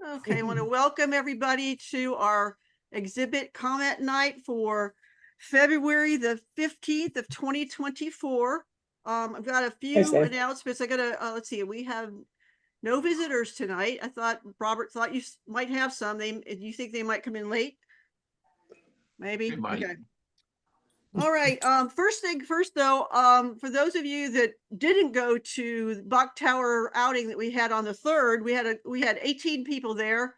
Okay, I want to welcome everybody to our exhibit comment night for February the 15th of 2024. I've got a few announcements. I gotta, let's see, we have no visitors tonight. I thought Robert thought you might have some. You think they might come in late? Maybe. Okay. All right. First thing first, though, for those of you that didn't go to the Buck Tower outing that we had on the 3rd, we had 18 people there.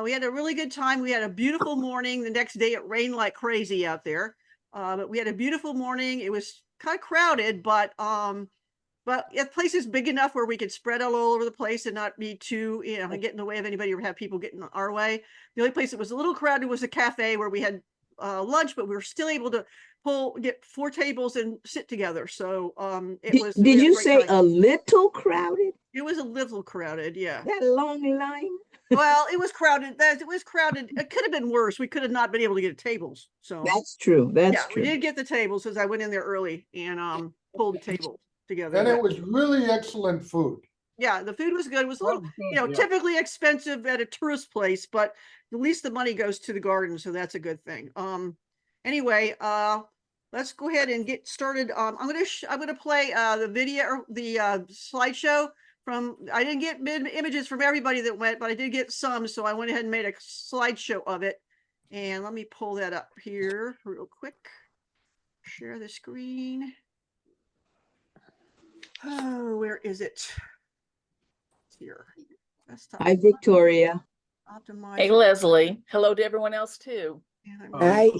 We had a really good time. We had a beautiful morning. The next day it rained like crazy out there. But we had a beautiful morning. It was kind of crowded, but the place is big enough where we could spread out all over the place and not be too, get in the way of anybody or have people getting our way. The only place that was a little crowded was a cafe where we had lunch, but we were still able to get 4 tables and sit together. So Did you say a little crowded? It was a little crowded, yeah. That long line? Well, it was crowded. It was crowded. It could have been worse. We could have not been able to get tables. So that's true. That's true. We did get the tables as I went in there early and pulled the table together. And it was really excellent food. Yeah, the food was good. It was a little, typically expensive at a tourist place, but at least the money goes to the garden, so that's a good thing. Anyway, let's go ahead and get started. I'm gonna play the video or the slideshow from. I didn't get images from everybody that went, but I did get some, so I went ahead and made a slideshow of it. And let me pull that up here real quick. Share the screen. Oh, where is it? It's here. Hi, Victoria. Optimize. Hey, Leslie. Hello to everyone else too. Hi.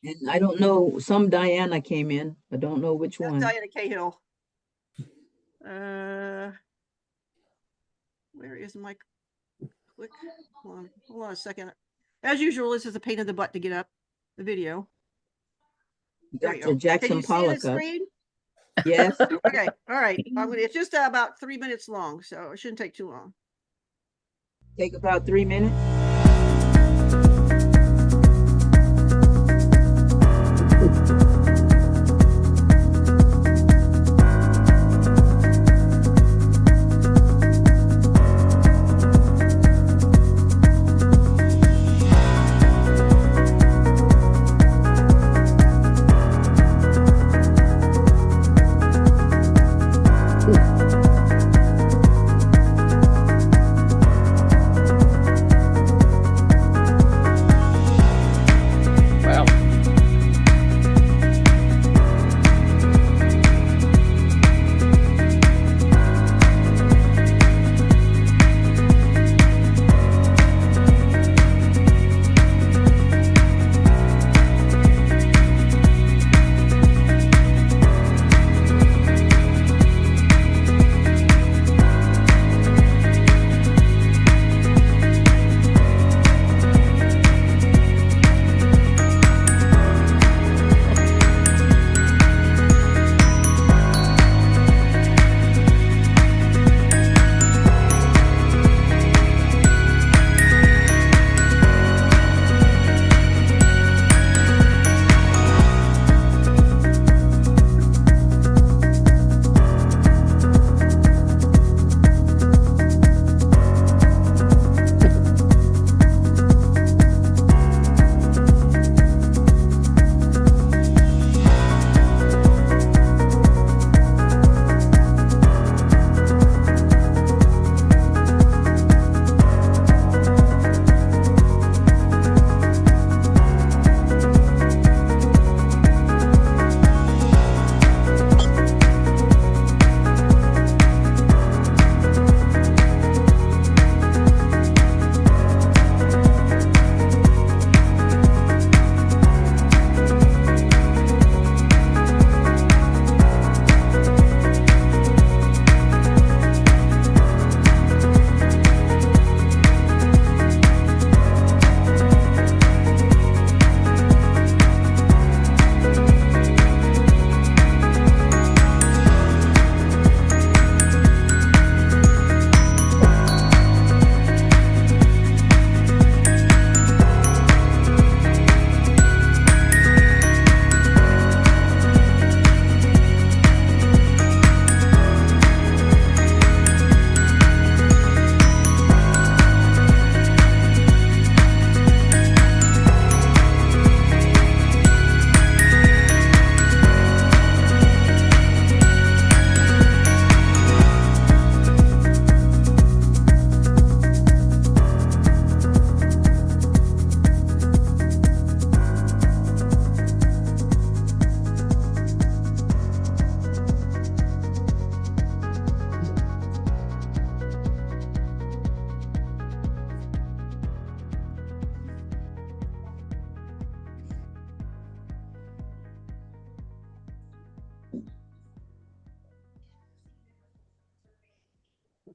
And I don't know, some Diana came in. I don't know which one. Diana Cahill. Where is my click? Hold on a second. As usual, this is a pain in the butt to get up the video. Dr. Jackson Pollock. Yes. Okay. All right. It's just about 3 minutes long, so it shouldn't take too long. Take about 3 minutes.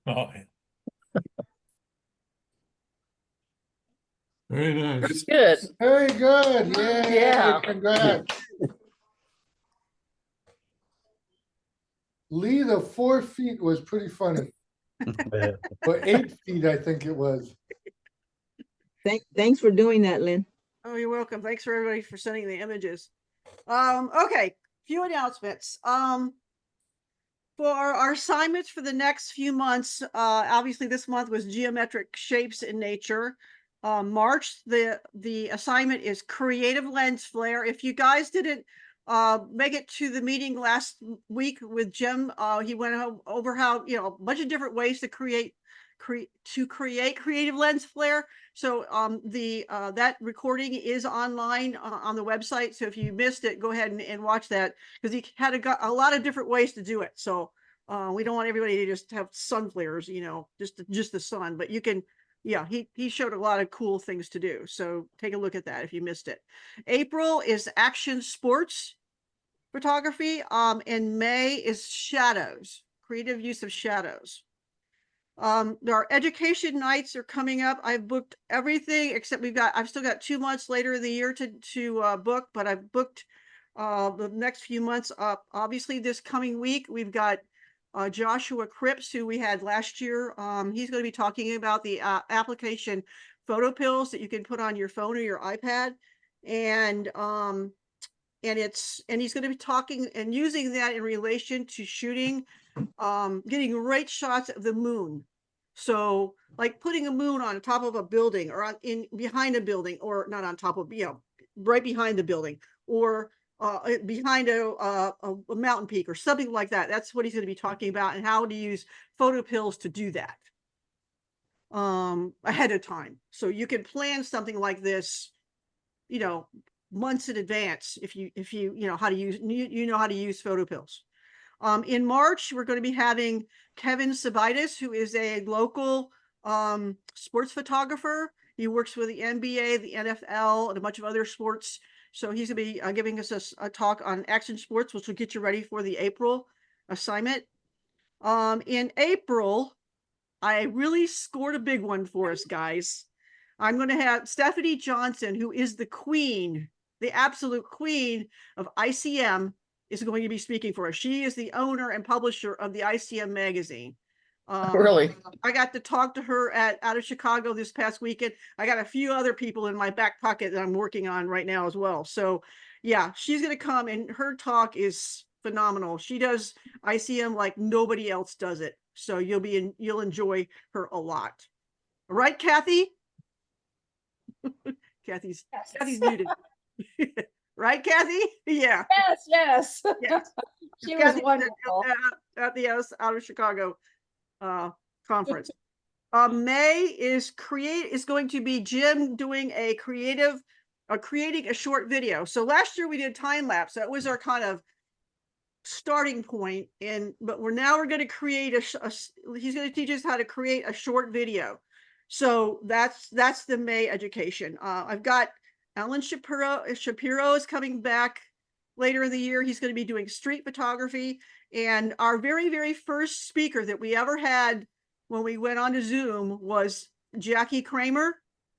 Oh, yeah. Very nice. Good. Very good. Yay, Yeah. congrats. Lee, the 4 feet was pretty funny. Or 8 feet, I think it was. Thanks for doing that, Lynn. Oh, you're welcome. Thanks for everybody for sending the images. Okay, few announcements. For our assignments for the next few months, obviously this month was geometric shapes in nature. March, the assignment is creative lens flare. If you guys didn't make it to the meeting last week with Jim, he went over how, a bunch of different ways to create creative lens flare. So that recording is online on the website. So if you missed it, go ahead and watch that, because he had a lot of different ways to do it. So we don't want everybody to just have sun flares, just the sun, but you can. Yeah, he showed a lot of cool things to do. So take a look at that if you missed it. April is action sports photography. And May is shadows, creative use of shadows. Our education nights are coming up. I've booked everything except I've still got 2 months later in the year to book, but I've booked the next few months up. Obviously this coming week, we've got Joshua Cripps, who we had last year. He's going to be talking about the application photo pills that you can put on your phone or your iPad. And he's going to be talking and using that in relation to shooting, getting great shots of the moon. So like putting a moon on top of a building or behind a building, or not on top of, right behind the building, or behind a mountain peak or something like that. That's what he's going to be talking about, and how to use photo pills to do that ahead of time. So you can plan something like this, months in advance if you know how to use photo pills. In March, we're going to be having Kevin Sabitis, who is a local sports photographer. He works with the NBA, the NFL, and a bunch of other sports. So he's going to be giving us a talk on action sports, which will get you ready for the April assignment. In April, I really scored a big one for us, guys. I'm going to have Stephanie Johnson, who is the queen, the absolute queen of ICM, is going to be speaking for us. She is the owner and publisher of the ICM magazine. Really? I got to talk to her out of Chicago this past weekend. I got a few other people in my back pocket that I'm working on right now as well. So yeah, she's going to come, and her talk is phenomenal. She does ICM like nobody else does it. So you'll enjoy her a lot. All right, Kathy? Kathy's muted. Right, Kathy? Yeah. Yes. Yes. She was Kathy's wonderful. at the out of Chicago conference. May is going to be Jim doing creating a short video. So last year we did time lapse. That was our kind of starting point, but we're going to create he's going to teach us how to create a short video. So that's the May education. I've got Alan Shapiro is coming back later in the year. He's going to be doing street photography. And our very, very first speaker that we ever had when we went on to Zoom was Jackie Kramer.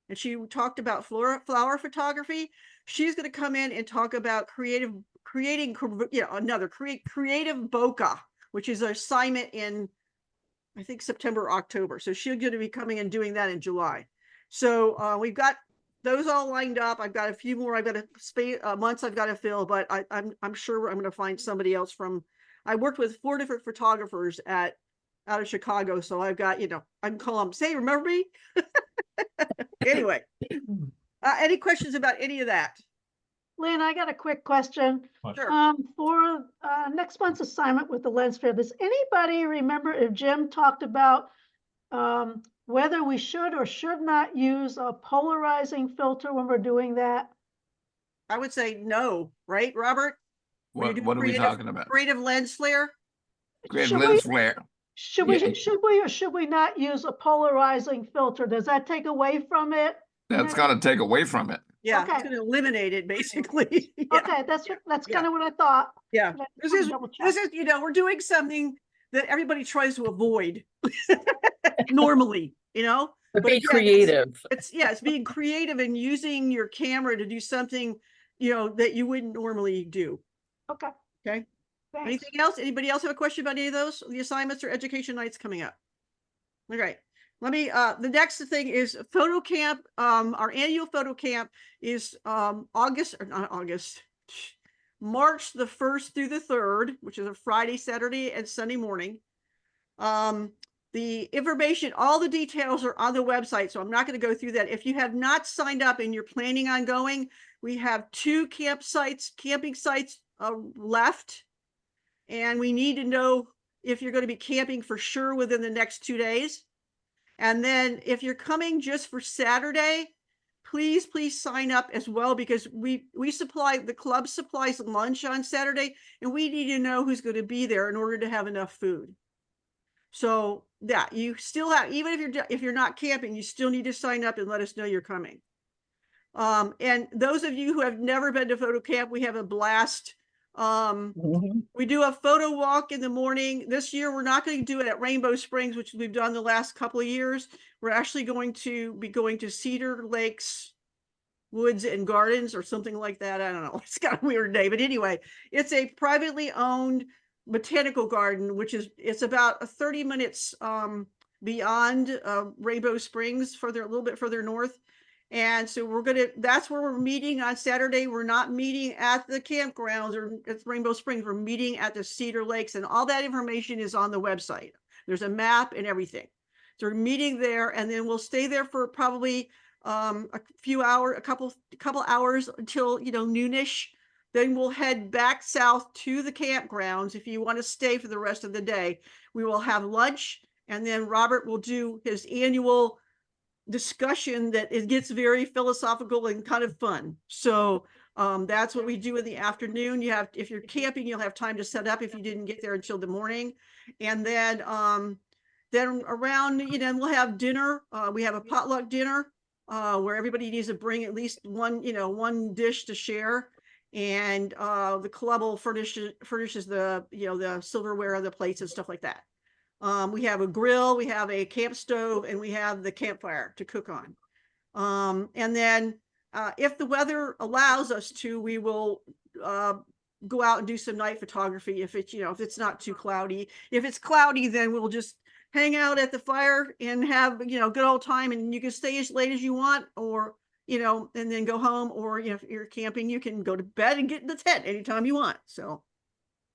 And she talked about flower photography. She's going to come in and talk about creating creative bokeh, which is an assignment in, I think, September, October. So she's going to be coming and doing that in July. So we've got those all lined up. I've got a few more. I've got months I've got to fill, but I'm sure I'm going to find somebody else I worked with 4 different photographers out of Chicago. So I've got, I can call them, say, remember me? Anyway, any questions about any of that? Lynn, I got a quick question. Sure. For next month's assignment with the lens flare, does anybody remember if Jim talked about whether we should or should not use a polarizing filter when we're doing that? I would say no, right, Robert? What are we talking about? Creative lens flare? Creative lens flare. Should we or should we not use a polarizing filter? Does that take away from it? That's going to take away from it. Yeah, Okay. it's going to eliminate it basically. Yeah. Okay, that's kind of what I thought. Yeah, But I this wanna is double check. we're doing something that everybody tries to avoid normally, you know? But But be again, creative. it's being creative and using your camera to do something, you know, that you wouldn't normally do. Okay, Okay. thanks. Anything else? Anybody else have a question about any of those? The assignments or education nights coming up? All right. Let me, the next thing is photo camp. Our annual photo camp is, August or not August, March the 1st through the 3rd, which is a Friday, Saturday and Sunday morning. The information, all the details are on the website, so I'm not going to go through that. If you have not signed up and you're planning on going, we have 2 camping sites left, and we need to know if you're going to be camping for sure within the next 2 days. And then if you're coming just for Saturday, please sign up as well, because the club supplies lunch on Saturday, and we need to know who's going to be there in order to have enough food. So yeah, you still have, even if you're not camping, you still need to sign up and let us know you're coming. And those of you who have never been to photo camp, we have a blast. We do a photo walk in the morning. This year, we're not going to do it at Rainbow Springs, which we've done the last couple of years. We're actually going to be going to Cedar Lakes Woods and Gardens or something like that. I don't know. It's got a weird name, but anyway, it's a privately owned botanical garden, it's about 30 minutes beyond Rainbow Springs, a little bit further north. And so that's where we're meeting on Saturday. We're not meeting at the campgrounds or at Rainbow Springs. We're meeting at the Cedar Lakes, and all that information is on the website. There's a map and everything. So we're meeting there, and then we'll stay there for probably a couple hours until, noonish. Then we'll head back south to the campgrounds. If you want to stay for the rest of the day, we will have lunch, and then Robert will do his annual discussion that it gets very philosophical and kind of fun. So that's what we do in the afternoon. If you're camping, you'll have time to set up if you didn't get there until the morning. And then around, we'll have dinner. We have a potluck dinner where everybody needs to bring at least one dish to share. And the club will furnishes the silverware, the plates and stuff like that. We have a grill, we have a camp stove, and we have the campfire to cook on. And then if the weather allows us to, we will go out and do some night photography if it's not too cloudy. If it's cloudy, then we'll just hang out at the fire and have, good old time, and you can stay as late as you want, or, and then go home, or, if you're camping, you can go to bed and get in the tent anytime you want. So,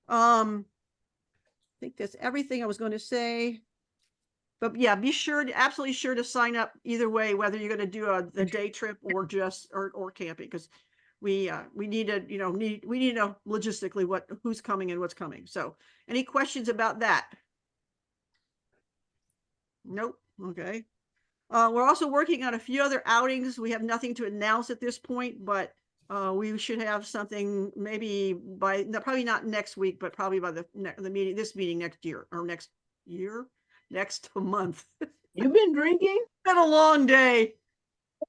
I think that's everything I was going to say. But yeah, absolutely sure to sign up either way, whether you're going to do the day trip or just or camping, because we need to we need to know logistically who's coming and what's coming. So any questions about that? Nope. Okay. We're also working on a few other outings. We have nothing to announce at this point, but we should have something maybe probably not next week, but probably by this meeting next year or next month. You've been drinking? It's been a long day.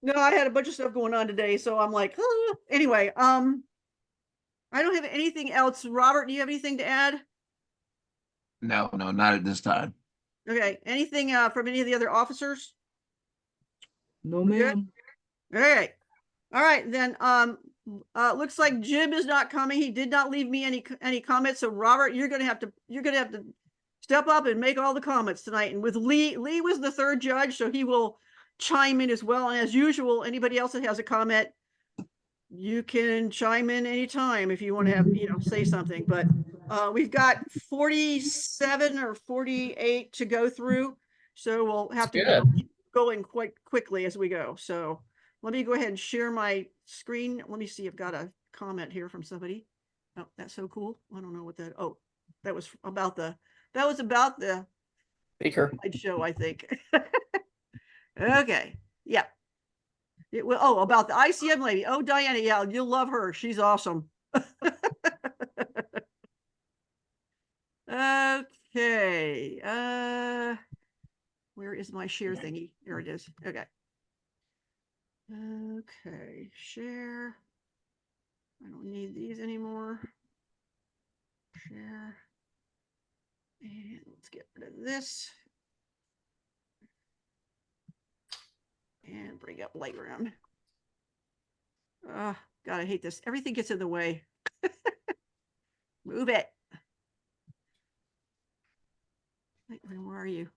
No, I had a bunch of stuff going on today, so I'm like, anyway, I don't have anything else. Robert, do you have anything to add? No, not at this time. Okay. Anything from any of the other officers? No, ma'am. All right. All right, then, looks like Jim is not coming. He did not leave me any comments. So Robert, you're going to have to step up and make all the comments tonight. And with Lee was the third judge, so he will chime in as well. And as usual, anybody else that has a comment, you can chime in anytime if you want to have, say something. But we've got 47 or 48 to go through. So we'll have to keep going quite quickly as we go. So let me go ahead and share my screen. Let me see. I've got a comment here from somebody. Oh, that's so cool. I don't know what that. Oh, that was about the Speaker. show, I think. Okay. Yeah. It will. Oh, about the ICM lady. Oh, Diana. Yeah, you'll love her. She's awesome. Okay. Where is my share thingy? Here it is. Okay. Okay, share. I don't need these anymore. Share. And let's get rid of this. And bring up Lightroom. God, I hate this. Everything gets in the way. Move it. Lightroom, where are you?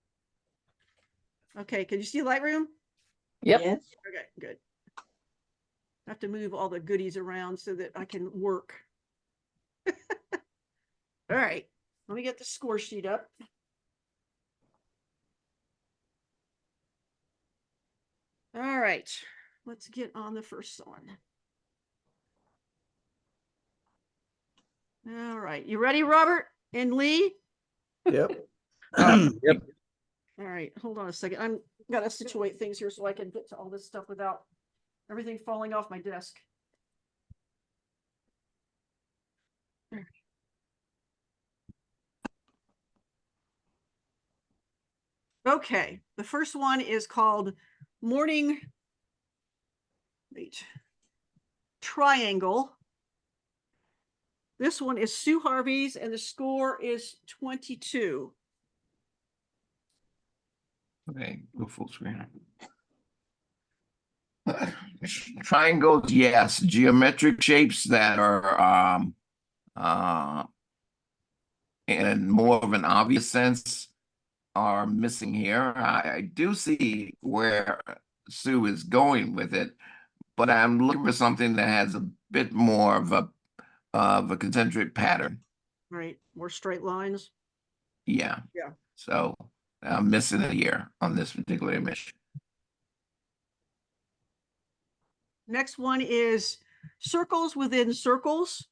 Okay, can you see Lightroom? Yep. Yes. Okay, good. I have to move all the goodies around so that I can work. All right, let me get the score sheet up. All right, let's get on the first one. All right, you ready, Robert and Lee? Yep. Yep. All right, hold on a second. I'm gotta situate things here so I can get to all this stuff without everything falling off my desk. Okay, the first one is called Morning Triangle. This one is Sue Harvey's and the score is 22. Okay, go full screen. Triangles, yes. Geometric shapes that are in more of an obvious sense are missing here. I do see where Sue is going with it, but I'm looking for something that has a bit more of a concentric pattern. Right, more straight lines. Yeah. Yeah. So I'm missing it here on this particular image. Next one is Circles Within Circles.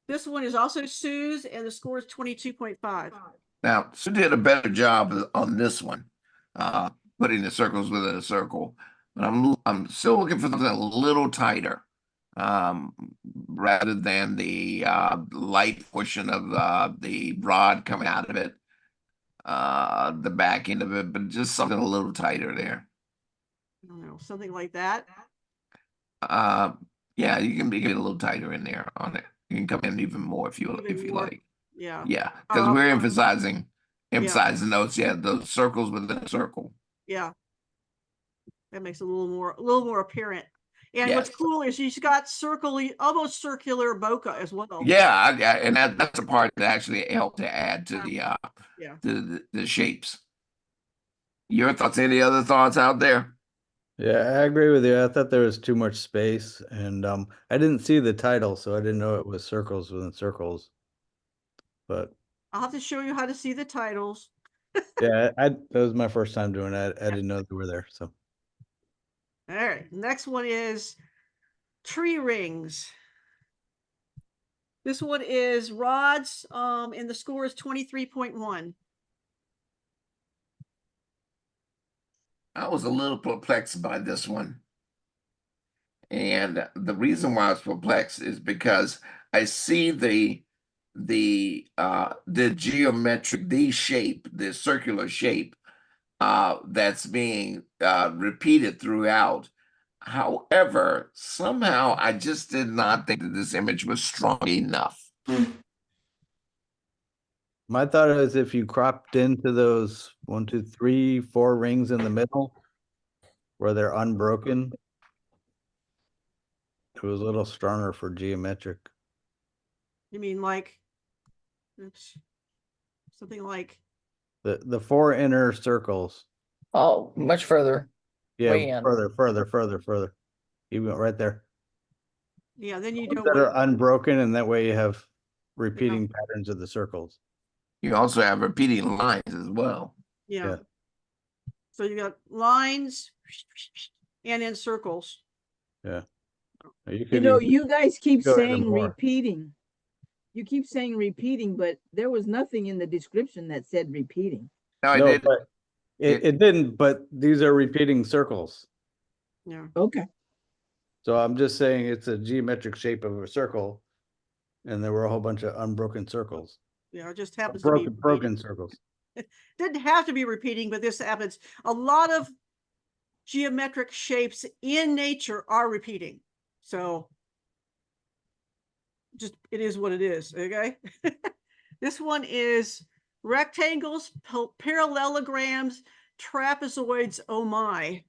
This one is also Sue's and the score is 22.5. Now, Sue did a better job on this one, putting the circles within a circle. But I'm still looking for something a little tighter, rather than the light portion of the rod coming out of it, the back end of it, but just something a little tighter there. I don't know, something like that. Yeah, you can be a little tighter in there on it. You can come in even more if you More. like. Yeah. Yeah, because we're emphasizing those, yeah, those circles within a circle. Yeah. That makes it a little more apparent. And what's Yes. cool is she's got almost circular bokeh as well. Yeah, and that's the part that actually helped to add to the Yeah. the shapes. Your thoughts? Any other thoughts out there? Yeah, I agree with you. I thought there was too much space, and I didn't see the title, so I didn't know it was circles within circles. But I'll have to show you how to see the titles. yeah, that was my first time doing that. I didn't know they were there. So All right. Next one is Tree Rings. This one is rods, and the score is 23.1. I was a little perplexed by this one. And the reason why I was perplexed is because I see the geometric, the shape, the circular shape that's being repeated throughout. However, somehow I just did not think that this image was strong enough. my thought is if you cropped into those 1, 2, 3, 4 rings in the middle where they're unbroken, it was a little stronger for geometric. You mean like, oops, something like, The 4 inner circles. Oh, much further. Yeah, Way in. further. You went right there. yeah, then you Ones don't that are want, unbroken, and that way you have repeating patterns of the circles. You also have repeating lines as well. yeah. Yeah. So you got lines and in circles. Yeah. You You could know, even you guys keep go even saying more. repeating. You keep saying repeating, but there was nothing in the description that said repeating. No, I No, did. but it didn't, but these are repeating circles. Yeah. Okay. So I'm just saying it's a geometric shape of a circle, and there were a whole bunch of unbroken circles. Yeah. It just happens to be Broken circles. didn't have to be repeating, but this happens. A lot of geometric shapes in nature are repeating. So just, it is what it is. Okay. This one is rectangles, parallelograms, trapezoids, oh my.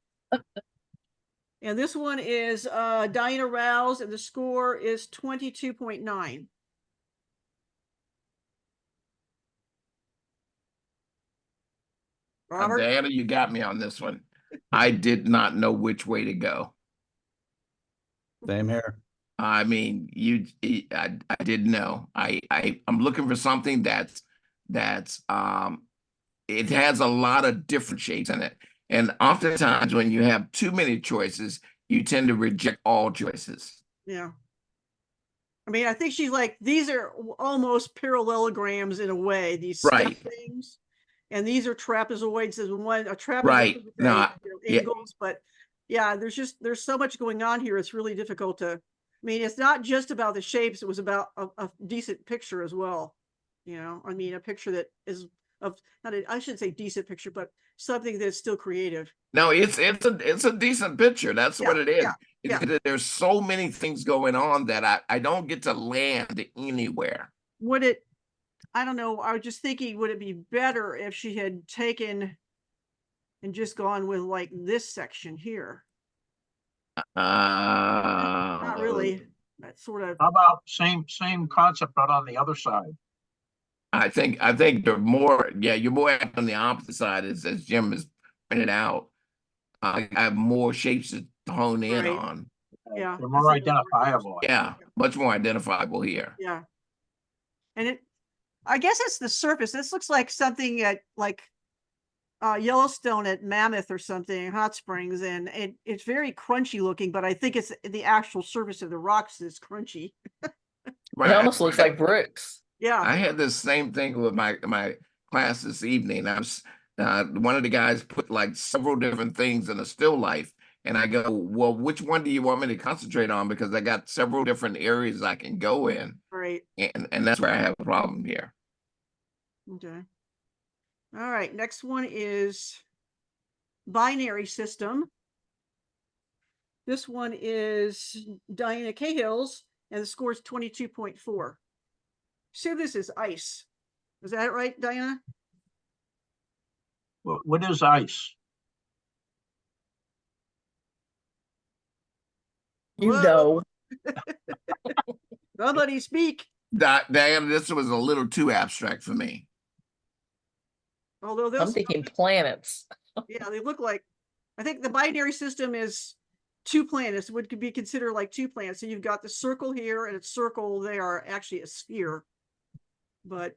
And this one is Diana Rouse, and the score is 22.9. Robert? Diana, you got me on this one. I did not know which way to go. Same here. I mean, I didn't know. I'm looking for something that's it has a lot of different shapes in it. And oftentimes when you have too many choices, you tend to reject all choices. Yeah. I mean, I think she's like, these are almost parallelograms in a way, these step Right. things. And these are trapezoids. There's one, a trapezoid Right. with No, yeah. angles, but yeah, there's so much going on here. It's really difficult to, I mean, it's not just about the shapes. It was about a decent picture as well. You know, I mean, a picture that is of, not a, I shouldn't say decent picture, but something that's still creative. No, it's a decent picture. That's what it is. There's so many things going on that I don't get to land anywhere. Would it, I don't know, I was just thinking, would it be better if she had taken and just gone with like this section here? Not really. That's sort of, How about same concept, but on the other side? I think the more, you're more apt on the opposite side, as Jim has pointed out. I have more shapes to hone in Right. on. yeah. They're more identifiable. Yeah, much more identifiable here. Yeah. And it, I guess it's the surface. This looks like something at like Yellowstone at Mammoth or something, Hot Springs, and it's very crunchy looking, but I think it's the actual surface of the rocks that's crunchy. Right. It almost looks like bricks. Yeah. I had the same thing with my class this evening. I was one of the guys put like several different things in a still life, and I go, well, which one do you want me to concentrate on? Because I got several different areas I can go in, Right. and that's where I have a problem here. Okay. All right. Next one is binary system. This one is Diana Cahill's, and the score is 22.4. So this is ice. Is that right, Diana? What is ice? You Whoa. know, Somebody speak. Diana, this was a little too abstract for me. Although I'm those, thinking planets. yeah, they look like, I think the binary system is two planets, would be considered like two planets. So you've got the circle here and a circle there, actually a sphere. But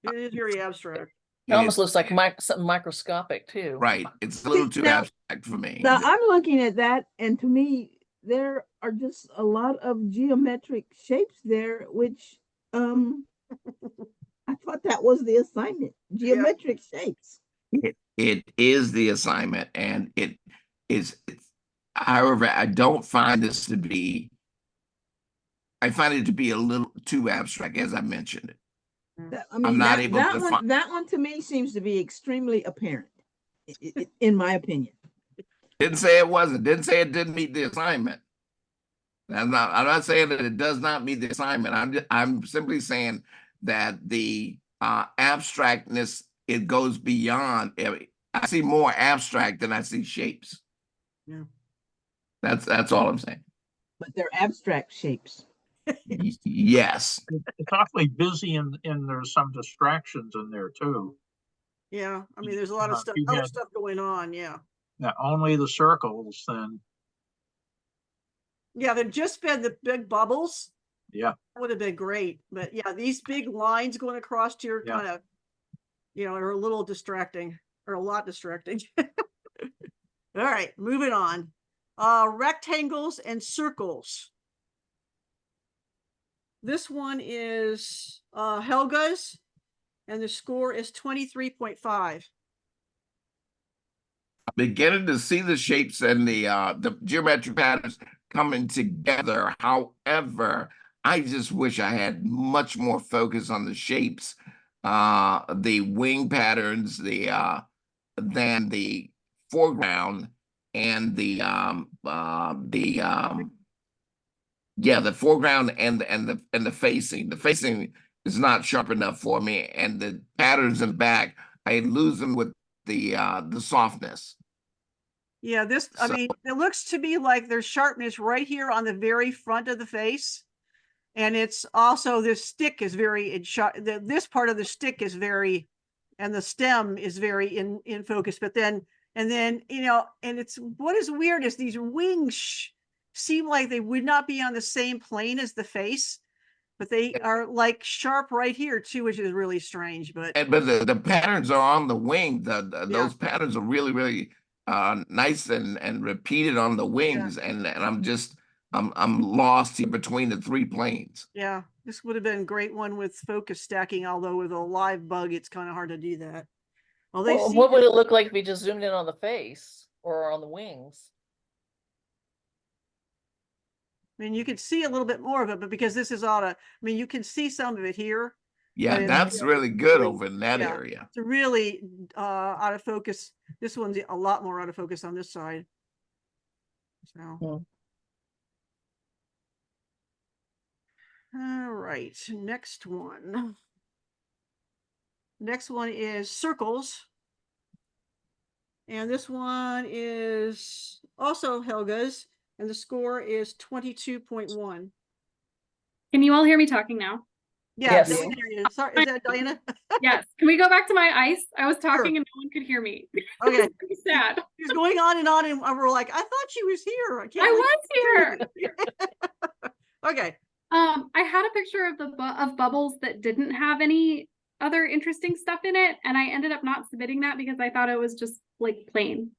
it is very abstract. It almost looks like something microscopic too. Right. It's a little too Now- abstract for me. Now I'm looking at that, and to me, there are just a lot of geometric shapes there, which I thought that was the assignment. Geometric shapes. It is the assignment, and it is. However, I don't find this to be. I find it to be a little too abstract, as I mentioned it. I mean, I'm not that, able that to one, find. that one to me seems to be extremely apparent, in my opinion. Didn't say it wasn't. Didn't say it didn't meet the assignment. I'm not saying that it does not meet the assignment. I'm simply saying that the abstractness, it goes beyond. I see more abstract than I see shapes. Yeah. That's all I'm saying. But they're abstract shapes. Yes. It's awfully busy, and there's some distractions in there too. Yeah. I mean, there's a lot of stuff, You other had- stuff going on. Yeah. Now, only the circles, then, Yeah. They've just been the big bubbles. yeah. That would have been great. But yeah, these big lines going across here Yeah. kind of, are a little distracting, or a lot distracting. All right, moving on. Rectangles and circles. This one is Helga's, and the score is 23.5. Beginning to see the shapes and the geometric patterns coming together. However, I just wish I had much more focus on the shapes, the wing patterns, than the foreground and the foreground and the facing. The facing is not sharp enough for me, and the patterns in the back, I lose them with the softness. Yeah, this, I So- mean, it looks to me like there's sharpness right here on the very front of the face. And it's also, this stick is very in sharp, this part of the stick is very, and the stem is very in focus, but then, and then, you know, and it's, what is weird is these wings seem like they would not be on the same plane as the face, but they are like sharp right here too, which is really strange, but But the patterns are on the wing. Yeah. Those patterns are really, really nice and repeated on the wings. And I'm lost here between the three planes. yeah, this would have been a great one with focus stacking, although with a live bug, it's kind of hard to do that. Well, they Well, seem what to- would it look like if we just zoomed in on the face or on the wings? I mean, you could see a little bit more of it, but because this is I mean, you can see some of it here. Yeah, it's that's really good over in that yeah. area. It's really out of focus. This one's a lot more out of focus on this side. So. All right, next one. Next one is circles. And this one is also Helga's, and the score is 22.1. Can you all hear me talking now? Yes. Yes. we can hear you. Sorry, is that Diana? Yes. Can we go back to my ice? I was talking and no one could hear me. Okay. It's pretty sad. She was going on, and we're like, I thought she was here. I can't I believe was here. Okay. I had a picture of of bubbles that didn't have any other interesting stuff in it, and I ended up not submitting that because I thought it was just like plain.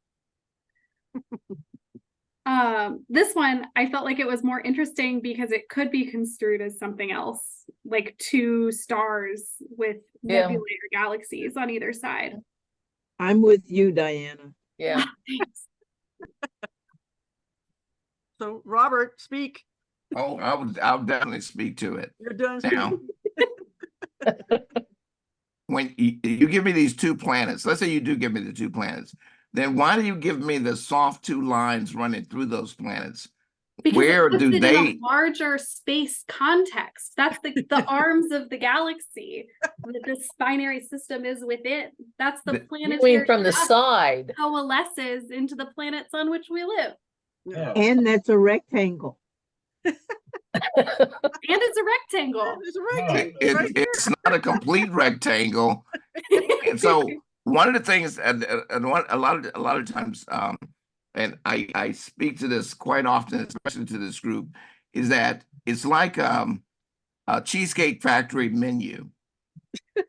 This one I felt like it was more interesting because it could be construed as something else, like two stars with Yeah. nebulae or galaxies on either side. I'm with you, Diana. Yeah. Thanks. So Robert, speak. Oh, I'll definitely speak to it. You're done Now, speaking. when you give me these two planets, let's say you do give me the two planets, then why do you give me the soft two lines running through those planets? Because Where it puts do it in they- a larger space context? That's the arms of the galaxy that this binary system is within. That's the The- You planetary mean from the dust side? coalesces into the planets on which we live. Yeah. And that's a rectangle. And it's a rectangle. There's a Yeah. rectangle right here. It's not a complete rectangle. And so one of the things, a lot of times, and I speak to this quite often, especially to this group, is that it's like a Cheesecake Factory menu.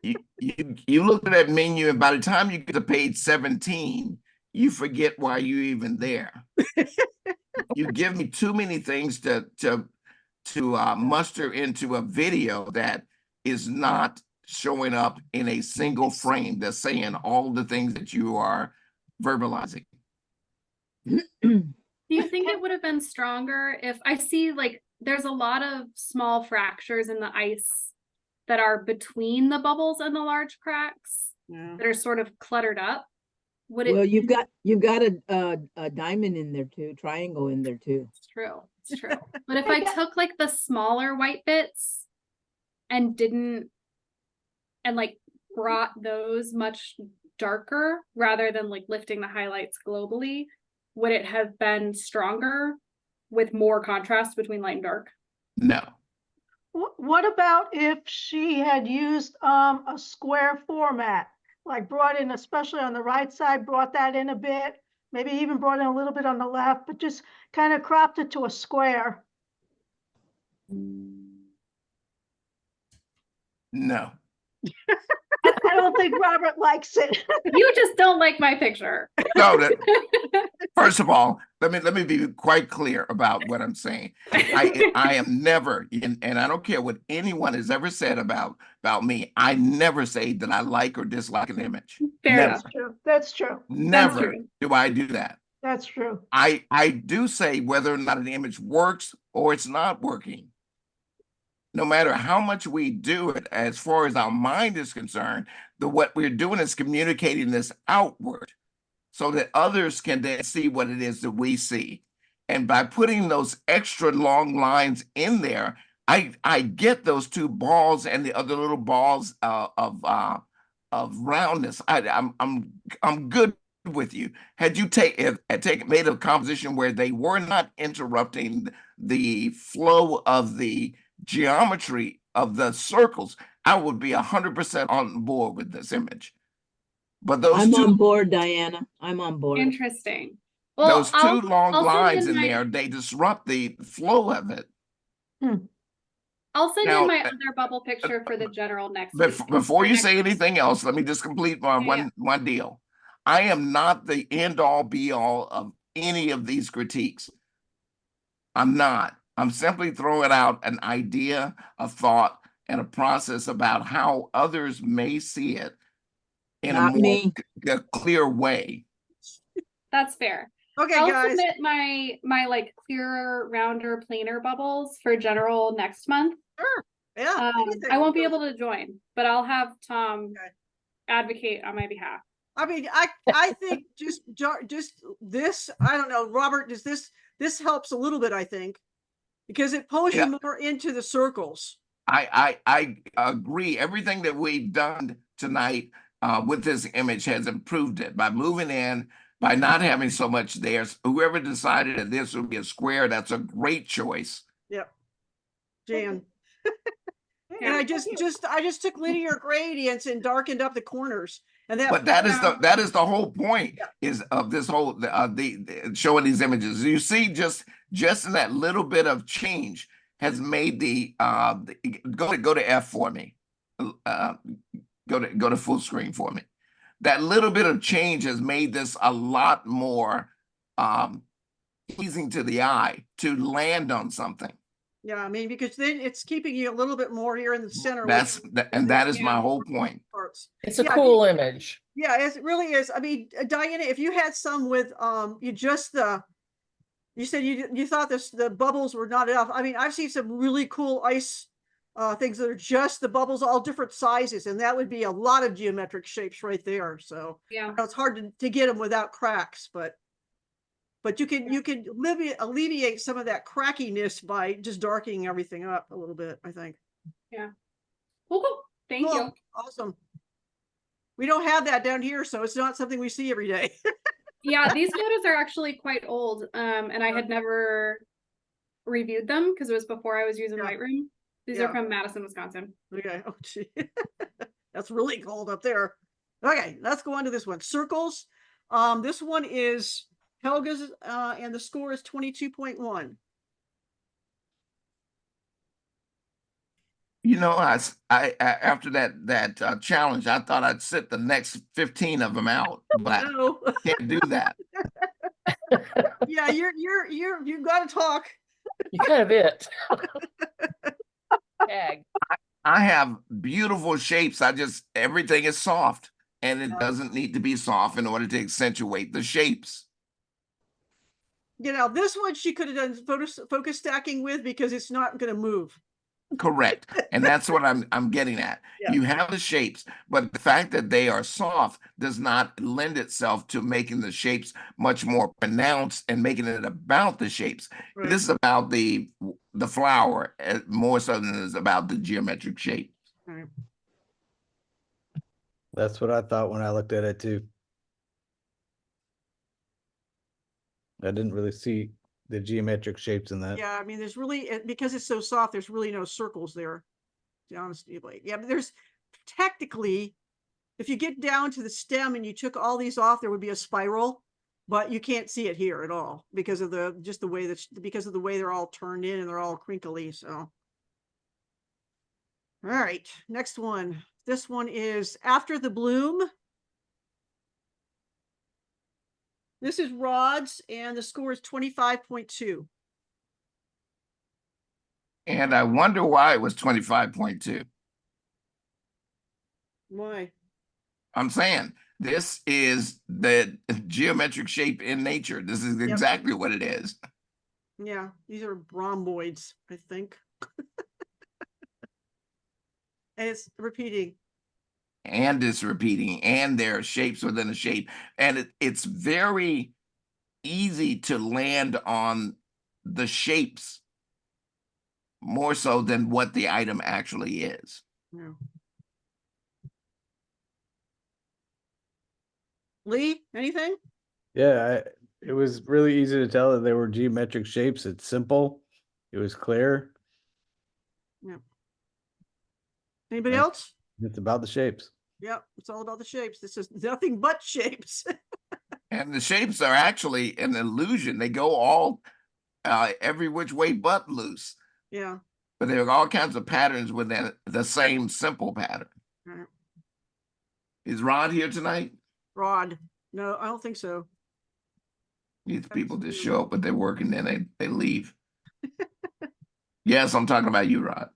You look at that menu, and by the time you get to page 17, you forget why you're even there. You give me too many things to muster into a video that is not showing up in a single frame that's saying all the things that you are verbalizing. Do you think it would have been stronger if I see like there's a lot of small fractures in the ice that are between the bubbles and the large cracks Yeah. that are sort of cluttered up? Would Well, it? you've got a diamond in there too, triangle in there too. It's true. It's true. But if I took like the smaller white bits and like brought those much darker rather than like lifting the highlights globally, would it have been stronger with more contrast between light and dark? No. What about if she had used a square format, like brought in, especially on the right side, brought that in a bit, maybe even brought in a little bit on the left, but just kind of cropped it to a square? No. I don't think Robert likes it. You just don't like my picture. No, first of all, let me be quite clear about what I'm saying. I am never, and I don't care what anyone has ever said about me. I never say that I like or dislike an image. Fair Never. enough. That's true. That's true. Never true. do I do that. That's true. I do say whether or not an image works or it's not working. No matter how much we do it, as far as our mind is concerned, what we're doing is communicating this outward so that others can then see what it is that we see. And by putting those extra long lines in there, I get those two balls and the other little balls of roundness. I'm good with you. Had you made a composition where they were not interrupting the flow of the geometry of the circles, I would be 100% on board with this image. But those I'm two on board, Diana. I'm on board. Interesting. Well, those two long I'll send lines in in my there, they disrupt the flow of it. I'll send Now, in my other bubble picture for the general next week. Before or you next say week. anything else, let me just complete my Yeah, one deal. I am not the end all be all of any of these critiques. I'm not. I'm simply throwing out an idea, a thought, and a process about how others may see it in a Not more me. clear way. That's fair. Okay, I'll guys. submit my like clearer, rounder, planer bubbles for general next month. Sure. Yeah. anything I won't be goes. able to join, but I'll have Tom Okay. advocate on my behalf. I mean, I think just this, I don't know, Robert, this helps a little bit, I think, because it pulls Yeah. you more into the circles. I agree. Everything that we've done tonight with this image has improved it by moving in, by not having so much there. Whoever decided that this would be a square, that's a great choice. Yep. Jan. Yeah. And I just took linear gradients and darkened up the corners. And But that is the whole point is of this whole the showing these images. You see, just in that little bit of change has made go to F for me. Go to full screen for me. That little bit of change has made this a lot more pleasing to the eye to land on something. Yeah, I mean, because then it's keeping you a little bit more here in the center. That is my whole point. Parts. It's a cool image. Yeah, it really is. I mean, Diana, if you had some with you said you thought the bubbles were not enough. I mean, I've seen some really cool ice things that are just the bubbles, all different sizes, and that would be a lot of geometric shapes right there. So Yeah. it's hard to get them without cracks, but you can alleviate some of that crackiness by just darkening everything up a little bit, I think. Yeah. Cool. Thank you. Awesome. We don't have that down here, so it's not something we see every day. Yeah, these photos are actually quite old. And I had never reviewed them because it was before I was using Lightroom. These are from Madison, Wisconsin. Okay. Oh, gee. That's really cold up there. Okay, let's go on to this one. Circles. This one is Helga's, and the score is 22.1. You know, I after that challenge, I thought I'd sit the next 15 of them out, but No. I can't do that. Yeah, you've got to talk. You kind of it. Tag. I have beautiful shapes. Everything is soft, and it doesn't need to be soft in order to accentuate the shapes. You know, this one she could have done focus stacking with because it's not going to move. Correct. And that's what I'm getting at. Yeah. You have the shapes, but the fact that they are soft does not lend itself to making the shapes much more pronounced and making it about the shapes. Right. This is about the flower more so than it is about the geometric shape. Right. That's what I thought when I looked at it too. I didn't really see the geometric shapes in that. Yeah, I mean, there's really, because it's so soft, there's really no circles there. To be honest with you. Yeah, but there's technically, if you get down to the stem and you took all these off, there would be a spiral, but you can't see it here at all because of the way they're all turned in and they're all crinkly. So, all right, next one. This one is After the Bloom. This is Rod's, and the score is 25.2. And I wonder why it was 25.2. Why? I'm saying this is the geometric shape in nature. This is exactly what it is. Yeah, these are rhomboids, I think. And it's repeating. And it's repeating, and there are shapes within a shape. And it's very easy to land on the shapes more so than what the item actually is. Yeah. Lee, anything? Yeah, it was really easy to tell that they were geometric shapes. It's simple. It was clear. Anybody Right. else? It's about the shapes. Yep, it's all about the shapes. This is nothing but shapes. And the shapes are actually an illusion. They go all every which way but loose. Yeah. But there are all kinds of patterns within the same simple pattern. Right. Is Rod here tonight? Rod. No, I don't think so. These people just show up, but they're working, then they leave. Yes, I'm talking about you, Rod.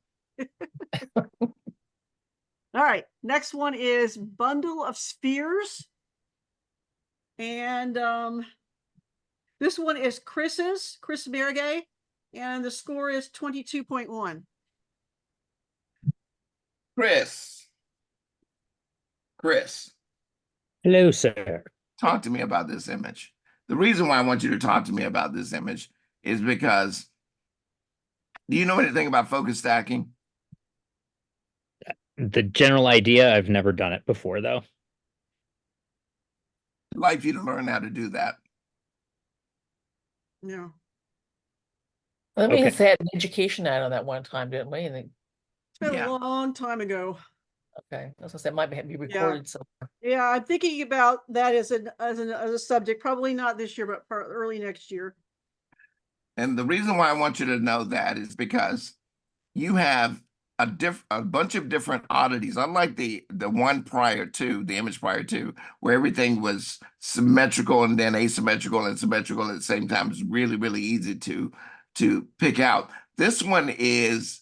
All right, next one is bundle of spheres. And this one is Chris Merigay, and the score is 22.1. Chris, Hello, sir. talk to me about this image. The reason why I want you to talk to me about this image is because, do you know anything about focus stacking? The general idea, I've never done it before, though. I'd like for you to learn how to do that. Yeah. I mean, Okay. it's had an education night on that one time, didn't we? And It's been Yeah. a long time ago. okay, I was gonna say it might be recorded somewhere. Yeah, I'm thinking about that as a subject, probably not this year, but early next year. And the reason why I want you to know that is because you have a bunch of different oddities, unlike the one prior to, the image prior to, where everything was symmetrical and then asymmetrical and symmetrical at the same time. It's really, really easy to pick out. This one is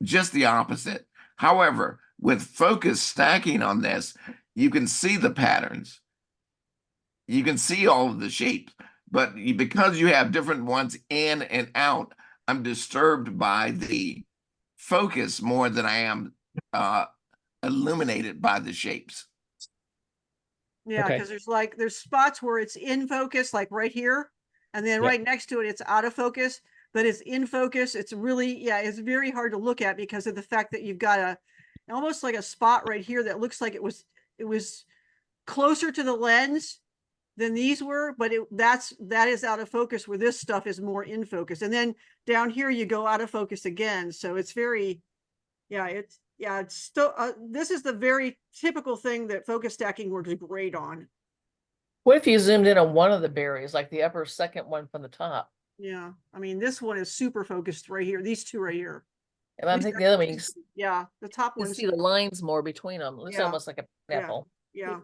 just the opposite. However, with focus stacking on this, you can see the patterns. You can see all of the shapes, but because you have different ones in and out, I'm disturbed by the focus more than I am illuminated by the shapes. Yeah, Okay. because there's spots where it's in focus, like right here, and then Yep. right next to it, it's out of focus, but it's in focus. It's really, yeah, it's very hard to look at because of the fact that you've got almost like a spot right here that looks like it was closer to the lens than these were, but that is out of focus, where this stuff is more in focus. And then down here you go out of focus again. So it's very, it's still, this is the very typical thing that focus stacking works great on. What if you zoomed in on one of the berries, like the upper second one from the top? Yeah, I mean, this one is super focused right here. These two right here. And I These think are- the other one, you Yeah, the top can one. see the lines more between them. It's Yeah. almost like a apple. Yeah.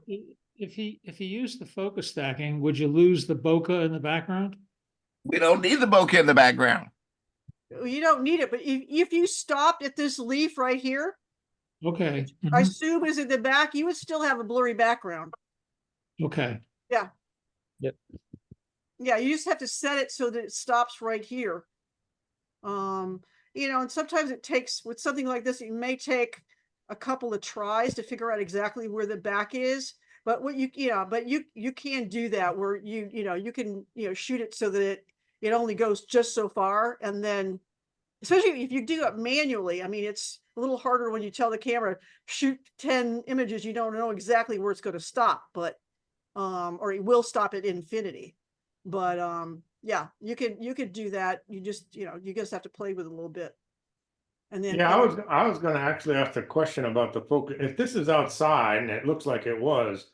If he used the focus stacking, would you lose the bokeh in the background? We don't need the bokeh in the background. You don't need it, but if you stopped at this leaf right here, Okay. I Mhm. assume is in the back, you would still have a blurry background. Okay. Yeah. Yep. Yeah, you just have to set it so that it stops right here. And sometimes it takes, with something like this, it may take a couple of tries to figure out exactly where the back is. But you can do that where you can shoot it so that it only goes just so far, and then especially if you do it manually. I mean, it's a little harder when you tell the camera shoot 10 images, you don't know exactly where it's going to stop, but or it will stop at infinity. But yeah, you could do that. You just have to play with it a little bit. And then Yeah, I was gonna actually ask the question about the focus. If this is outside and it looks like it was,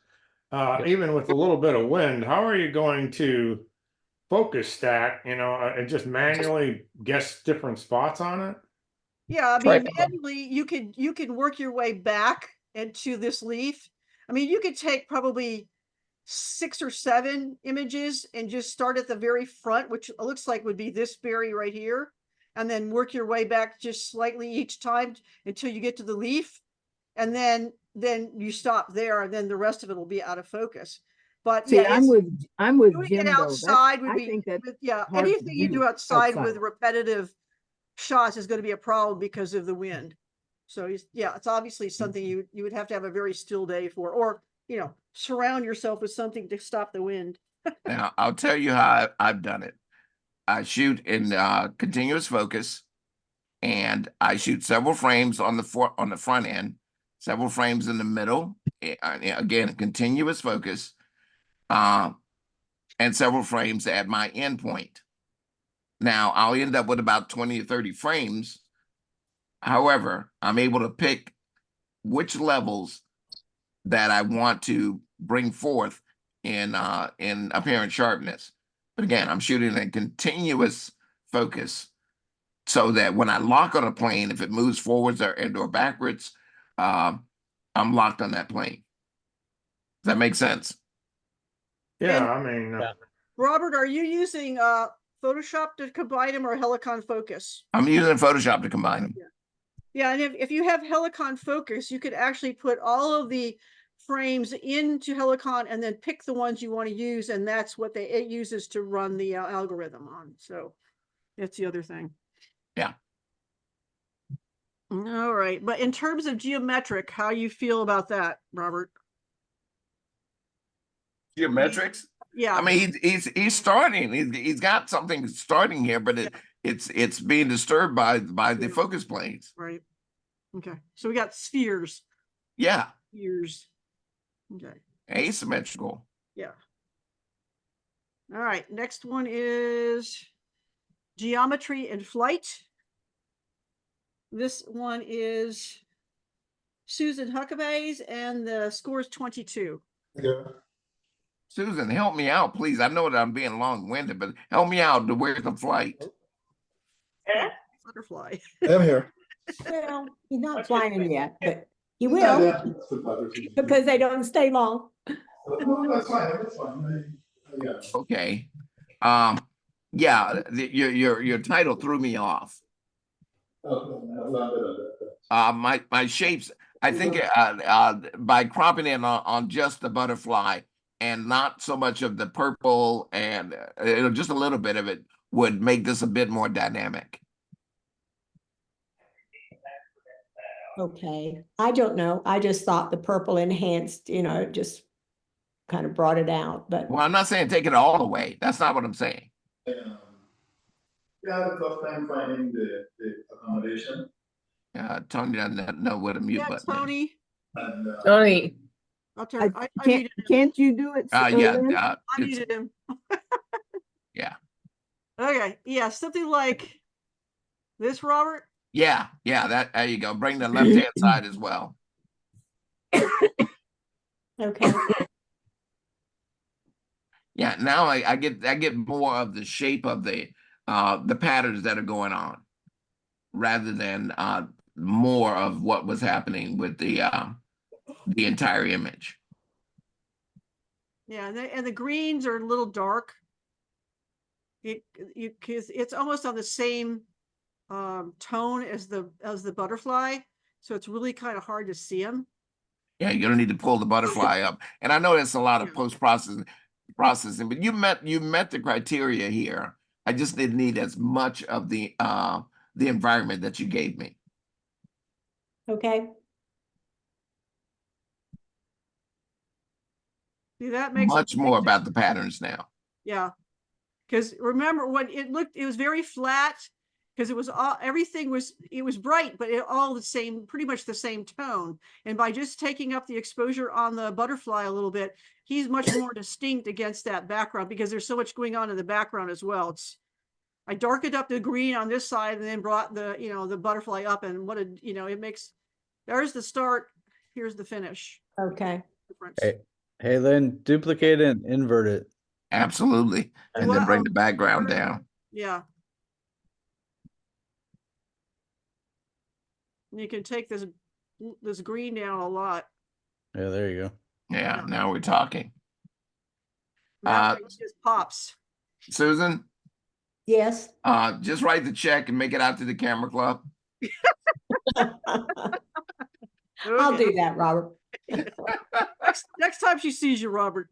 even with a little bit of wind, how are you going to focus stack, and just manually guess different spots on it? Yeah, I mean, Tripod. manually, you can work your way back into this leaf. I mean, you could take probably 6 or 7 images and just start at the very front, which looks like would be this berry right here, and then work your way back just slightly each time until you get to the leaf, and then you stop there, and then the rest of it will be out of focus. But See, yeah, I'm with doing Jim it though. outside would I be think that's hard to anything you do do outside with outside. repetitive shots is going to be a problem because of the wind. So it's obviously something you would have to have a very still day for, or surround yourself with something to stop the wind. Now, I'll tell you how I've done it. I shoot in continuous focus, and I shoot several frames on the front end, several frames in the middle. Again, continuous focus, and several frames at my endpoint. Now I'll end up with about 20 or 30 frames. However, I'm able to pick which levels that I want to bring forth in apparent sharpness. But again, I'm shooting a continuous focus so that when I lock on a plane, if it moves forwards or backwards, I'm locked on that plane. Does that make sense? Yeah, And- I mean, Yeah. Robert, are you using Photoshop to combine them or Helicon Focus? I'm using Photoshop to combine them. Yeah, and if you have Helicon Focus, you could actually put all of the frames into Helicon and then pick the ones you want to use, and that's what it uses to run the algorithm on. So that's the other thing. Yeah. All right, but in terms of geometric, how you feel about that, Robert? Geometrics? Yeah. I mean, he's starting. He's got something starting here, but it's being disturbed by the focus planes. Right. Okay. So we got spheres. Yeah, Spheres. Okay. asymmetrical. Yeah. All right. Next one is geometry and flight. This one is Susan Huckabee's, and the score is 22. Yeah. Susan, help me out, please. I know that I'm being long-winded, but help me out to where's the flight? Butterfly. I'm here. Well, he's not flying yet, but he will because they don't stay long. No, that's fine. That's fine. Yeah. Okay. Yeah, your title threw me off. My shapes, I think by cropping in on just the butterfly and not so much of the purple and just a little bit of it would make this a bit more dynamic. Okay, I don't know. I just thought the purple enhanced, just kind of brought it out, but Well, I'm not saying take it all away. That's not what I'm saying. Yeah, the first time finding the accommodation. Tony doesn't know what a mute Yeah, button is. Tony. And, Tony, I'll turn. I Can't, muted him. can't you do it? Yeah, Lynn? I it's, muted him. yeah, Okay. Yeah, something like this, Robert. yeah. That there you go. Bring the left-hand side as well. okay. Yeah, now I get more of the shape of the patterns that are going on, rather than more of what was happening with the entire image. Yeah, and the greens are a little dark. Because it's almost on the same tone as the butterfly, so it's really kind of hard to see them. Yeah, you're gonna need to pull the butterfly up, and I know that's a lot of Yeah. post-processing, but you met the criteria here. I just didn't need as much of the environment that you gave me. Okay. See, that makes a Much big more difference. about the patterns now. Yeah, because remember when it was very flat, because it was all everything was bright, but it all the same, pretty much the same tone. And by just taking up the exposure on the butterfly a little bit, he's much more distinct against that background because there's so much going on in the background as well. I darkened up the green on this side and then brought the the butterfly up, and it makes, there's the start, here's the finish. Okay. Difference. Hey, Lynn, duplicate it and invert it. Absolutely, and then bring the background down. Yeah. You can take this green down a lot. Yeah, there you go. Yeah, now we're talking. Now it just pops. Susan, Yes. just write the check and make it out to the camera club. I'll do that, Robert. Next time she sees you, Robert.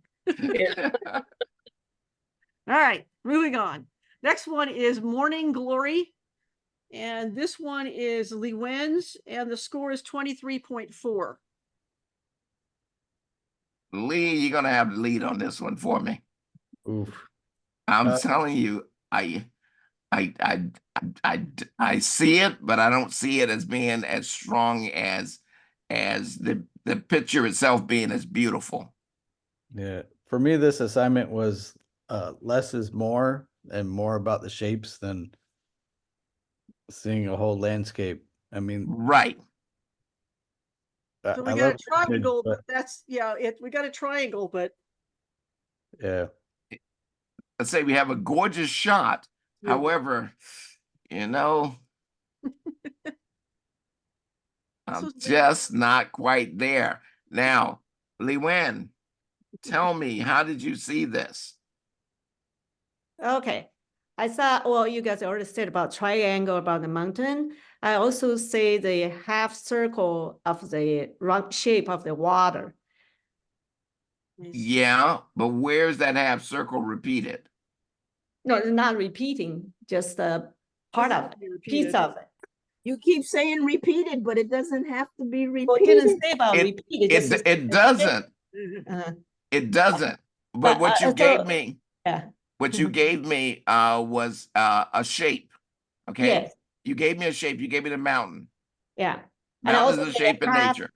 All right, moving on. Next one is Morning Glory. And this one is Lee Wins, and the score is 23.4. Lee, you're gonna have the lead on this one for me. Oof. I'm telling you, I see it, but I don't see it as being as strong as the picture itself being as beautiful. Yeah, for me, this assignment was less is more and more about the shapes than seeing a whole landscape. I mean, Right. So we I got love a triangle, but but that's, yeah, we got a triangle, but yeah, Let's say we have a gorgeous shot. Yeah. However, you know, I'm was just not quite there. Now, Lee Wen, tell me, how did you see this? Okay. I saw, well, you guys already said about triangle about the mountain. I also say the half circle of the round shape of the water. Yeah, but where's that half circle repeated? No, it's not repeating, just a part of it, piece of it. You keep saying repeated, but it doesn't have to be Well, it didn't repeated. say about repeated. just says- It doesn't. Uh, It doesn't. But what you so- gave me, Yeah. what you gave me was a shape. Okay. Yes. You gave me a shape. You gave me the mountain. Yeah. Mountain is a shape in half nature.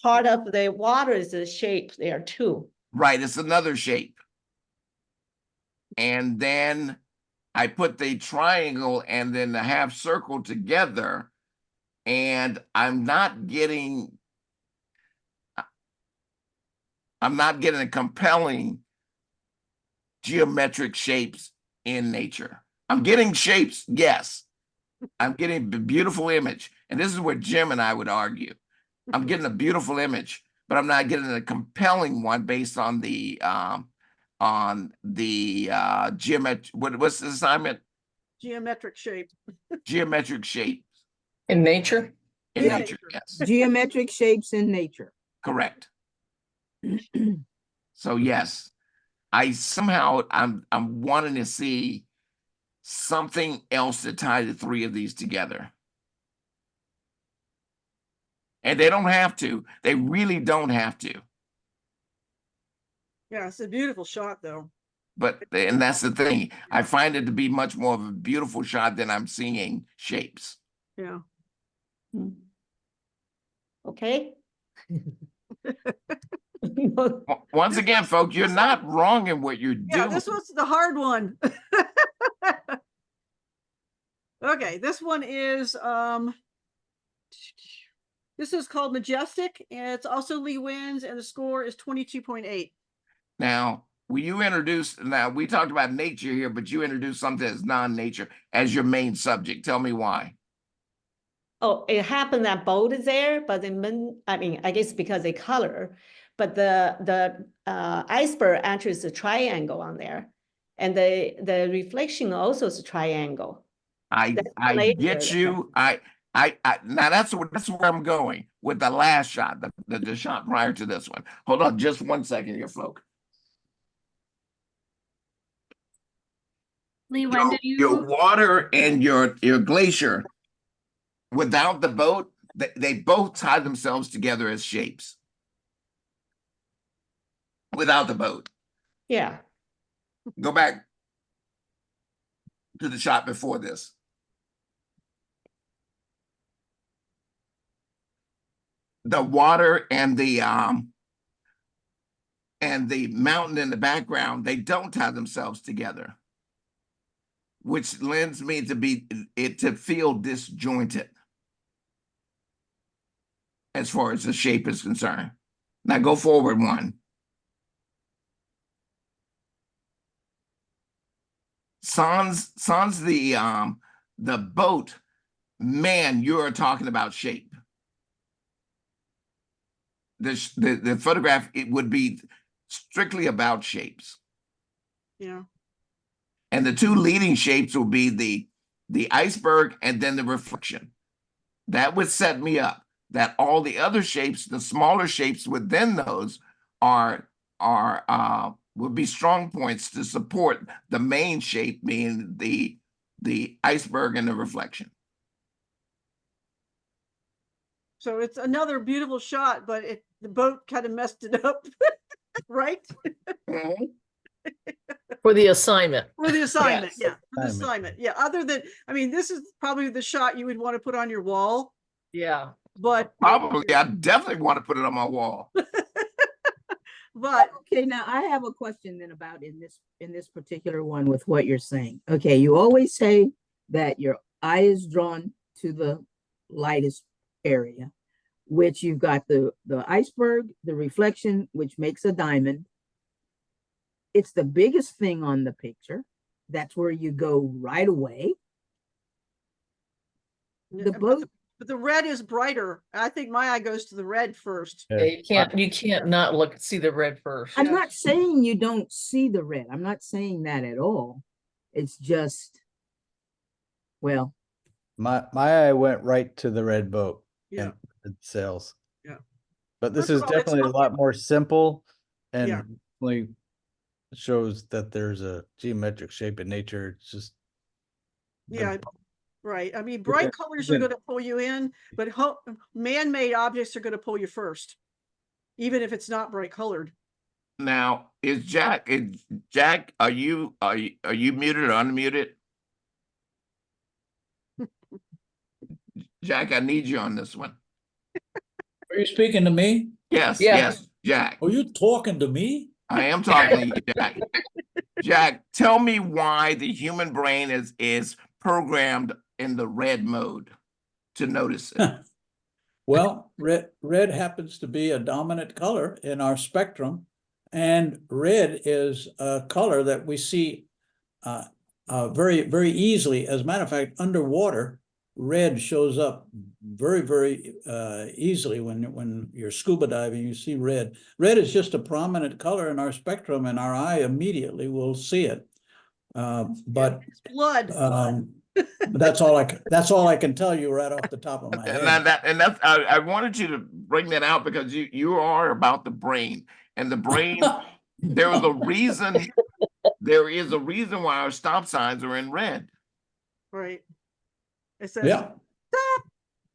Part of the water is a shape there too. Right. It's another shape. And then I put the triangle and then the half circle together, and I'm not getting a compelling geometric shapes in nature. I'm getting shapes, yes. I'm getting a beautiful image. And this is where Jim and I would argue. I'm getting a beautiful image, but I'm not getting a compelling one based on the geometric, what's the assignment? geometric shape. Geometric shape In nature? in Yeah. nature, yes. Geometric shapes in nature. Correct. So yes, I'm wanting to see something else to tie the three of these together. And they don't have to. They really don't have to. Yeah, it's a beautiful shot though. And that's the thing. I find it to be much more of a beautiful shot than I'm seeing shapes. Yeah. Okay. Once again, folks, you're not wrong in what you're Yeah, doing. this was the hard one. Okay, this one is this is called Majestic, and it's also Lee Wins, and the score is 22.8. Now, now we talked about nature here, but you introduced something that's non-nature as your main subject. Tell me why. Oh, it happened that boat is there, but I guess because they color, but the iceberg actually is a triangle on there, and the reflection also is a triangle. I get you. Now that's where I'm going with the last shot, the shot prior to this one. Hold on just 1 second here, folks. Lee, when did you? Your water and your glacier, without the boat, they both tie themselves together as shapes. Without the boat. Yeah. Go back to the shot before this. The water and the mountain in the background, they don't tie themselves together, which lends me to feel disjointed as far as the shape is concerned. Now go forward one. Sans the boat, man, you're talking about shape. The photograph, it would be strictly about shapes. Yeah. And the two leading shapes will be the iceberg and then the reflection. That would set me up that all the other shapes, the smaller shapes within those would be strong points to support the main shape being the iceberg and the reflection. So it's another beautiful shot, but the boat kind of messed it up, right? For the assignment. For the assignment, Yes. yeah. Diamond. assignment. Yeah, other than, I mean, this is probably the shot you would want to put on your wall, Yeah. but Probably, I definitely want to put it on my wall. but Okay, now I have a question then about in this particular one with what you're saying. Okay, you always say that your eye is drawn to the lightest area, which you've got the iceberg, the reflection, which makes a diamond. It's the biggest thing on the picture. That's where you go right away. The boat, but the red is brighter. I think my eye goes to the red first. Yeah, you can't not see the red first. I'm not saying you don't see the red. I'm not saying that at all. It's just, well, My eye went right to the red boat. Yeah. And it sails. Yeah. But this First is of all, it's definitely a lot more simple and Yeah. definitely shows that there's a geometric shape in nature. It's just Yeah, right. I mean, bright colors are going to pull you in, but man-made objects are going to pull you first, even if it's not bright colored. Now, Jack, are you muted or unmuted? Jack, I need you on this one. Are you speaking to me? Yes, Yeah. yes, Jack. Are you talking to me? I am talking to you, Jack. Jack, tell me why the human brain is programmed in the red mode to notice it. Well, red happens to be a dominant color in our spectrum, and red is a color that we see very, very easily. As a matter of fact, underwater, red shows up very, very easily when you're scuba diving. You see red. Red is just a prominent color in our spectrum, and our eye immediately will see it. But It's blood. that's all I can tell you right off the top of my head. And that's I wanted you to bring that out because you are about the brain, and the brain. There is a reason. There is a reason why our stop signs are in red. Right. It says, Yeah. stop,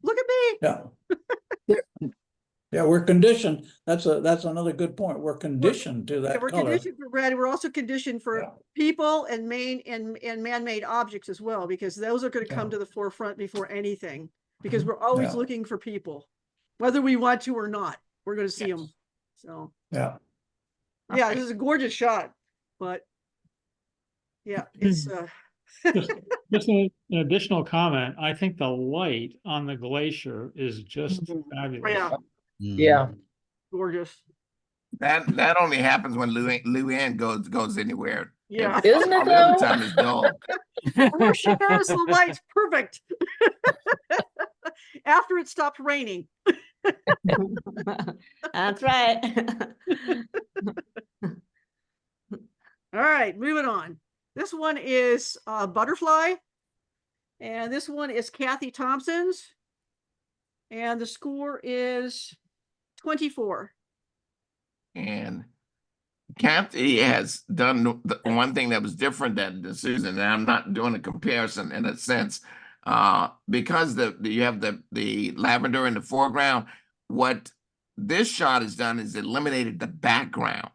look at me. Yeah. Yeah, we're conditioned. That's another good point. We're conditioned to that We're color. conditioned for red. We're also conditioned for people and man-made objects as well, because those are going to come to the forefront before anything, because we're always looking for people, whether we want to or not. We're going to see them. So yeah, this is a gorgeous shot, but yeah, it's just an additional comment. I think the light on the glacier is just fabulous. Yeah. Yeah. Gorgeous. That only happens when Luann goes anywhere. Yeah. Isn't it All the other though? time is dull. Where she goes, the light's perfect. After it stopped raining. That's right. All right, moving on. This one is Butterfly. And this one is Kathy Thompson's. And the score is 24. And Kathy has done the one thing that was different than Susan, and I'm not doing a comparison in a sense, because you have the lavender in the foreground. What this shot has done is eliminated the background.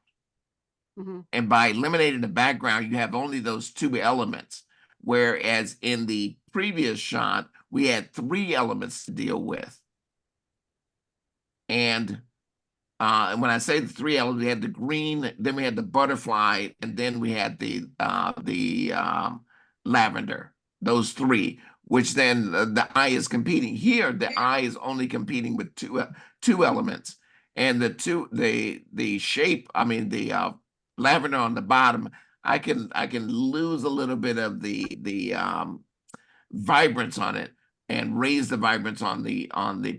Mm-hmm. And by eliminating the background, you have only those two elements. Whereas in the previous shot, we had three elements to deal with. And when I say the three elements, we had the green, then we had the butterfly, and then we had the lavender. Those three, which then the eye is competing. Here, the eye is only competing with two elements, and the shape. I mean, the lavender on the bottom. I can lose a little bit of the vibrance on it, and raise the vibrance on the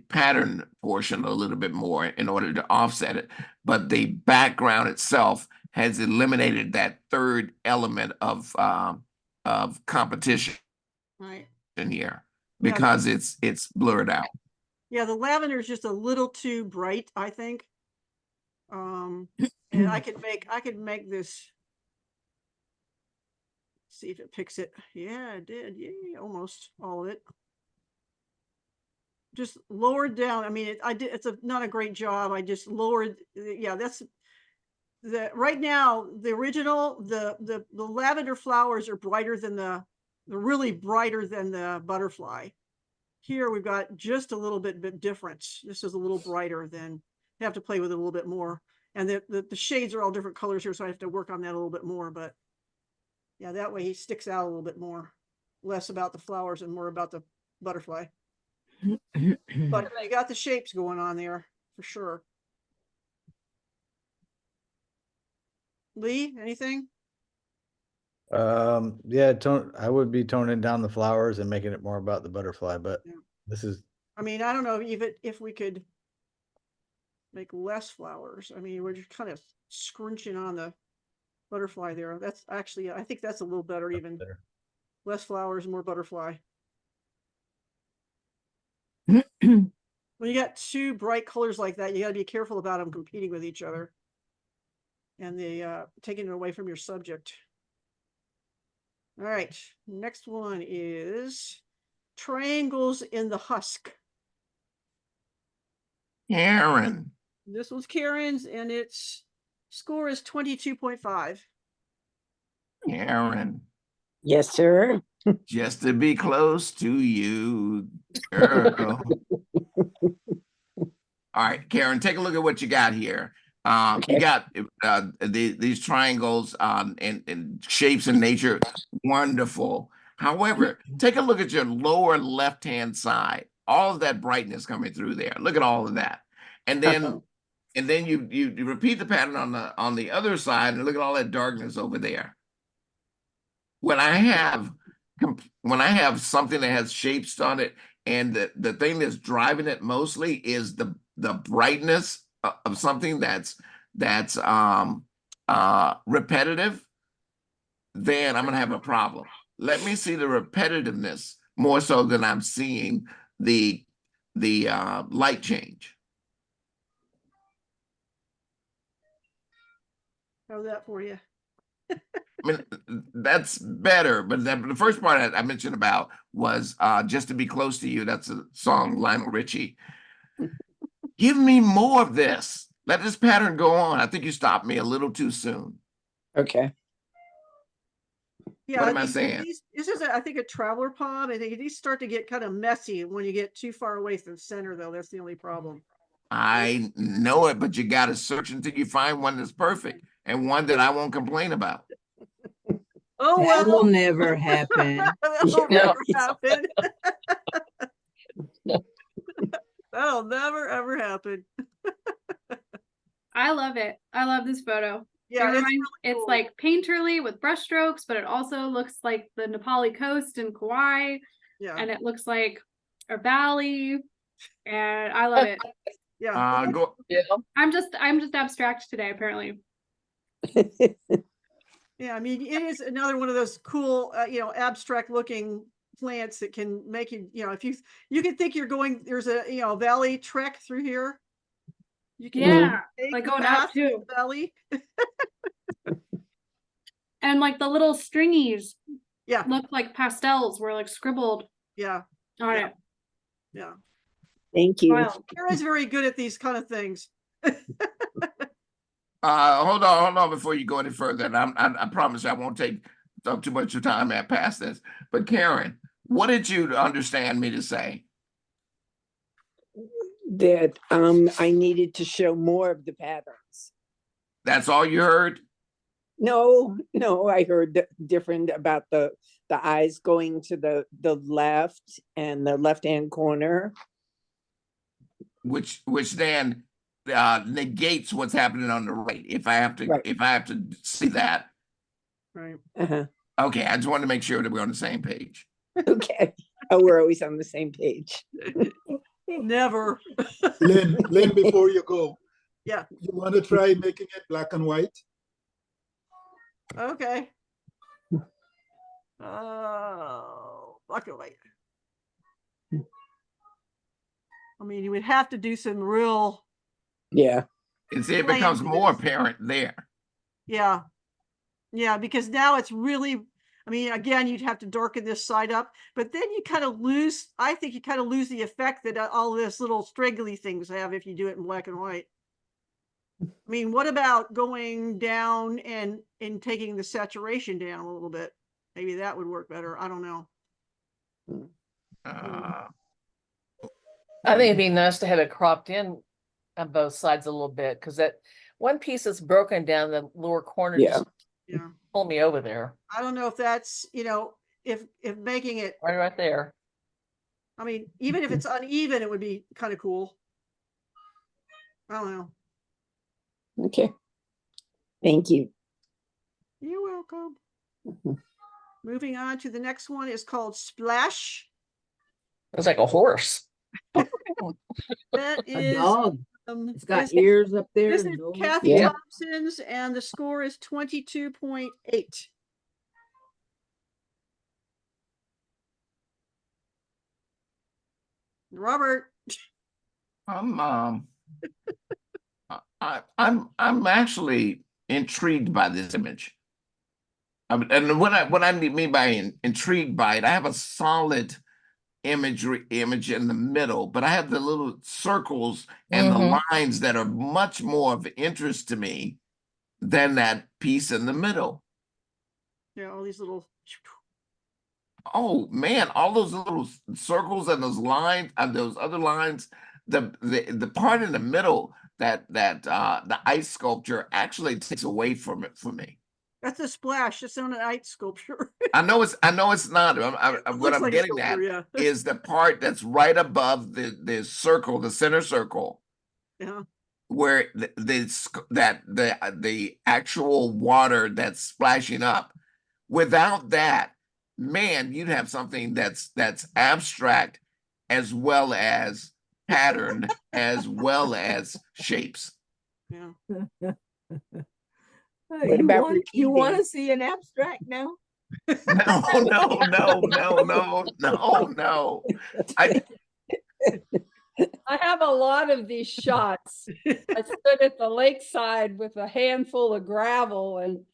pattern portion a little bit more in order to offset it. But the background itself has eliminated that third element of competition in here, because it's blurred out. Yeah, the lavender is just a little too bright, I think. And I could make this. See if it picks it. Yeah, it did. Yeah, almost all of it. Just lowered down. I mean, it's not a great job. I just lowered. Yeah, that's right now. The original, the lavender flowers are brighter than the they're really brighter than the butterfly. Here we've got just a little bit difference. This is a little brighter than, you have to play with it a little bit more. And the shades are all different colors here, so I have to work on that a little bit more, but yeah, that way he sticks out a little bit more, less about the flowers and more about the butterfly. But you got the shapes going on there for sure. Lee, anything? Yeah, I would be toning down the flowers and making it more about the butterfly, but Yeah. this is, I mean, I don't know even if we could make less flowers. I mean, we're just kind of scrunching on the butterfly there. That's actually, I think that's a little better even. better. Less flowers, more butterfly. When you got two bright colors like that, you got to be careful about them competing with each other. And they taking it away from your subject. All right, next one is triangles in the husk. Karen, This was Karen's, and its score is 22.5. Karen, Yes, sir. just to be close to you, girl. All right, Karen, take a look at what you got here. You got these triangles and shapes in nature, wonderful. However, take a look at your lower left-hand side. All of that brightness coming through there. Look at all of that, and then you repeat the pattern on the other side, and look at all that darkness over there. When I have something that has shapes on it, and the thing that's driving it mostly is the brightness of something that's repetitive, then I'm gonna have a problem. Let me see the repetitiveness more so than I'm seeing the light change. How's that for you? I mean, that's better, but the first part I mentioned about was Just to Be Close to You. That's a song, Lionel Richie. Give me more of this. Let this pattern go on. I think you stopped me a little too soon. Okay. Yeah, What am I saying? This is, I think, a traveler palm. I think these start to get kind of messy when you get too far away from the center, though. That's the only problem. I know it, but you got to search until you find one that's perfect and one that I won't complain about. Oh, That well. will never happen. That'll never happen. That'll never, ever happen. I love it. I love this photo. Yeah, it's like painterly with brush strokes, but it also looks like the Nepali coast in Kauai. Yeah. And it looks like a valley. And I love it. Yeah. I'm just abstract today, apparently. Yeah, I mean, it is another one of those cool, abstract looking plants that can make you, if you can think you're going, there's a, valley trek through here. You can take like the going path out too. the valley. And like the little stringies Yeah. look like pastels were like scribbled Yeah. on it. Yeah. Thank you. Wow. Kara's very good at these kind of things. Hold on before you go any further. And I promise I won't take up too much of time past this. But Karen, what did you understand me to say? That I needed to show more of the patterns. That's all you heard? No, I heard different about the eyes going to the left and the left-hand corner. Which then negates what's happening on the right. If I have to see that. Right. Okay, I just wanted to make sure that we're on the same page. Okay. Oh, we're always on the same page. Never. Lynn, before you go, yeah, you want to try making it black and white? Okay. Black and white. I mean, you would have to do some real. Yeah. And see, it becomes more apparent there. Yeah. Yeah, because now it's really, I mean, again, you'd have to darken this side up, but then you kind of lose, I think you kind of lose the effect that all this little straggly things have if you do it in black and white. I mean, what about going down and taking the saturation down a little bit Maybe that would work better. I don't know. Uh, I think it'd be nice to have it cropped in on both sides a little bit, because that one piece that's broken down the lower corner Yeah. just Yeah. pull me over there. I don't know if that's, if making it, Right there. I mean, even if it's uneven, it would be kind of cool. I don't know. Okay. Thank you. You're welcome. Moving on to the next one is called Splash. It's like a horse. That A is, dog. It's got this, ears up there. this is nose. Kathy Yeah. Thompson's, and the score is 22.8. Robert. I'm actually intrigued by this image. And what I mean by intrigued by it, I have a solid image in the middle, but I have the little circles and the lines that are much more of interest to me than that piece in the middle. Yeah, all these little. Oh man, all those little circles and those lines and those other lines, the part in the middle that the ice sculpture actually takes away from it for me. That's a splash. It's not an ice sculpture. I know it's not. What looks I'm like a getting at sculpture, yeah. is the part that's right above the circle, the center circle, Yeah. where the actual water that's splashing up. Without that, man, you'd have something that's abstract as well as patterned as well as shapes. Yeah. What about You want repeating? to see an abstract now? No. I have a lot of these shots. I stood at the lakeside with a handful of gravel and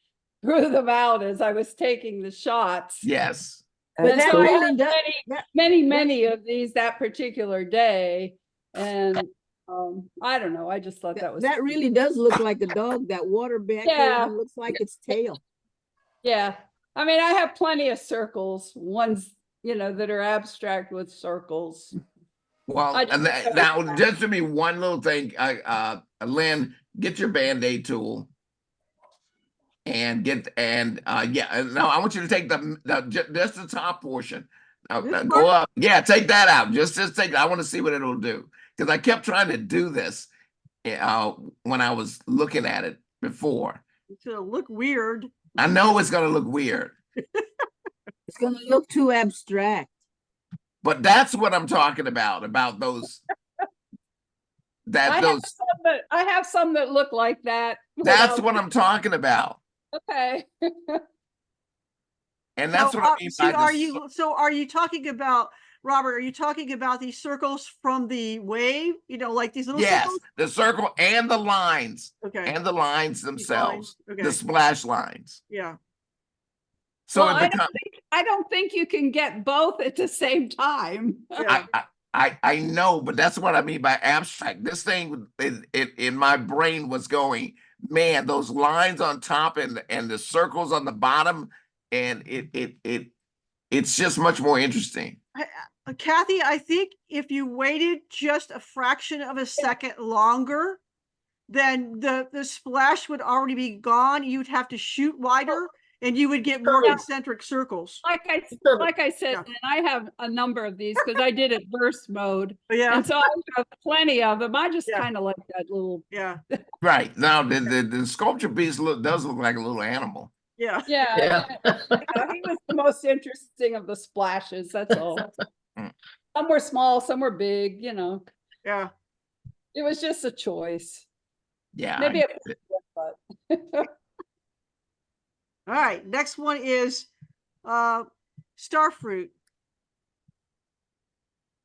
threw them out as I was taking the shots. Yes. But And that so I really had does. many of these that particular day. And I don't know. I just thought that was That really does look like a dog. That water back there Yeah. even looks like its tail. Yeah. I mean, I have plenty of circles, ones, that are abstract with circles. Well, I just and thought now that- just to be one little thing, Lynn, get your Band-Aid tool and now I want you to take just the top portion. Now, go up. Yeah, take that out. Just take it. I want to see what it'll do. Because I kept trying to do this when I was looking at it before. It's gonna look weird. I know it's gonna look weird. It's going to look too abstract. But that's what I'm talking about those I have some that look like that. That's what I'm talking about. Okay. And that's So what I mean by are you talking about, Robert, are you talking about these circles from the wave? Like these little yes, circles? the circle and the lines. Okay. And the lines themselves. lines, okay. The splash lines. Yeah. So Well, it becomes I don't think you can get both at the same time. I know, but that's what I mean by abstract. This thing in my brain was going, man, those lines on top and the circles on the bottom, and it's just much more interesting. Kathy, I think if you waited just a fraction of a second longer, then the splash would already be gone. You'd have to shoot wider and you would get more concentric circles. Like I said, and I have a number of these because I did it burst mode. Yeah. And so I have plenty of them. I just kind of like that little. Yeah. Right. Now the sculpture piece does look like a little animal. Yeah. Yeah. He was the most interesting of the splashes. That's all. Some were small, some were big, Yeah. It was just a choice. Yeah. Maybe All right. Next one is Starfruit.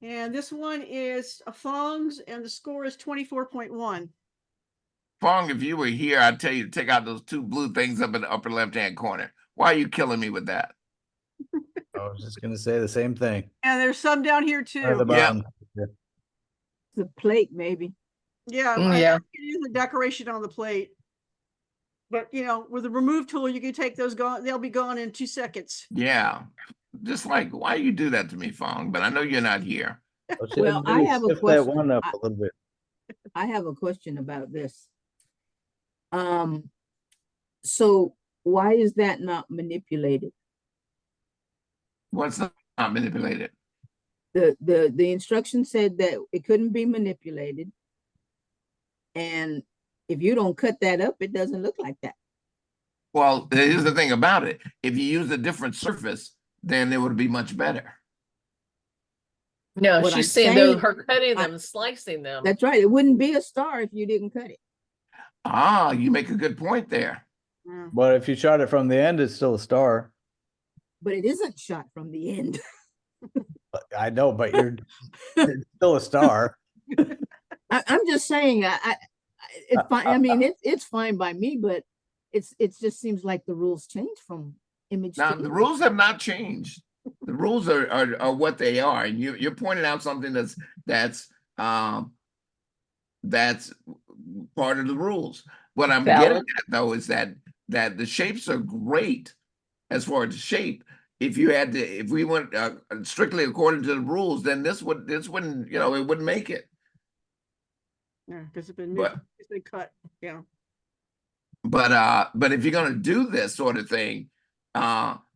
And this one is a Fong's, and the score is 24.1. Fong, if you were here, I'd tell you to take out those two blue things up in the upper left-hand corner. Why are you killing me with that? I was just gonna say the same thing. And there's some down here too. At the bottom. Yeah. The plate, maybe. Yeah. Yeah. It is a decoration on the plate. But you know, with the remove tool, you can take those gone, they'll be gone in 2 seconds. Yeah. Just like, why you do that to me, Fong? But I know you're not here. Well, I have a Lift that question. one up a little bit. I have a question about this. So why is that not manipulated? What's not manipulated? The instruction said that it couldn't be manipulated. And if you don't cut that up, it doesn't look like that. Well, here's the thing about it. If you use a different surface, then it would be much better. No, What she's I'm saying though, saying- her cutting them and slicing them. That's right. It wouldn't be a star if you didn't cut it. Ah, you make a good point there. But if you shot it from the end, it's still a star. But it isn't shot from the end. I know, but it's still a star. I'm just saying, it's fine. I mean, it's fine by me, but it just seems like the rules change from image Now, to the image. rules have not changed. The rules are what they are, and you're pointing out something that's part of the rules. What I'm getting Valid. at though is that the shapes are great as far as shape. If we went strictly according to the rules, then this wouldn't, it wouldn't make it. Yeah, because it's been cut. Yeah. But if you're gonna do this sort of thing,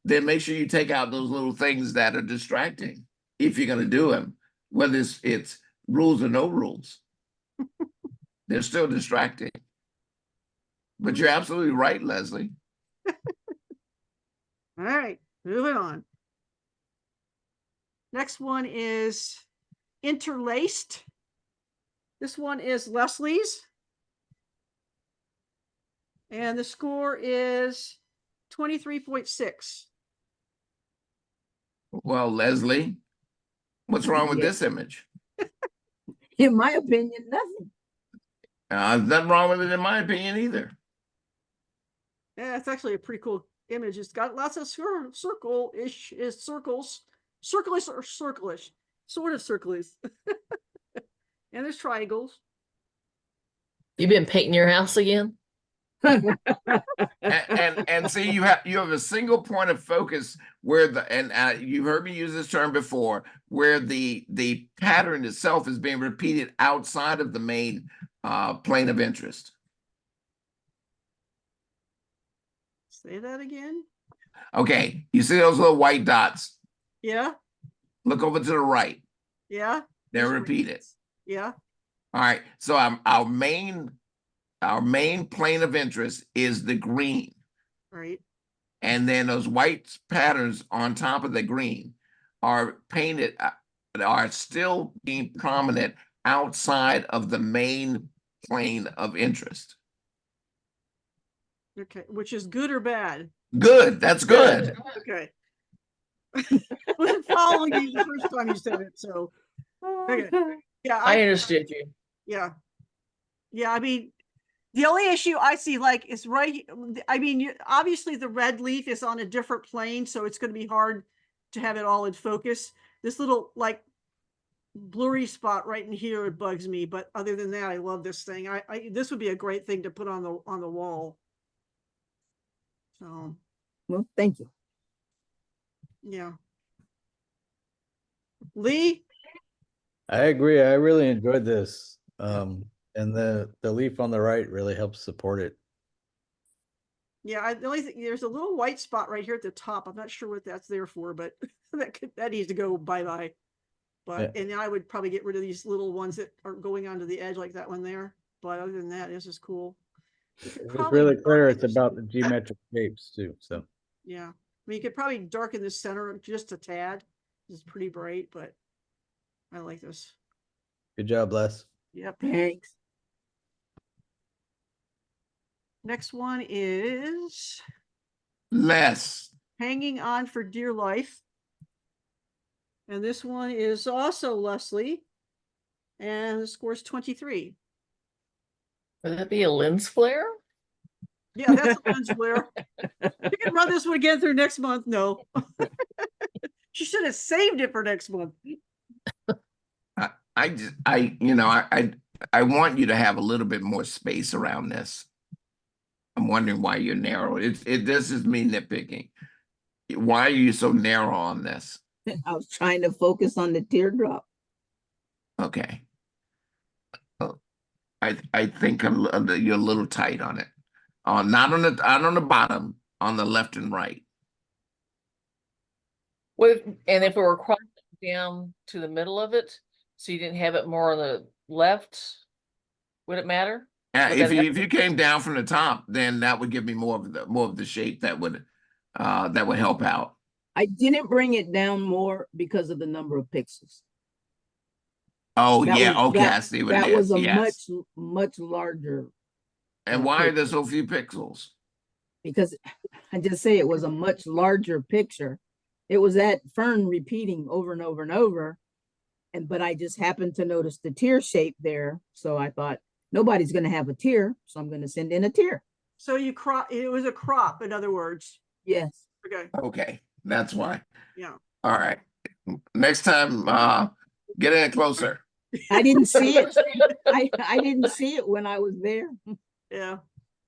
then make sure you take out those little things that are distracting. If you're gonna do them, whether it's rules or no rules, they're still distracting. But you're absolutely right, Leslie. All right, moving on. Next one is interlaced. This one is Leslie's. And the score is 23.6. Well, Leslie, what's wrong with this image? In my opinion, nothing. There's nothing wrong with it in my opinion either. Yeah, it's actually a pretty cool image. It's got lots of circle-ish circles, circle-ish or circle-ish, sort of circle-ish. And there's triangles. You been painting your house again? and see, you have a single point of focus where you've heard me use this term before, where the pattern itself is being repeated outside of the main plane of interest. Say that again. Okay, you see those little white dots? Yeah. Look over to the right. Yeah. They're repeated. Yeah. All right. So our main plane of interest is the green. Right. And then those white patterns on top of the green are painted, are still being prominent outside of the main plane of interest. Okay. Which is good or bad? Good. That's good. Okay. Wasn't following you the first time you said it, so okay. Yeah, I understood you. Yeah. Yeah, I mean, the only issue I see is right. I mean, obviously the red leaf is on a different plane, so it's going to be hard to have it all in focus. This little blurry spot right in here, it bugs me. But other than that, I love this thing. This would be a great thing to put on the wall. So, well, thank you. Yeah. Lee? I agree. I really enjoyed this. And the leaf on the right really helps support it. Yeah, the only thing, there's a little white spot right here at the top. I'm not sure what that's there for, but that needs to go bye-bye. But and I would probably get rid of these little ones that are going onto the edge like that one there. But other than that, this is cool. It's really clear. It's about the geometric shapes too. So yeah, I mean, you could probably darken the center just a tad. It's pretty bright, but I like this. good job, Les. Yep. Thanks. Next one is Les. Hanging On for Dear Life. And this one is also Leslie. And the score is 23. Would that be a lens flare? Yeah, that's a lens flare. You can run this one again through next month. No. She should have saved it for next month. I want you to have a little bit more space around this. I'm wondering why you're narrow. This is me nitpicking. Why are you so narrow on this? I was trying to focus on the teardrop. Okay. I think you're a little tight on it. Not on the bottom, on the left and right. And if it were cropped down to the middle of it, so you didn't have it more on the left, would it matter? Would If that you came down from the top, then that would give me more of the shape that would help out. I didn't bring it down more because of the number of pixels. Oh That yeah, was- okay, I see what it That is. was a Yes. much larger, And why are there so few pixels? because I just say it was a much larger picture. It was that fern repeating over and over and over. But I just happened to notice the tear shape there. So I thought nobody's going to have a tear. So I'm going to send in a tear. So you crop, it was a crop, in other words. Yes. Okay. Okay, that's why. Yeah. All right. Next time, get in closer. I didn't see it. I didn't see it when I was there. Yeah.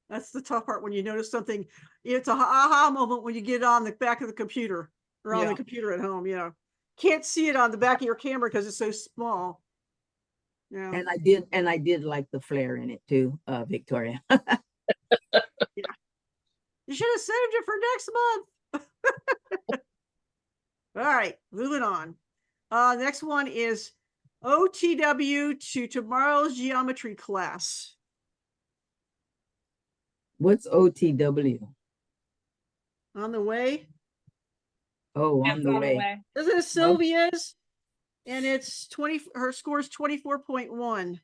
That's the tough part when you notice something. It's a aha moment when you get on the back of the computer or on the computer at home. Yeah. Can't see it on the back of your camera because it's so small. Yeah. And I did like the flare in it too, Victoria. Yeah. You should have saved it for next month. All right, moving on. Next one is OTW to tomorrow's geometry class. What's OTW? On the way. Oh, on the way. This is Sylvia's, and it's 20. Her score is 24.1.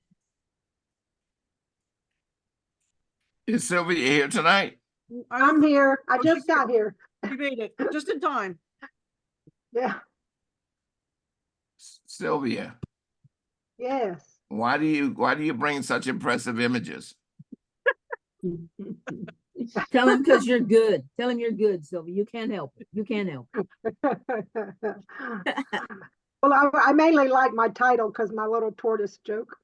Is Sylvia here tonight? I'm here. I just got here. You made it just in time. Yeah. Sylvia, Yes. why do you bring such impressive images? Tell him because you're good. Tell him you're good, Sylvia. You can't help it. You can't help it. Well, I mainly like my title because my little tortoise joke,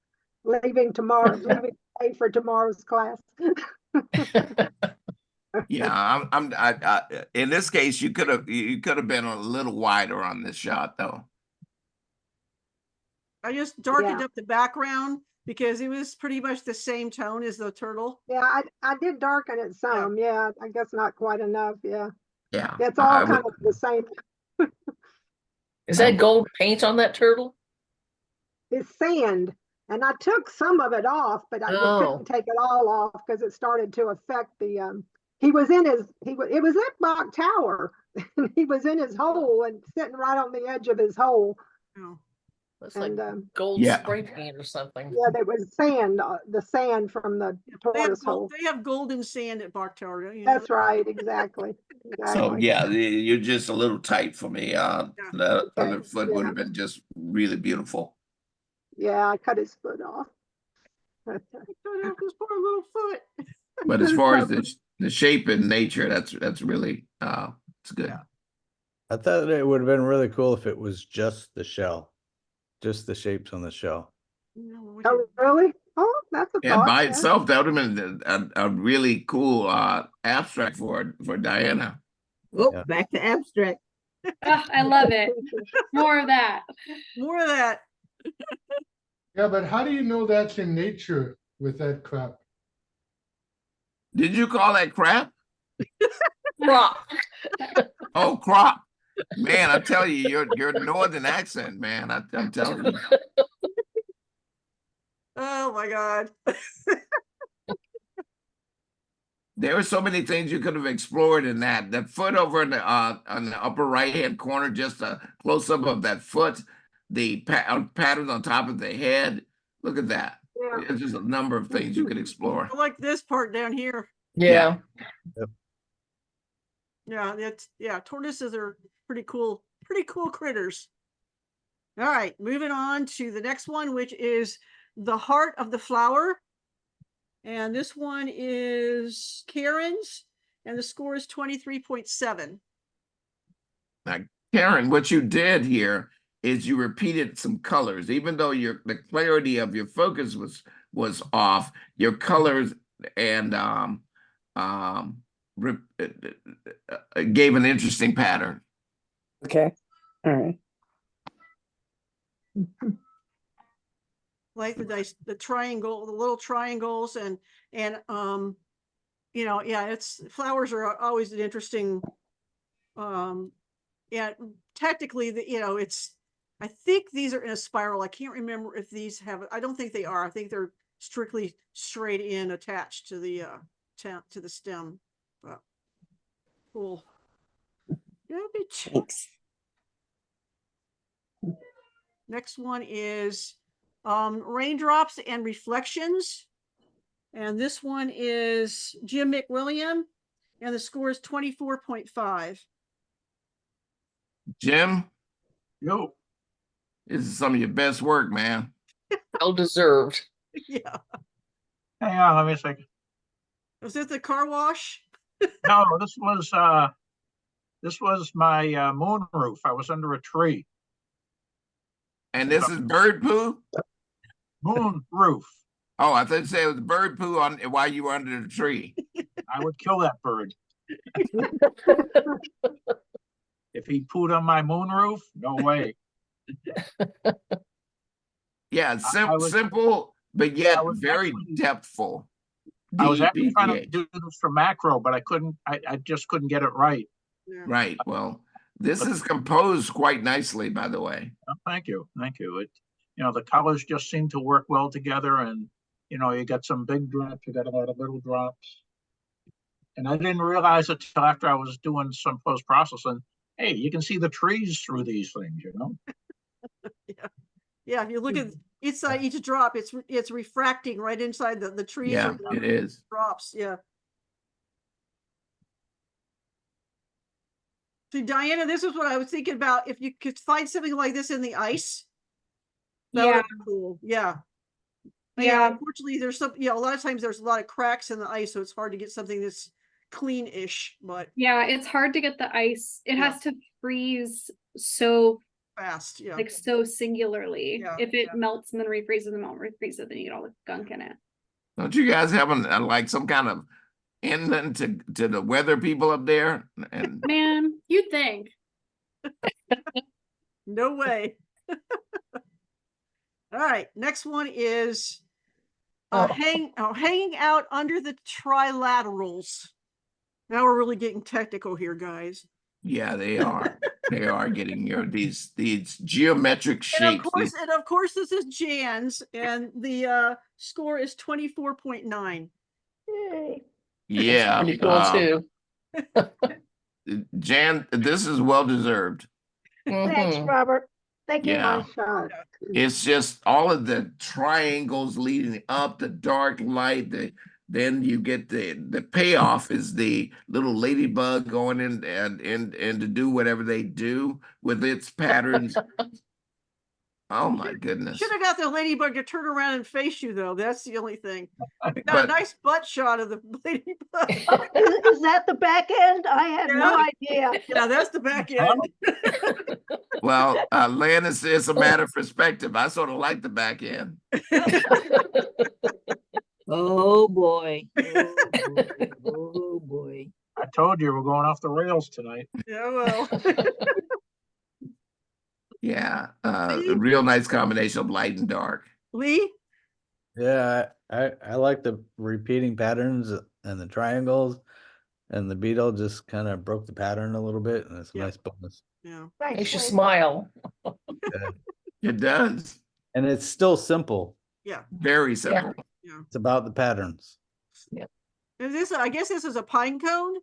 leaving today for tomorrow's class. Yeah, I in this case, you could have been a little wider on this shot though. I just darkened up the background because it was pretty much the same tone as the turtle. Yeah, I did darken it some. Yeah, I guess not quite enough. Yeah. Yeah. It's all kind of the same. Is that gold paint on that turtle? It's sand. And I took some of it off, but I couldn't take it all off because it started to affect the it was at Bach Tower. He was in his hole and sitting right on the edge of his hole. Oh. Looks like gold spray paint or something. Yeah, there was sand, the sand from the tortoise hole. They have golden sand at Bach Tower. You know? That's right, exactly. So yeah, you're just a little tight for me. The other foot would have been just really beautiful. Yeah, I cut his foot off. Cut off his poor little foot. But as far as the shape and nature, that's really it's good. Yeah. I thought it would have been really cool if it was just the shell, just the shapes on the shell. Oh, really? Oh, that's a And thought. by itself, that would have been a really cool abstract for Diana. Oh, back to abstract. Oh, I love it. More of that. More of that. Yeah, but how do you know that's in nature with that crap? Did you call that crap? Crop. Oh, crop. Man, I tell you, your northern accent, man. I'm telling you. Oh my God. There were so many things you could have explored in that. That foot over in on the upper right-hand corner, just a close-up of that foot, the pattern on top of the head. Look at that. Yeah. There's just a number of things you could explore. I like this part down here. Yeah. Yeah, tortoises are pretty cool critters. All right, moving on to the next one, which is the heart of the flower. And this one is Karen's, and the score is 23.7. Now, Karen, what you did here is you repeated some colors, even though the clarity of your focus was off. Your colors and gave an interesting pattern. Okay, all right. Like the triangle, the little triangles and, you know, yeah, it's flowers are always an interesting, yeah, technically you know, I think these are in a spiral. I can't remember if these have, I don't think they are. I think they're strictly straight in attached to the, to the stem, but cool. Thanks. Next one is raindrops and reflections. And this one is Jim McWilliam, and the score is 24.5. Jim, Yo, this is some of your best work, man. Well deserved. Yeah. Hang on, let me think. Was it the car wash? No, this was my moon roof. I was under a tree. And this is bird poo? Moon roof. Oh, I thought you said it was bird poo on while you were under the tree. I would kill that bird. If he pooed on my moon roof, no way. Yeah, it's simple, but yet very depthful. I was actually trying to DPH. do this for macro, but I just couldn't get it right. Right. Well, this is composed quite nicely, by the way. Oh, thank you. Thank you. You know, the colors just seem to work well together, and you know, you got some big drops, you got a lot of little drops. And I didn't realize it till after I was doing some post processing. Hey, you can see the trees through these things, you know? Yeah, if you look at inside each drop, it's refracting right inside the trees. Yeah, it is. Drops, yeah. So Diana, this is what I was thinking about. If you could find something like this in the ice, that would Yeah. be cool. Yeah. But Yeah. unfortunately, there's some, you know, a lot of times there's a lot of cracks in the ice, so it's hard to get something that's clean-ish, but Yeah, it's hard to get the ice. It Yeah. has to freeze so fast, yeah. like so singularly. Yeah, If it melts and then refreezes and won't refreeze it, then you get all the gunk in it. Don't you guys have like some kind of inland to the weather people up there? And Man, you'd think. No way. All right, next one is hanging out under the trilaterals. Now we're really getting technical here, guys. yeah, they are. They are getting these geometric shapes. And of course, this is Jan's, and the score is 24.9. Yay. Yeah, Pretty cool too. Jan, this is well deserved. Thanks, Mhm. Robert. Thank you. Yeah. Nice shot. It's just all of the triangles leading up, the dark light, then you get the payoff is the little ladybug going in and to do whatever they do with its patterns. Oh my goodness. Should have got the ladybug to turn around and face you, though. That's the only thing. Got a But- nice butt shot of the ladybug. Is that the back end? I had no idea. Yeah, that's the back end. Well, Lynn, it's a matter of perspective. I sort of like the back end. Oh, boy. Oh, boy. Oh, boy. I told you we're going off the rails tonight. Yeah, well. Yeah, a real nice combination of light and dark. Lee? Yeah, I like the repeating patterns and the triangles, and the beetle just kind of broke the pattern a little bit, and it's a nice bonus. Yeah. Makes you smile. It does. And it's still simple. Yeah. Very simple. Yeah. It's about the patterns. Is this? I guess this is a pine cone.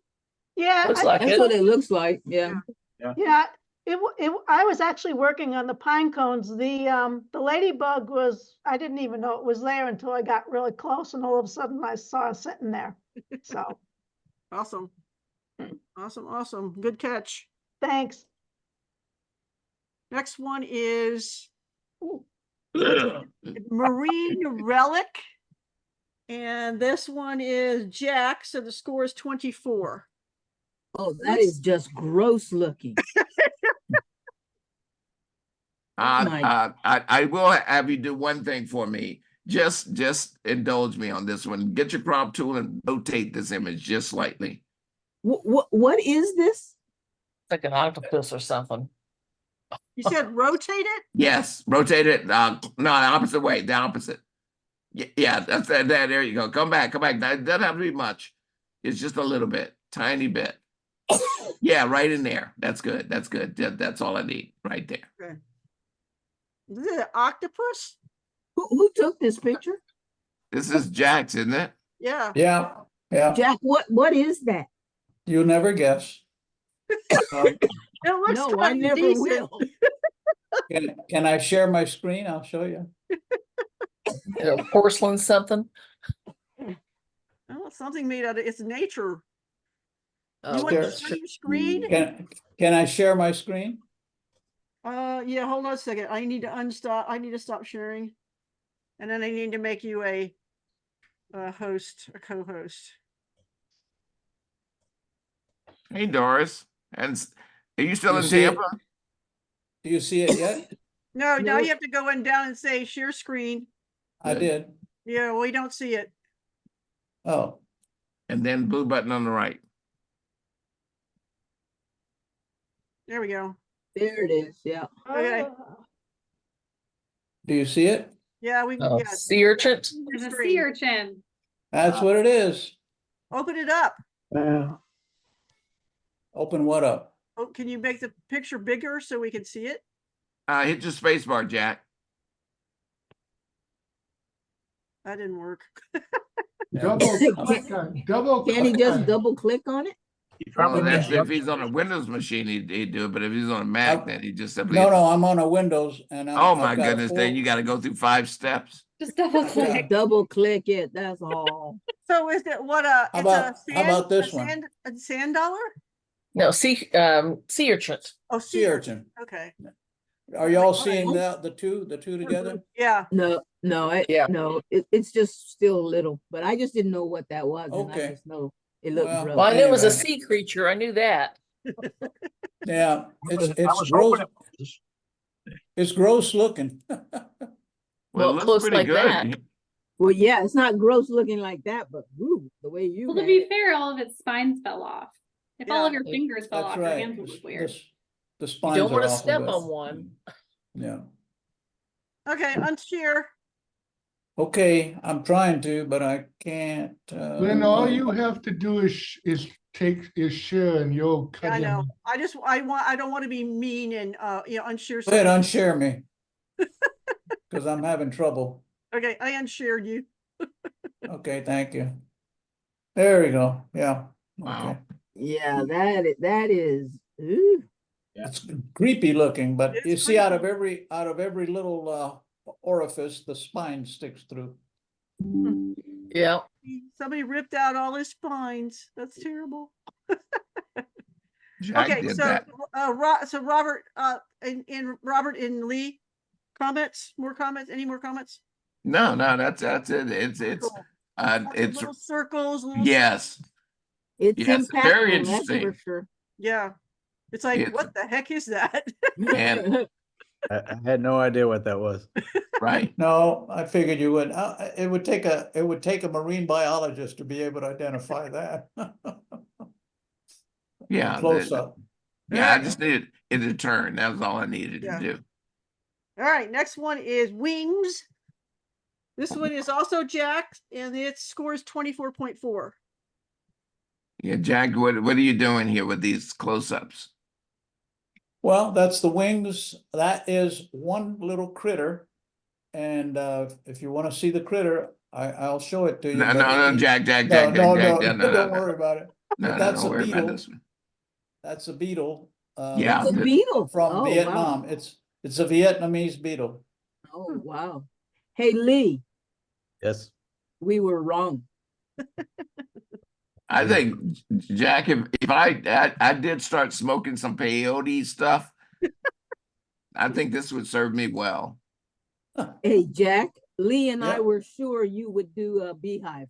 Yeah. Looks like That's it. what it looks like. Yeah. Yeah, I was actually working on the pine cones. The ladybug was, I didn't even know it was there until I got really close, and all of a sudden I saw it sitting there. So Awesome. Awesome. Good catch. thanks. Next one is Marine Relic. And this one is Jack. So the score is 24. Oh, that is just gross looking. I will have you do one thing for me. just indulge me on this one. Get your crop tool and rotate this image just slightly. What is this? Like an octopus or something. You said rotate it? Yes, rotate it. No, the opposite way. The opposite. Yeah, that's that. There you go. Come back. That doesn't have to be much. It's just a little bit, tiny bit. Yeah, right in there. That's good. That's good. That's all I need right there. Okay. Is it an octopus? Who took this picture? This is Jack's, isn't it? Yeah. Yeah, Jack, what is that? you'll never guess. It looks No, I kind of never decent. will. Can I share my screen? I'll show you. Porcelain something. Oh, something made out of it's nature. Oh, You want to There. share your screen? Can I share my screen? Yeah, hold on a second. I need to stop sharing. And then I need to make you a co-host. Hey, Doris. And are you still You in see it? Tampa? Do you see it yet? No, now No. you have to go down and say share screen. I Good. did. Yeah, we don't see it. Oh, And then blue button on the right. There we go. There it is. Yeah. Okay. do you see it? Yeah, we Oh, yeah. sea urchin. There's a sea Screen. urchin. That's what it is. Open it up. Wow. Open what up? Oh, can you make the picture bigger so we can see it? Hit your space bar, Jack. That didn't work. Double click Can he just double click on it? You Well, probably that's need if he's on a Windows machine, he'd do it. But if he's on a Mac, then he just simply. No, I'm on a Windows and Oh I've my got goodness! Then you got to go through 5 steps. Just double Yeah. click. Double click it. That's all. So is it what How it's about- a how about this one? a sand dollar? No, sea urchin. Oh, sea urchin. Okay. Are y'all seeing the two together? Yeah. No, Yeah. no, it's just still little, but I just didn't know what that was. And Okay. I just know it looked Well, rough. Well, I knew it was a Anyway. sea creature. I knew that. Yeah, I was it's hoping gross. it was. It's gross looking. Well, it looks close pretty like good. that. Well, yeah, it's not gross looking like that, but woo, the way you Well, to had be it. fair, all of its spines fell off. If all of Yeah. your fingers fell That's off, your right. hands would look weird. The You spines don't are want to awful step good. on one. Yeah. Okay, unshare. Okay, I'm trying to, but I can't. Then all you have to do is share and you'll Yeah, cut I know. him. I don't want to be mean and unshare Go ahead, something. unshare me. Because I'm having trouble. Okay, I unshared you. Okay, thank you. There we go. Yeah. Wow. Okay. Yeah, that is. Ooh. It's creepy looking, but It's you see out of creepy. every little orifice, the spine sticks through. Yeah. Somebody ripped out all his spines. That's terrible. Jack Okay, did so that. Robert, and Robert and Lee, more comments? Any more comments? No, that's it. It's Cool. Lots of it's little circles. Little yes. It's Yes, impactful, very that's interesting. for sure. Yeah. It's like, It's- what the heck is that? And I had no idea what that was. right. No, I figured you would. It would take a marine biologist to be able to identify that. Yeah. Close up. Yeah, I just needed it to turn. That was all I needed Yeah. to do. All right, next one is wings. This one is also Jack, and its score is 24.4. Yeah, Jack, what are you doing here with these close-ups? Well, that's the wings. That is one little critter. And if you want to see the critter, I'll show it to you. No, but no, it- Jack, no, no, don't worry about it. No, But that's don't a worry about beetle. this one. That's a beetle. Yeah. It's a beetle From Oh, wow. Vietnam. It's a Vietnamese beetle. Oh, wow. Hey, Lee, Yes. we were wrong. I think, Jack, if I did start smoking some peyote stuff, I think this would serve me well. Hey, Jack, Lee and I Yeah. were sure you would do a beehive.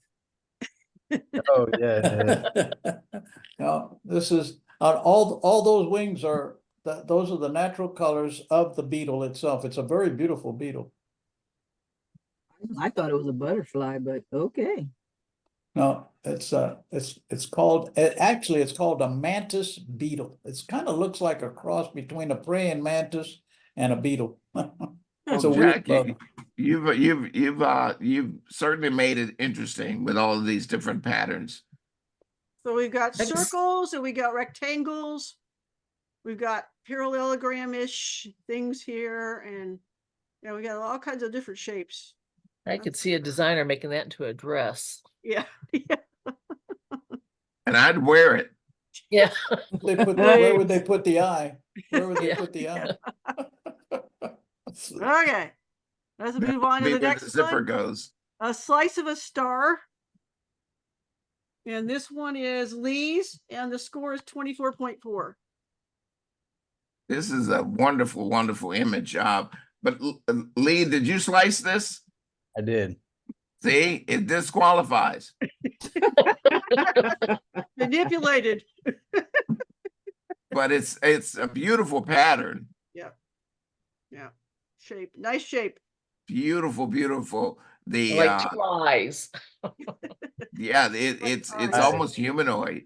Oh yeah. No, this is all those wings are those are the natural colors of the beetle itself. It's a very beautiful beetle. I thought it was a butterfly, but okay. No, it's called, actually, it's called a mantis beetle. It's kind of looks like a cross between a praying mantis and a beetle. It's a Well, weird Jack, bug. you've certainly made it interesting with all of these different patterns. So we've got I just- circles and we got rectangles. We've got parallelogram-ish things here, and we got all kinds of different shapes. I could see a designer making that into a dress. Yeah. And I'd wear it. Yeah. They put, where would they put the eye? Where would they Yeah. put the eye? Okay. Let's move on to Maybe the where next the zipper one. goes. A slice of a star. And this one is Lee's, and the score is 24.4. This is a wonderful, wonderful image. But Lee, did you slice this? I did. See, it disqualifies. Manipulated. But it's a beautiful pattern. Yeah. Yeah. Shape. Nice shape. Beautiful, beautiful. The Like two eyes. yeah, it's eyes. almost humanoid.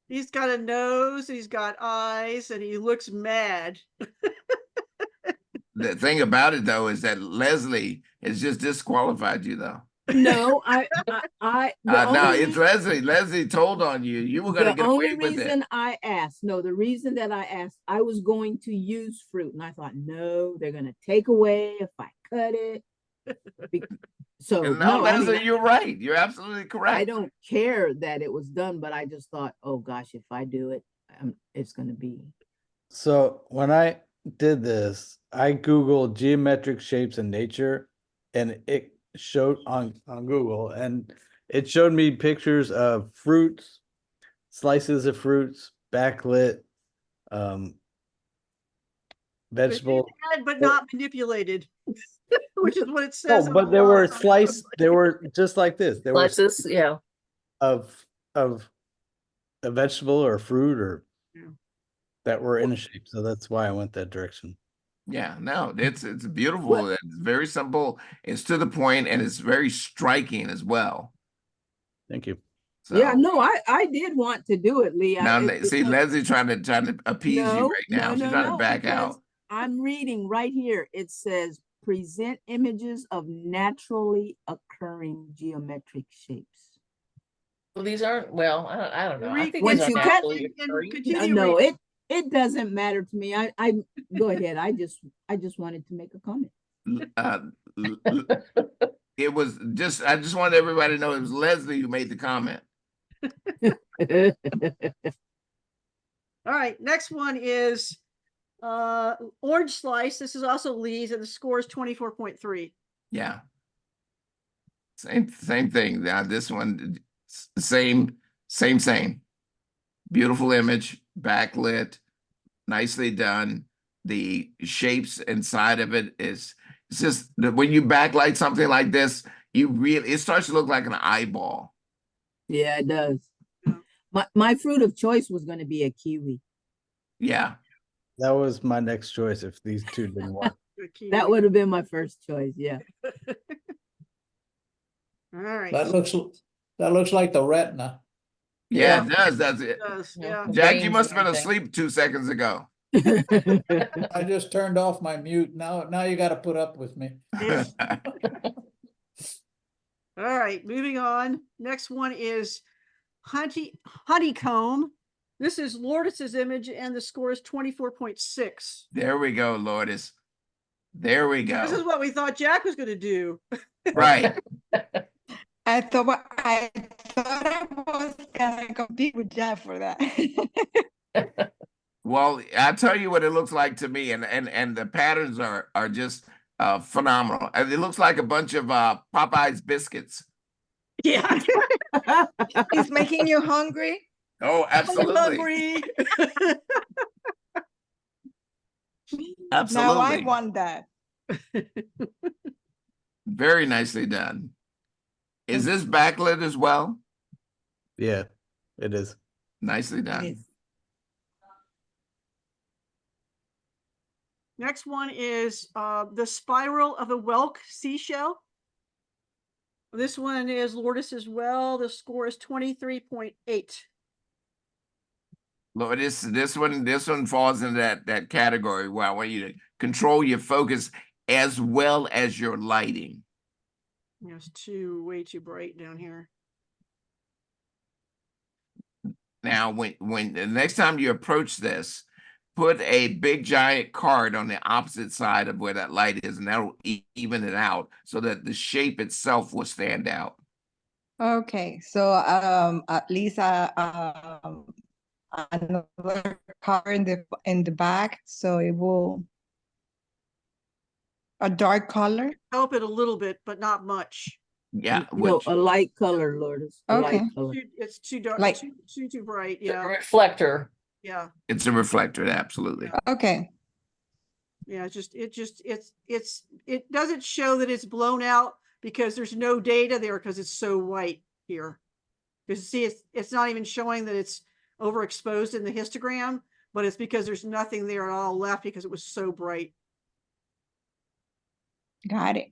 He's got a nose, he's got eyes, and he looks mad. The thing about it though is that Leslie has just disqualified you though. No, No, it's Leslie. Leslie told on you. You were going to the get only away with reason it. I asked, no, the reason that I asked, I was going to use fruit, and I thought, no, they're gonna take away if I cut it. So No, no, I mean, Leslie, you're right. You're absolutely correct. I don't care that it was done, but I just thought, oh gosh, if I do it, it's gonna be. So when I did this, I Googled geometric shapes in nature, and it showed on Google, and it showed me pictures of fruits, slices of fruits, backlit, vegetable. But not manipulated, which is what it says. Oh, on but the they were bottom. sliced. They were just like this. They were Slices, yeah. of a vegetable or fruit or Yeah. that were in a shape. So that's why I went that direction. Yeah, no, it's beautiful. It's very simple. It's to the point, and it's very striking as well. Thank you. So, Yeah, no, I did want to do it, Lee. now, see, Leslie trying to appease you right now. She's trying to back because out. I'm reading right here. It says present images of naturally occurring geometric shapes. Well, these aren't, well, I don't know. I think Once these are you cut- naturally occurring. No, it doesn't matter to me. I go ahead. I just wanted to make a comment. It was just, I just wanted everybody to know it was Leslie who made the comment. All right, next one is orange slice. This is also Lee's, and the score is 24.3. Yeah. Same thing. This one, same. Beautiful image, backlit, nicely done. The shapes inside of it it's just when you backlight something like this, it starts to look like an eyeball. Yeah, it does. My fruit of choice was going to be a kiwi. Yeah. That was my next choice if these two didn't work. That would have been my first choice. Yeah. All right. That looks like the retina. Yeah, it does. That's it. It does, yeah. Jack, you must have been asleep 2 seconds ago. I just turned off my mute. Now you got to put up with me. All right, moving on. Next one is honeycomb. This is Lourdes' image, and the score is 24.6. There we go, Lourdes. There we go. This is what we thought Jack was going to do. Right. I thought I was gonna compete with Jeff for that. Well, I'll tell you what it looks like to me, and the patterns are just phenomenal. And it looks like a bunch of Popeye's biscuits. Yeah. He's making you hungry. Oh, absolutely. Absolutely. Now I want that. Very nicely done. Is this backlit as well? Yeah, it is. Nicely done. Next one is the spiral of a whelk seashell. This one is Lourdes as well. The score is 23.8. Lord, this one falls into that category where I want you to control your focus as well as your lighting. It's way too bright down here. Now, when the next time you approach this, put a big giant card on the opposite side of where that light is, and that'll even it out so that the shape itself will stand out. Okay, so at least another color in the back, so it will a dark color. Help it a little bit, but not much. Yeah, No, a light color, Lourdes. A Okay. light color. It's too dark, Like- too bright. A Yeah, reflector. yeah, it's a reflector, absolutely. Okay. yeah. It doesn't show that it's blown out because there's no data there because it's so white here. Because see, it's not even showing that it's overexposed in the histogram, but it's because there's nothing there at all left because it was so bright. Got it.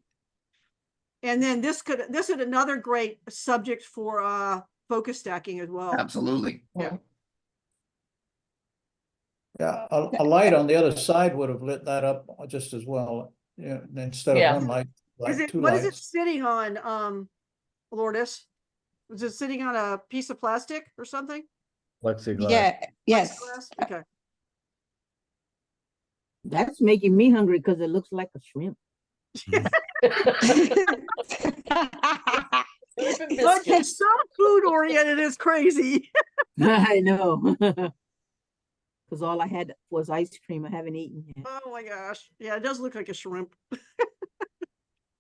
And then this is another great subject for focus stacking as well. Absolutely. Yeah. Yeah, a light on the other side would have lit that up just as well. Yeah, instead of Yeah. one light, Is like it, two what is it lights. sitting on, Lourdes? Is it sitting on a piece of plastic or something? Plexiglass. Yeah, yes. Plexiglass? Okay. That's making me hungry because it looks like a shrimp. Look, it's so food oriented, it's crazy. I know. Because all I had was ice cream. I haven't eaten yet. Oh my gosh. Yeah, it does look like a shrimp.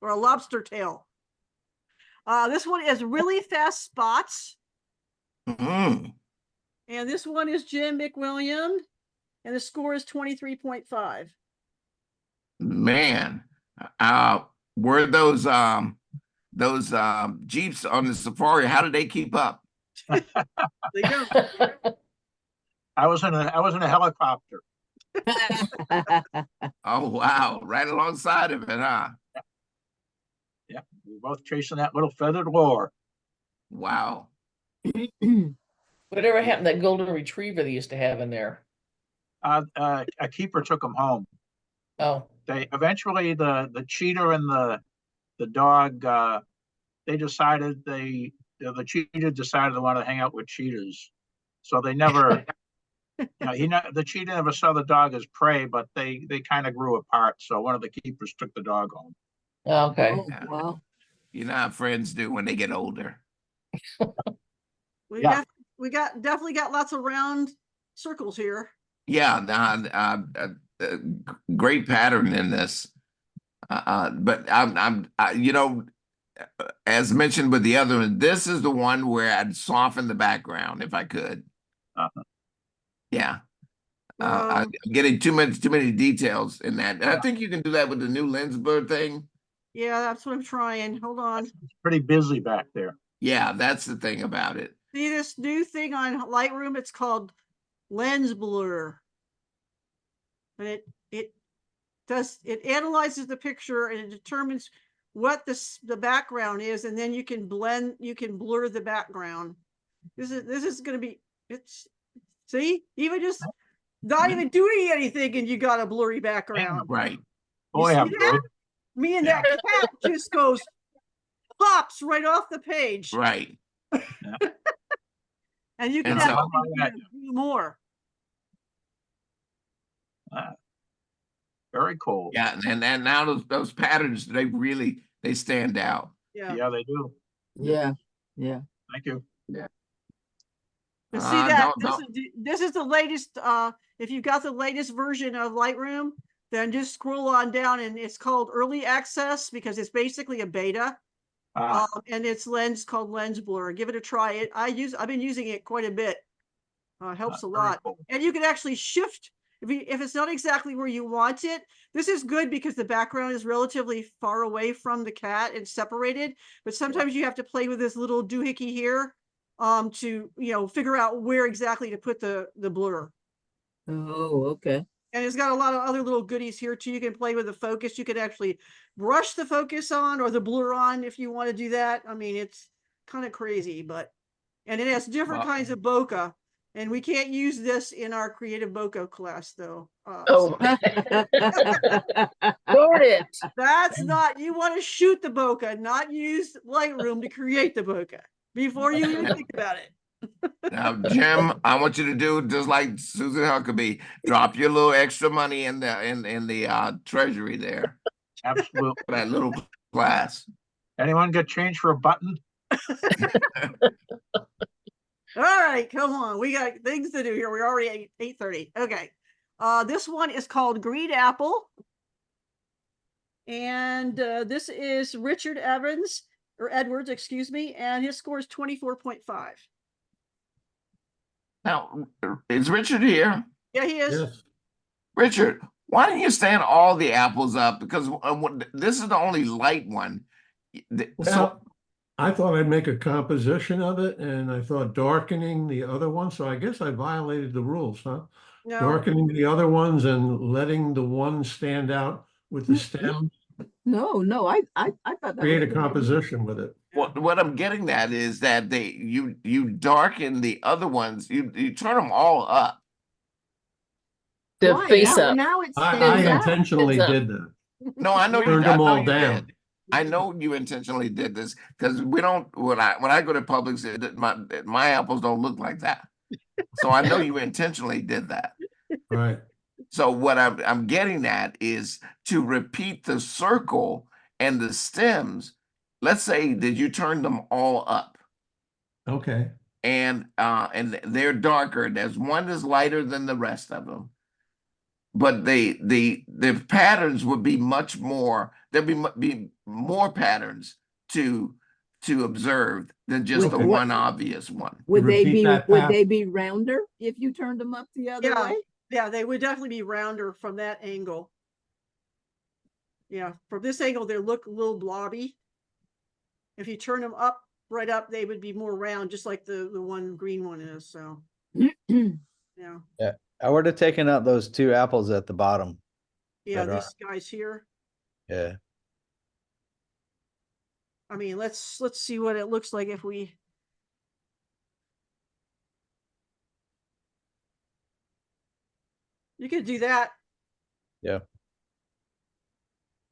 Or a lobster tail. This one is really fast spots. Mm. And this one is Jim McWilliam. And the score is 23.5. Man, were those Jeeps on the safari, how did they keep up? They don't. I was in a helicopter. Oh wow, right alongside of it, huh? Yeah, we were both chasing that little feathered lure. Wow. Whatever happened to that golden retriever they used to have in there? A keeper took them home. Oh, They eventually the cheetah and the dog they decided the cheetah decided they wanted to hang out with cheetahs, so they never. The cheetah never saw the dog as prey, but they kind of grew apart. So one of the keepers took the dog home. okay. Oh, wow. You know how friends do when they get older. We Yeah. definitely got lots of round circles here. Yeah, great pattern in this. But as mentioned with the other one, this is the one where I'd soften the background if I could. Yeah. I'm getting too many details in that. And I think you can do that with the new lens blur thing. Yeah, that's what I'm trying. Hold on. It's pretty busy back there. Yeah, that's the thing about it. See this new thing on Lightroom? It's called lens blur. And it analyzes the picture and it determines what the background is, and then you can blur the background. This is going to be, see, even just not even doing anything and you got a blurry background. Right. Boy, I'm good. Me and that cat just pops right off the page. Right. And you can And have so- do more. Very cool. Yeah, and now those patterns, they stand out. Yeah. Yeah, they do. Yeah. Yeah. Thank you. Yeah. To see that don't- this is the latest. If you've got the latest version of Lightroom, then just scroll on down, and it's called Early Access because it's basically a beta. And it's called Lens Blur. Give it a try. I've been using it quite a bit. Helps a lot. Cool. And you can actually shift if it's not exactly where you want it. This is good because the background is relatively far away from the cat and separated. But sometimes you have to play with this little doohickey here to figure out where exactly to put the blur. Oh, okay. And it's got a lot of other little goodies here too. You can play with the focus. You could actually brush the focus on or the blur on if you want to do that. I mean, it's kind of crazy, and it has different Wow. kinds of bokeh. And we can't use this in our creative bokeh class though. Oh. Darn it. That's not, you want to shoot the bokeh, not use Lightroom to create the bokeh before you even think about it. Now, Jim, I want you to do just like Susan Huckabee. Drop your little extra money in the treasury there. Absolutely. For that little class. Anyone get change for a button? All right, come on. We got things to do here. We're already 8:30. Okay. This one is called Green Apple. And this is Richard Edwards, excuse me, and his score is 24.5. Now, is Richard here? Yeah, he is. Yes. Richard, why don't you stand all the apples up? Because this is the only light one. Well, I thought I'd make a composition of it, and I thought darkening the other one. So I guess I violated the rules, huh? No. Darkening the other ones and letting the one stand out with the stem. No, I thought that Create a was composition with it. What I'm getting at is that you darken the other ones. You turn them all up. The Why? face Now- up. now it's I stands out. intentionally It's, did that. No, I know Turned I them know all you down. did. I know you intentionally did this because we don't. When I go to Publix, my apples don't look like that. So I know you intentionally did that. Right. So what I'm getting at is to repeat the circle and the stems. Let's say that you turn them all up, Okay. and they're darker. There's one is lighter than the rest of them, but the patterns would be much more. There'd be more patterns to observe than just With the what- one obvious one. Would they Repeat be that would path. they be rounder if you turned them up the other Yeah. way? Yeah, they would definitely be rounder from that angle. Yeah, from this angle, they look a little blobby. If you turn them up, right up, they would be more round, just like the one green one is. So, yeah. Yeah, I would have taken out those two apples at the bottom. Yeah, Better. these guys here. Yeah. I mean, let's see what it looks like if we. You could do that. Yeah.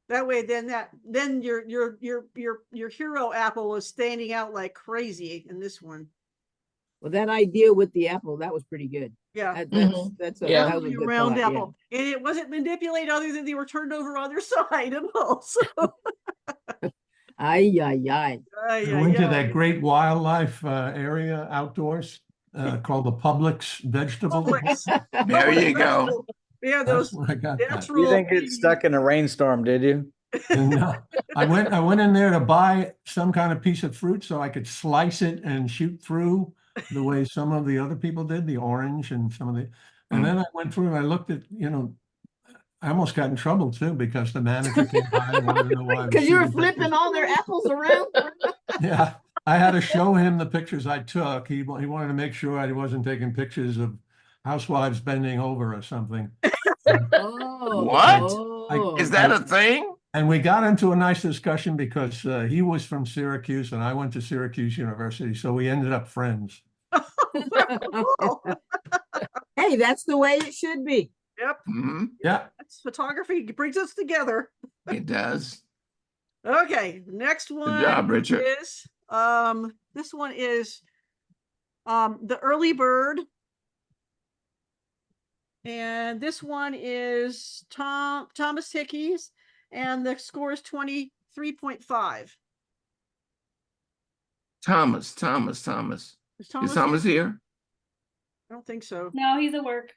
That way, then your hero apple is standing out like crazy in this one. Well, that idea with the apple, that was pretty good. Yeah. That's Yeah. that was a Definitely a good round thought, apple, and it wasn't manipulated other than they were turned over on their side and also. Ay, ay, ay. I went to that great wildlife area outdoors called the Publix Vegetable. There you go. Yeah, That's those where I got that. natural. You didn't get stuck in a rainstorm, did you? And I went in there to buy some kind of piece of fruit so I could slice it and shoot through the way some of the other people did, the orange and some of the. And then I went through and I looked at, I almost got in trouble too because the manager came by and wanted to know why. I was Because you were shooting flipping pictures. all their apples around. Yeah, I had to show him the pictures I took. He wanted to make sure I wasn't taking pictures of housewives bending over or something. Oh, What? oh. Is that a thing? And we got into a nice discussion because he was from Syracuse and I went to Syracuse University, so we ended up friends. Hey, that's the way it should be. Yep. Mhm. Yeah. That's photography brings us together. It does. Okay, next one job, Richard. is this one is the early bird. And this one is Thomas Hickey's, and the score is 23.5. Thomas. Is Is Thomas here? I don't think so. No, he's at work.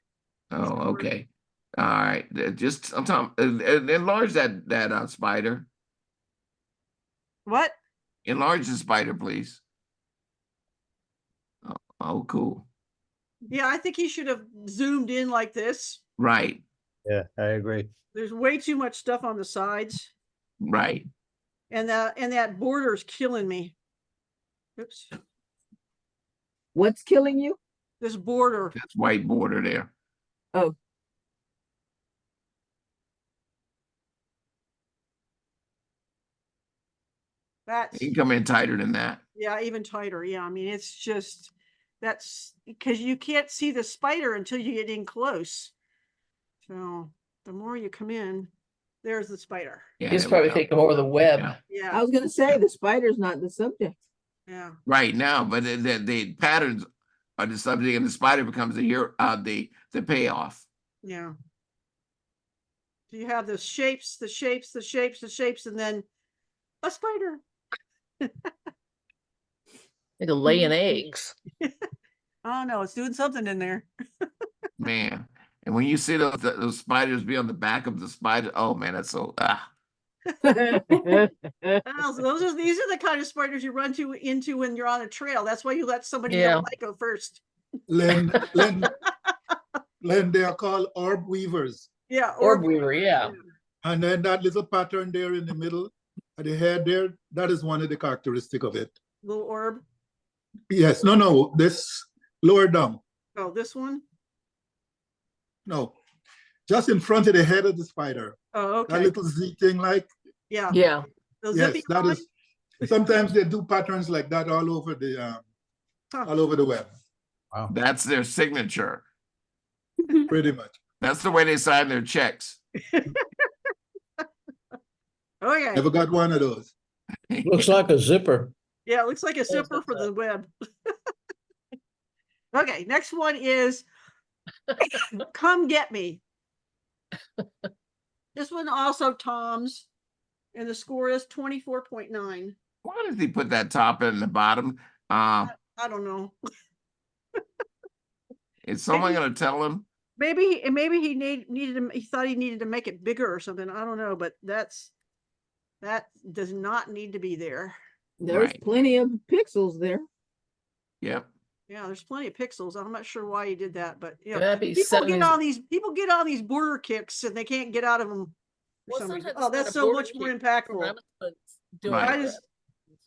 Oh, okay. All right. Just Tom, enlarge that spider. What? Enlarge the spider, please. Oh, cool. Yeah, I think he should have zoomed in like this. Right. Yeah, I agree. There's way too much stuff on the sides. Right. And that border's killing me. Oops. What's killing you? This border. That's white border there. Oh. That's, You can come in tighter than that. yeah, even tighter. Yeah, I mean, it's just, that's because you can't see the spider until you get in close. So the more you come in, there's the spider. Yeah, He's there we probably go. taking over the web. Yeah. Yeah, I was gonna say, the spider's not the subject. yeah. Right now, but the patterns are the subject, and the spider becomes the hero, the payoff. Yeah. So you have the shapes, the shapes, the shapes, the shapes, and then a spider. Like laying eggs. Oh no, it's doing something in there. Man, and when you see those spiders be on the back of the spider, oh man, that's so So these are the kind of spiders you run into when you're on a trail. That's why you let somebody you don't like go first. Len, they are called orb weavers. Yeah, orb weaver, yeah. And then that little pattern there in the middle of the head there, that is one of the characteristics of it. Little orb. Yes, no, this lower down. Oh, this one? No, just in front of the head of the spider. Oh, okay. That little Z thing, like. Yeah. Yeah. Yes, that is. Sometimes they do patterns like that all over the web. Wow. That's their signature. Pretty much. That's the way they sign their checks. Okay. Never got one of those. Looks like a zipper. Yeah, it looks like a zipper for the web. Okay, next one is Come Get Me. This one also Tom's, and the score is 24.9. Why does he put that top in the bottom? I don't know. Is someone going to tell him? Maybe he needed to, he thought he needed to make it bigger or something. I don't know, but that does not need to be there. There's plenty of pixels there. Yep. Yeah, there's plenty of pixels. I'm not sure why he did that, but you know, That'd be people get on these border kicks and they can't get out of them. For some reason. Oh, that's so much more impactful. Right.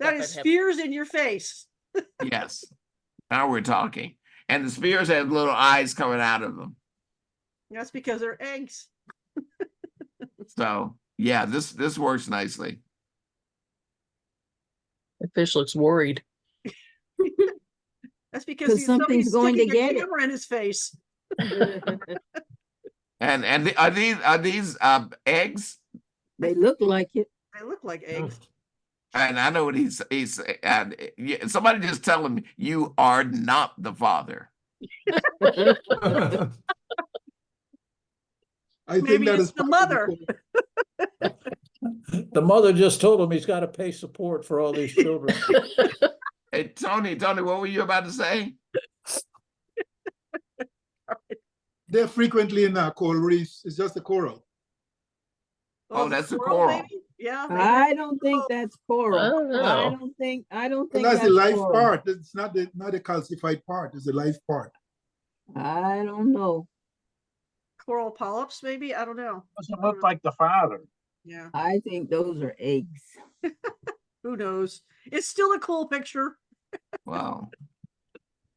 That is spheres in your face. Yes. Now we're talking. And the spheres have little eyes coming out of them. That's because they're eggs. So yeah, this works nicely. The fish looks worried. That's because something's going to get a camera in his face. And are these eggs? They look like it. They look like eggs. And I know what he's somebody just tell him you are not the father. I think Maybe that it's is the mother. The mother just told him he's got to pay support for all these children. Hey, Tony, what were you about to say? They're frequently in coral reefs. It's just a coral. Oh, that's a coral. Maybe? Yeah. I don't think that's coral. I don't know. I don't think That's the life coral. part. It's not the calcified part. It's the life part. I don't know. Coral polyps, maybe? I don't know. Doesn't look like the father. Yeah. I think those are eggs. Who knows? It's still a cool picture. Wow.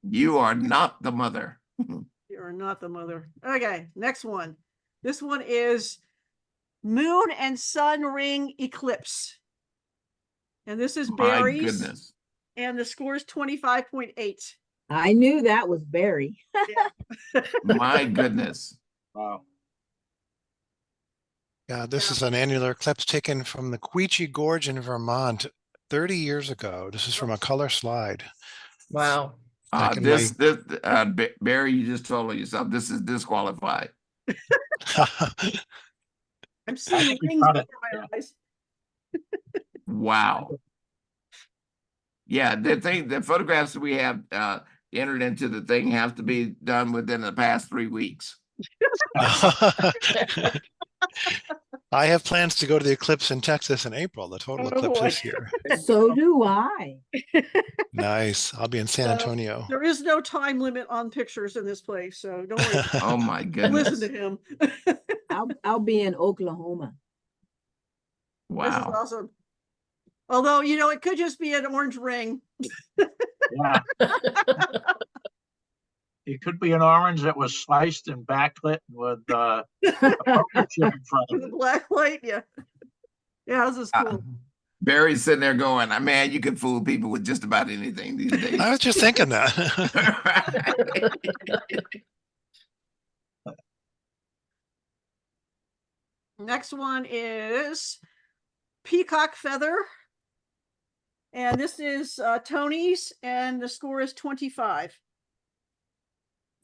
You are not the mother. You are not the mother. Okay, next one. This one is Moon and Sun Ring Eclipse. And this is My Barry's. goodness. And the score is 25.8. I knew that was Barry. My goodness. Wow. Yeah, this is an annular eclipse taken from the Quechee Gorge in Vermont 30 years ago. This is from a color slide. Wow. Barry, you just told yourself this is disqualified. I'm seeing things before my eyes. Wow. Yeah, the photographs that we have entered into the thing have to be done within the past 3 weeks. I have plans to go to the eclipse in Texas in April, the total eclipse this year. So do I. Nice. I'll be in San Antonio. There is no time limit on pictures in this place, so don't worry. Oh my goodness. Listen to him. I'll be in Oklahoma. Wow. This is awesome. Although, you know, it could just be an orange ring. Yeah. It could be an orange that was sliced and backlit with a poker chip in front of The it. black light, yeah. Yeah, this is cool. Barry's sitting there going, man, you can fool people with just about anything these days. I was just thinking that. Next one is peacock feather. And this is Tony's, and the score is 25.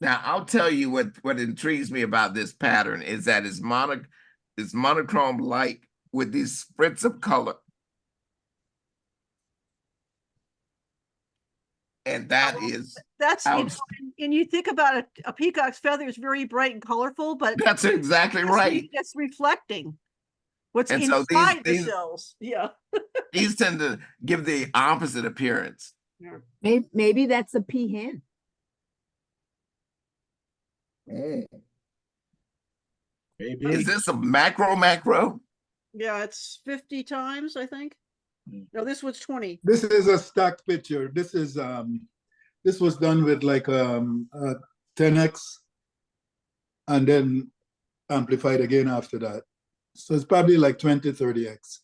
Now, I'll tell you what intrigues me about this pattern is that it's monochrome light with these spritz of color. And that is that's you know, and you think about a peacock's feather is very bright and colorful, but that's exactly right. It's reflecting what's and so inside the these cells. Yeah. these tend to give the opposite appearance. Yeah. Maybe that's a peahen. Maybe. Is this a macro? Yeah, it's 50 times, I think. No, this was 20. This is a stacked picture. This was done with like a 10x and then amplified again after that. So it's probably like 20, 30x.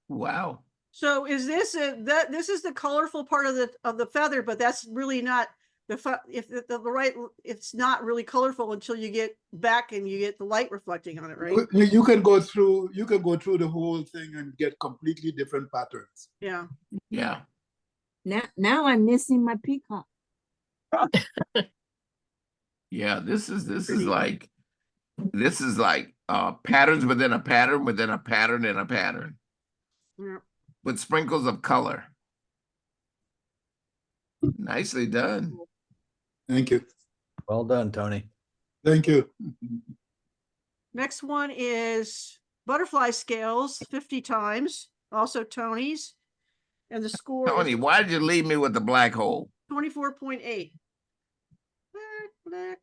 Wow. So is this this is the colorful part of the feather, but that's really not it's not really colorful until you get back and you get the light reflecting on it, right? You can go through the whole thing and get completely different patterns. Yeah. Yeah. Now I'm missing my peacock. Yeah, this is like patterns within a pattern within a pattern in a pattern. Yeah. With sprinkles of color. Nicely done. Thank you. Well done, Tony. Thank you. Next one is butterfly scales 50 times, also Tony's. And the score Tony, why did you leave me with the black hole? 24.8. Black.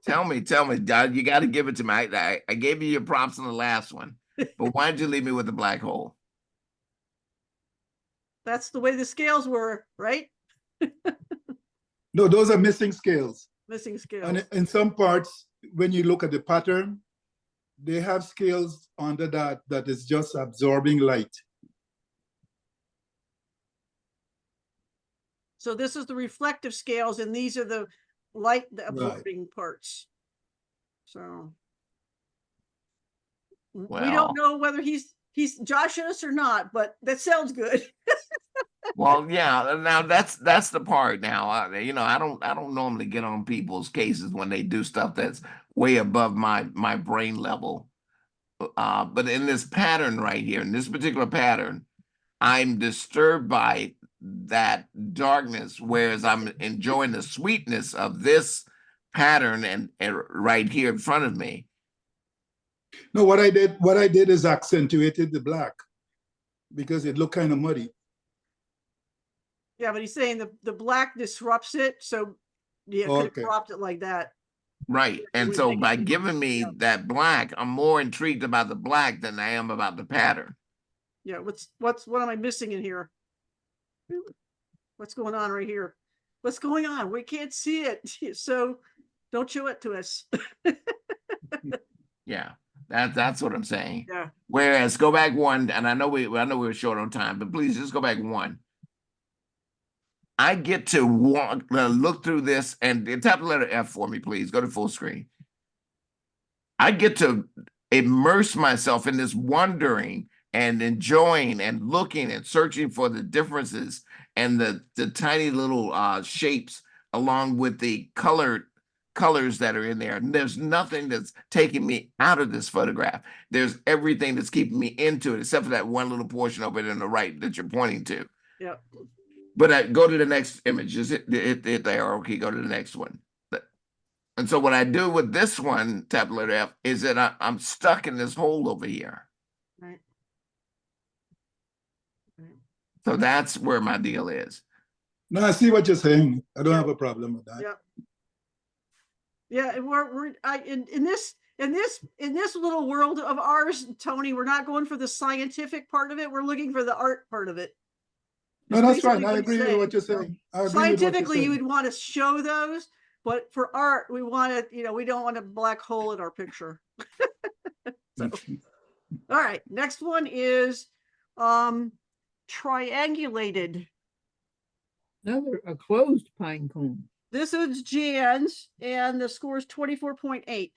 Tell me, Dad, you got to give it to me. I gave you your props on the last one, but why did you leave me with the black hole? That's the way the scales were, right? No, those are missing scales. Missing scales. And in some parts, when you look at the pattern, they have scales under that is just absorbing light. So this is the reflective scales, and these are the light absorbing parts. So we don't know whether he's joshing us or not, but that sounds good. Well, yeah. Now that's the part. Now, I don't normally get on people's cases when they do stuff that's way above my brain level. But in this pattern right here, in this particular pattern, I'm disturbed by that darkness, whereas I'm enjoying the sweetness of this pattern and right here in front of me. No, what I did is accentuated the black because it looked kind of muddy. Yeah, but he's saying the black disrupts it, so yeah, could have cropped it like that. Right. And so by giving me that black, I'm more intrigued about the black than I am about the pattern. Yeah, what am I missing in here? What's going on right here? What's going on? We can't see it. So don't show it to us. Yeah. That's what I'm saying. Yeah. Whereas go back one, and I know we were short on time, but please just go back one. I get to look through this and tap the letter F for me, please. Go to full screen. I get to immerse myself in this wondering and enjoying and looking and searching for the differences and the tiny little shapes along with the colors that are in there. And there's nothing that's taking me out of this photograph. There's everything that's keeping me into it, except for that one little portion of it on the right that you're pointing to. Yeah. But go to the next image. Just hit the arrow key. Go to the next one. And so what I do with this one, tap the letter F, is that I'm stuck in this hole over here. Right. So that's where my deal is. No, I see what you're saying. I don't have a problem with that. Yeah. Yeah, and we're in this little world of ours, Tony, we're not going for the scientific part of it. We're looking for the art part of it. No, that's fine. I agree with what you're saying. Scientifically, you would want to show those, but for art, we want to, we don't want a black hole in our picture. So, all right, next one is triangulated. Another, a closed pine cone. This is Jan's, and the score is 24.8.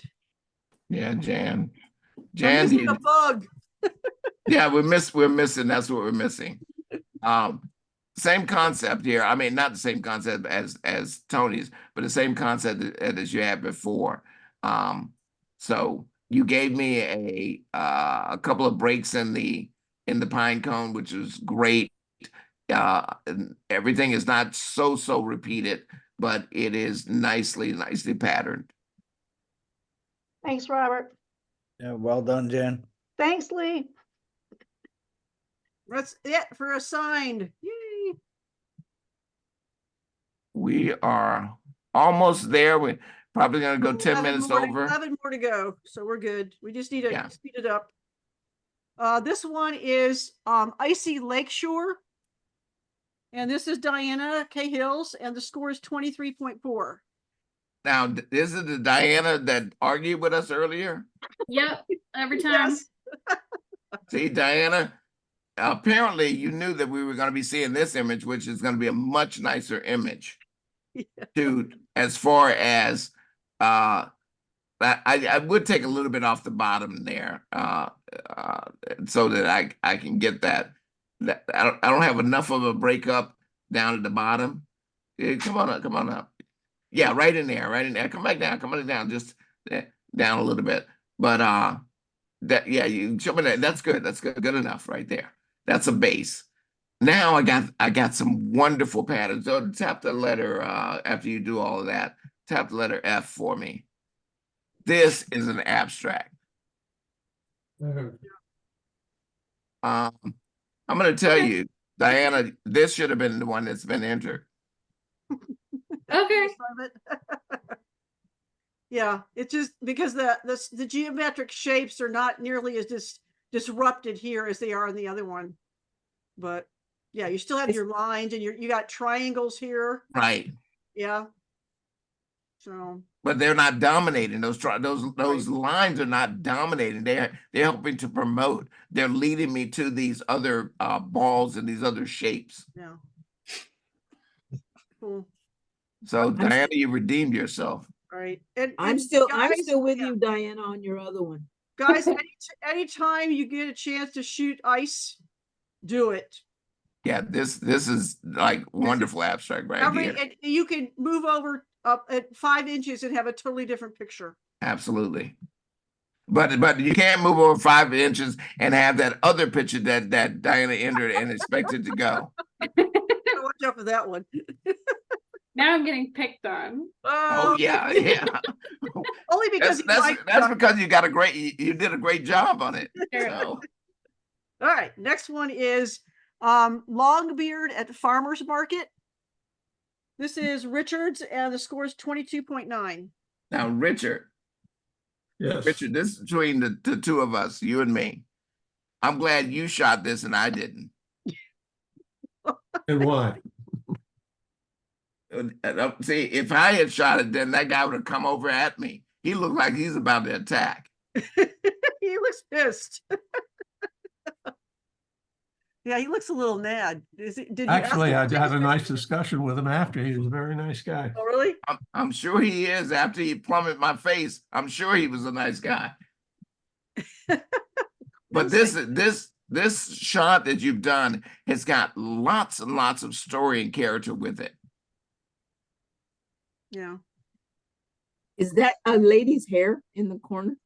Yeah, Jan. I'm Jan, missing a bug. yeah, we're missing, that's what we're missing. Same concept here. I mean, not the same concept as Tony's, but the same concept as you had before. So you gave me a couple of breaks in the pine cone, which was great. And everything is not so repeated, but it is nicely patterned. Thanks, Robert. Yeah, well done, Jen. Thanks, Lee. That's it for assigned. Yay. We are almost there. We're probably going to go 10 minutes over. 11 more to go, so we're good. We just need to Yeah. speed it up. This one is Icy Lakeshore. And this is Diana K. Hills, and the score is 23.4. Now, this is the Diana that argued with us earlier. Yep, every time. Yes. See, Diana, apparently you knew that we were going to be seeing this image, which is going to be a much nicer image. To as far as I would take a little bit off the bottom there, so that I can get that. I don't have enough of a breakup down at the bottom. Come on up. Yeah, right in there. Come back down, just down a little bit. But you show me that. That's good enough right there. That's a base. Now I got some wonderful patterns. So tap the letter after you do all of that. Tap the letter F for me. This is an abstract. I'm going to tell you, Diana, this should have been the one that's been entered. Okay. Yeah, it's just because the geometric shapes are not nearly as disrupted here as they are in the other one. But yeah, you still have your lines and you got triangles here. Right. Yeah. So. But they're not dominating. Those lines are not dominating. They're helping to promote. They're leading me to these other balls and these other shapes. Yeah. Cool. So Diana, you redeemed yourself. Right. And I'm still guys, with you, Diana, on your other one. Guys, anytime you get a chance to shoot ice, do it. Yeah, this is like wonderful abstract right here. And you can move over up at 5 inches and have a totally different picture. Absolutely. But you can't move over 5 inches and have that other picture that Diana entered and expect it to go. Watch out for that one. Now I'm getting picked on. Oh yeah. Only because that's because you did a great job on it. Sure. So. All right, next one is Longbeard at the Farmer's Market. This is Richards, and the score is 22.9. Now, Richard. Yes. Richard, this is between the two of us, you and me. I'm glad you shot this and I didn't. And why? See, if I had shot it, then that guy would have come over at me. He looked like he's about to attack. He looks pissed. Yeah, he looks a little mad. Actually, I had a nice discussion with him after. He was a very nice guy. Oh, really? I'm sure he is. After he plummeted my face, I'm sure he was a nice guy. But this shot that you've done has got lots and lots of story and character with it. Yeah. Is that a lady's hair in the corner?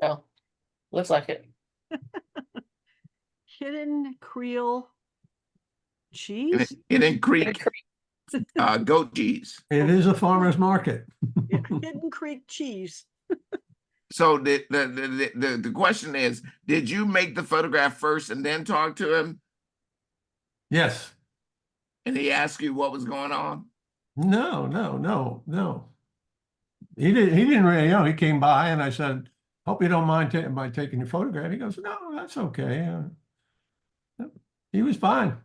Yeah, looks like it. Hidden Creole cheese? Hidden Creek goat cheese. It is a farmer's market. Yeah, Hidden Creek cheese. So the question is, did you make the photograph first and then talk to him? Yes. And he asked you what was going on? No. He didn't really, he came by and I said, hope you don't mind taking your photograph. He goes, no, that's okay. He was fine.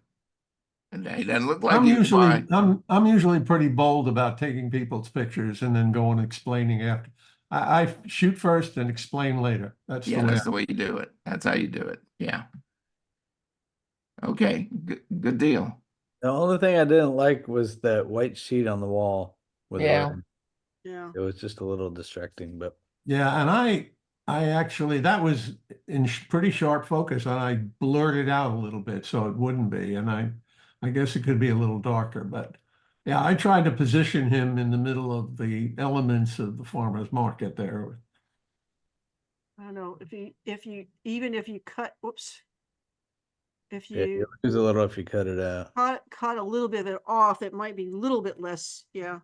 And he doesn't look like I'm he was fine. I'm usually pretty bold about taking people's pictures and then going and explaining after. I shoot first and explain later. That's the way you do it. That's how you do it. Yeah. Okay, good deal. The only thing I didn't like was that white sheet on the wall with Yeah. red. Yeah. It was just a little distracting, but Yeah, and I actually, that was in pretty sharp focus and I blurred it out a little bit so it wouldn't be. And I guess it could be a little darker, but yeah, I tried to position him in the middle of the elements of the farmer's market there. I don't know even if you cut, whoops. If yeah, you you lose a little if you cut it out. cut a little bit of it off, it might be a little bit less, yeah.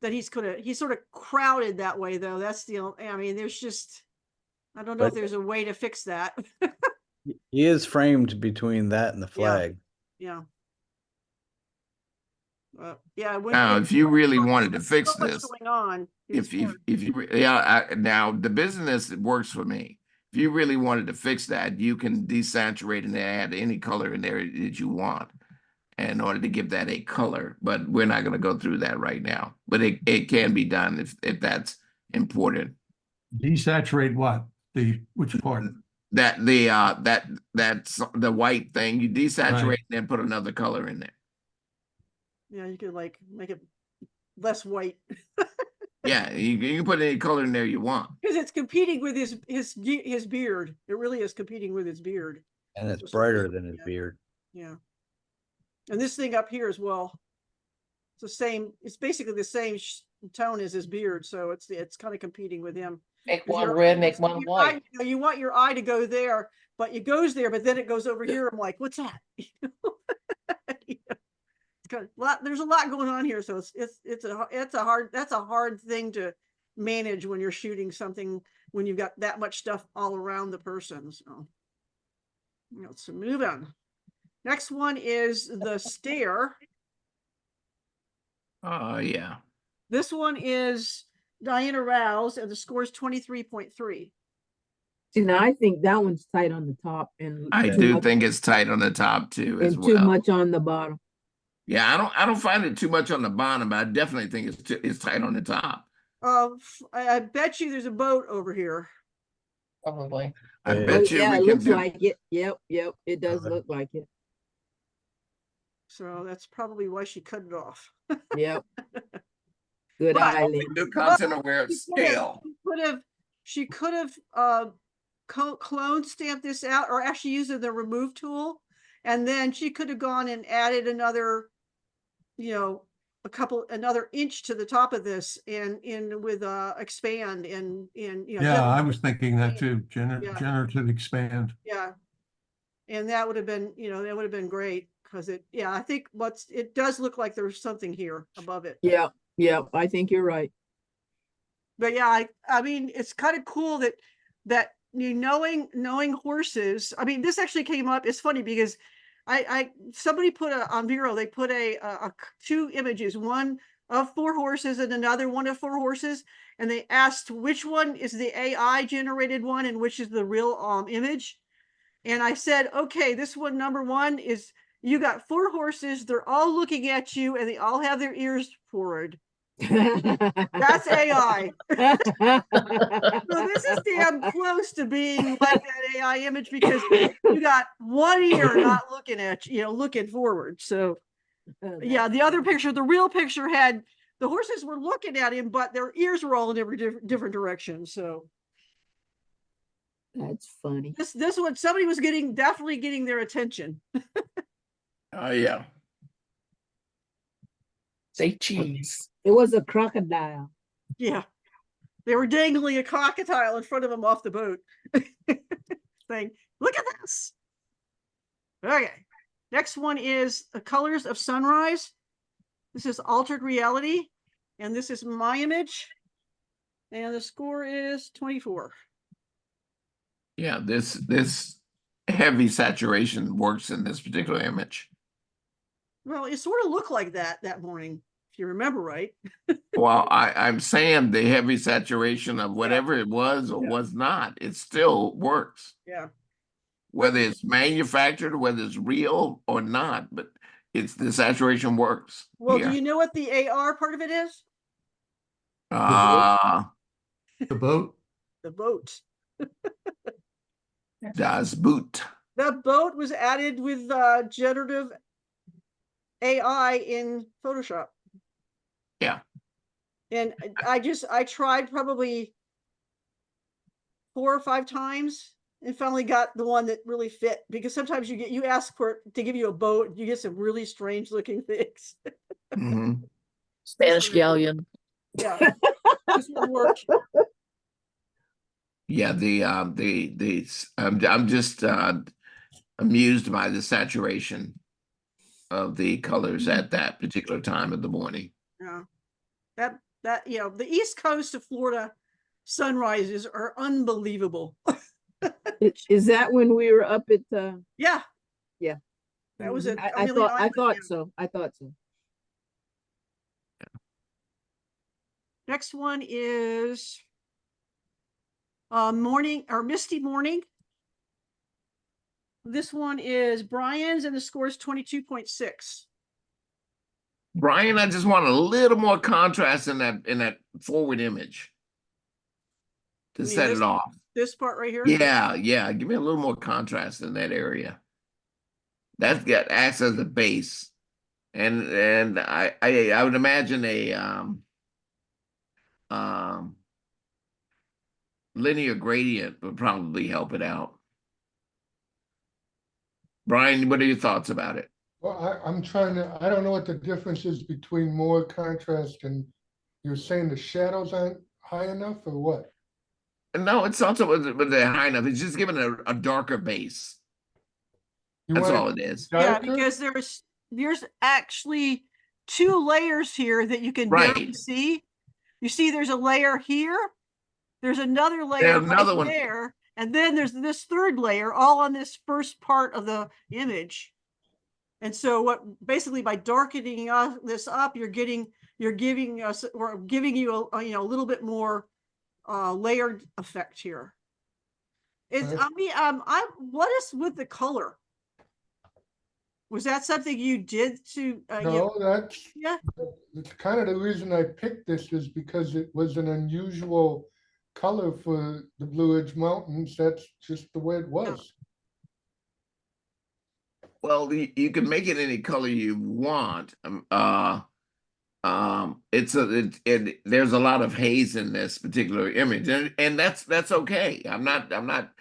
That he's sort of crowded that way though. That's I mean, there's just, I don't know if But there's a way to fix that. he is framed between that and the flag. Yeah. Yeah, when Now, if you really wanted to fix so much this, going on, if you yeah, now the business, it works for me. If you really wanted to fix that, you can desaturate and add any color in there that you want in order to give that a color. But we're not going to go through that right now. But it can be done if that's important. Desaturate what? Which part? That's the white thing. You desaturate Right. and then put another color in there. yeah, you could like make it less white. Yeah, you can put any color in there you want. Because it's competing with his beard. It really is competing with his beard. And it's brighter than his beard. Yeah. And this thing up here as well. It's the same, it's basically the same tone as his beard, so it's kind of competing with him. Make 'Cause one your red, eye- make one your white. eye, you want your eye to go there, but it goes there, but then it goes over here. I'm like, what's that? There's a lot going on here, so that's a hard thing to manage when you're shooting something when you've got that much stuff all around the person. So let's move on. Next one is the stair. Oh yeah. This one is Diana Rouse, and the score is 23.3. See, now I think that one's tight on the top and I too do much- think it's tight on the top too as and too well. much on the bottom. Yeah, I don't find it too much on the bottom, but I definitely think it's tight on the top. I bet you there's a boat over here. Probably. I Yeah. bet you Yeah, we it can looks do. like it. Yep, it does look like it. So that's probably why she cut it off. Yep. Good But- eye, lady. The content aware scale. She could have clone stamped this out, or actually used the remove tool, and then she could have gone and added another, another inch to the top of this and in with expand and Yeah, I was thinking that too. Yeah. Generative expand. yeah, and that would have been great because I think it does look like there's something here above it. Yeah, I think you're right. But yeah, I mean, it's kind of cool that knowing horses. I mean, this actually came up. It's funny because somebody put on Vero, they put two images, one of 4 horses and another one of 4 horses, and they asked which one is the AI generated one and which is the real image. And I said, okay, this one, number 1 is you got 4 horses, they're all looking at you and they all have their ears forward. That's AI. So this is damn close to being like that AI image because you got one ear not looking at you, looking forward. So yeah, the other picture, the real picture had the horses were looking at him, but their ears were all in every different direction. So That's funny. this one, somebody was definitely getting their attention. Oh yeah. Say cheese. It was a crocodile. Yeah. They were dangling a crocodile in front of them off the boat. Saying, look at this. Okay. Next one is the colors of sunrise. This is altered reality. And this is my image. And the score is 24. Yeah, this heavy saturation works in this particular image. Well, it sort of looked like that morning, if you remember right. Well, I'm saying the heavy saturation of whatever it was or was not, it still works. Yeah. Whether it's manufactured, whether it's real or not, but the saturation works. Well, here. do you know what the AR part of it is? The boat. The boat. Das Boot. That boat was added with generative AI in Photoshop. Yeah. And I tried probably 4 or 5 times and finally got the one that really fit, because sometimes you ask for it to give you a boat, you get some really strange looking things. Mhm. Spanish galleon. Yeah. This one worked. Yeah, I'm just amused by the saturation of the colors at that particular time of the morning. Yeah. That the East Coast of Florida sunrises are unbelievable. Is that when we were up at Yeah. Yeah. That was Mhm. it. I thought so. I thought so. Next one is morning or misty morning. This one is Brian's and the score is 22.6. Brian, I just want a little more contrast in that forward image to set it off. This part right here? Yeah, yeah. Give me a little more contrast in that area. That's got acts as a base. And I would imagine a linear gradient would probably help it out. Brian, what are your thoughts about it? Well, I don't know what the difference is between more contrast and you're saying the shadows aren't high enough or what? No, it's also with the high enough. It's just giving a darker base. That's all it is. Yeah, because there's actually 2 layers here that you can barely see. You see there's a layer here, there's another layer another right one. there, and then there's this 3rd layer all on this first part of the image. And so what basically by darkening this up, you're giving us, or giving you a little bit more layered effect here. What is with the color? Was that something you did to No, that's kind of the reason I picked this is because it was an unusual color for the Blue Ridge Mountains. That's just the way it was. Well, you can make it any color you want. There's a lot of haze in this particular image, and that's okay. I'm not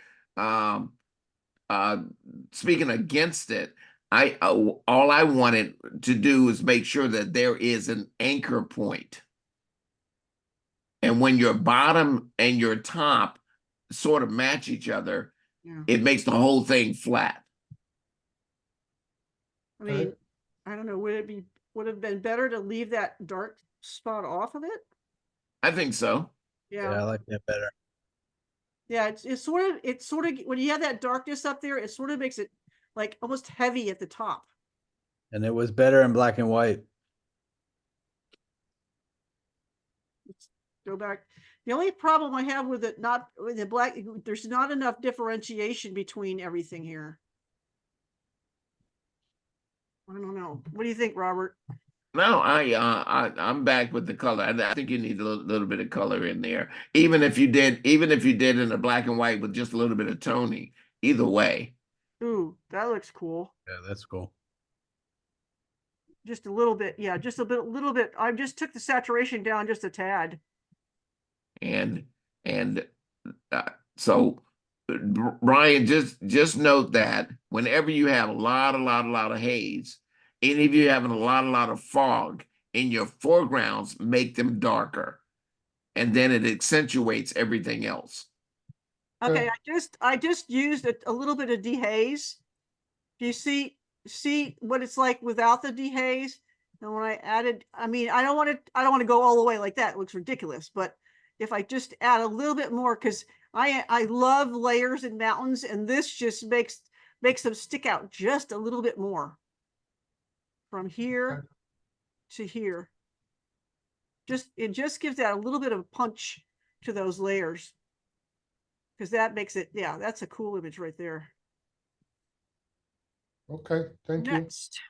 speaking against it. All I wanted to do is make sure that there is an anchor point. And when your bottom and your top sort of match each other, it makes the whole thing flat. I mean, I don't know, would have been better to leave that dark spot off of it? I think so. Yeah. I like that better. Yeah, it's sort of when you have that darkness up there, it sort of makes it like almost heavy at the top. And it was better in black and white. Let's go back. The only problem I have with it, not with the black, there's not enough differentiation between everything here. I don't know. What do you think, Robert? No, I'm back with the color. I think you need a little bit of color in there. Even if you did in a black and white with just a little bit of toning, either way. Ooh, that looks cool. Yeah, that's cool. Just a little bit, yeah, just a little bit. I just took the saturation down just a tad. And so Brian, just note that whenever you have a lot of haze, and if you're having a lot of fog in your foregrounds, make them darker, and then it accentuates everything else. Okay, I just used a little bit of dehaze. Do you see what it's like without the dehaze? And when I added, I mean, I don't want to go all the way like that. It looks ridiculous, but if I just add a little bit more, because I love layers in mountains, and this just makes them stick out just a little bit more from here to here. It just gives that a little bit of punch to those layers, because that makes it, yeah, that's a cool image right there. Okay, thank you. Next.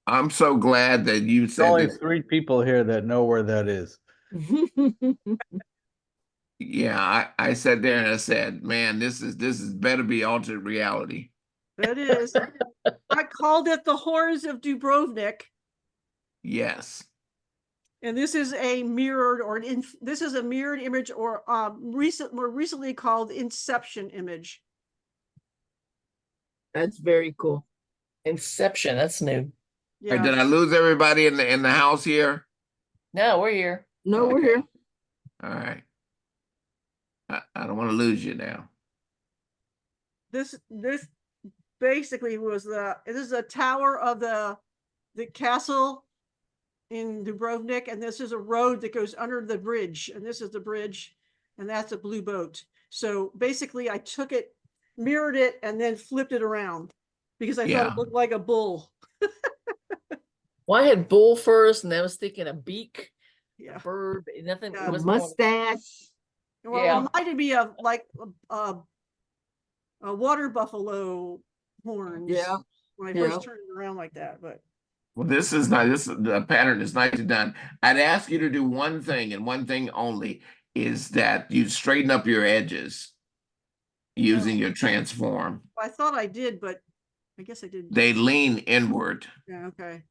I'm so glad that you There's said only this. 3 people here that know where that is. Yeah, I sat there and I said, man, this is better be altered reality. That is. I called it the Horrors of Dubrovnik. Yes. And this is a mirrored or this is a mirrored image or more recently called Inception image. That's very cool. Inception, that's new. All Yeah. right, did I lose everybody in the house here? No, we're here. No, we're Okay. here. All right. I don't want to lose you now. This basically was this is a tower of the castle in Dubrovnik, and this is a road that goes under the bridge, and this is the bridge, and that's a blue boat. So basically I took it, mirrored it, and then flipped it around because I thought Yeah. it looked like a bull. Well, I had bull first, and I was thinking a beak, Yeah. a bird, nothing. Yeah. It A was more- mustache. Well, Yeah. it reminded me of like a water buffalo horns. Yeah. When I Yeah. first turned it around like that, but Well, this is nice. The pattern is nicely done. I'd ask you to do one thing and one thing only, is that you straighten up your edges using your transform. I thought I did, but I guess I didn't. They lean inward, Yeah, okay.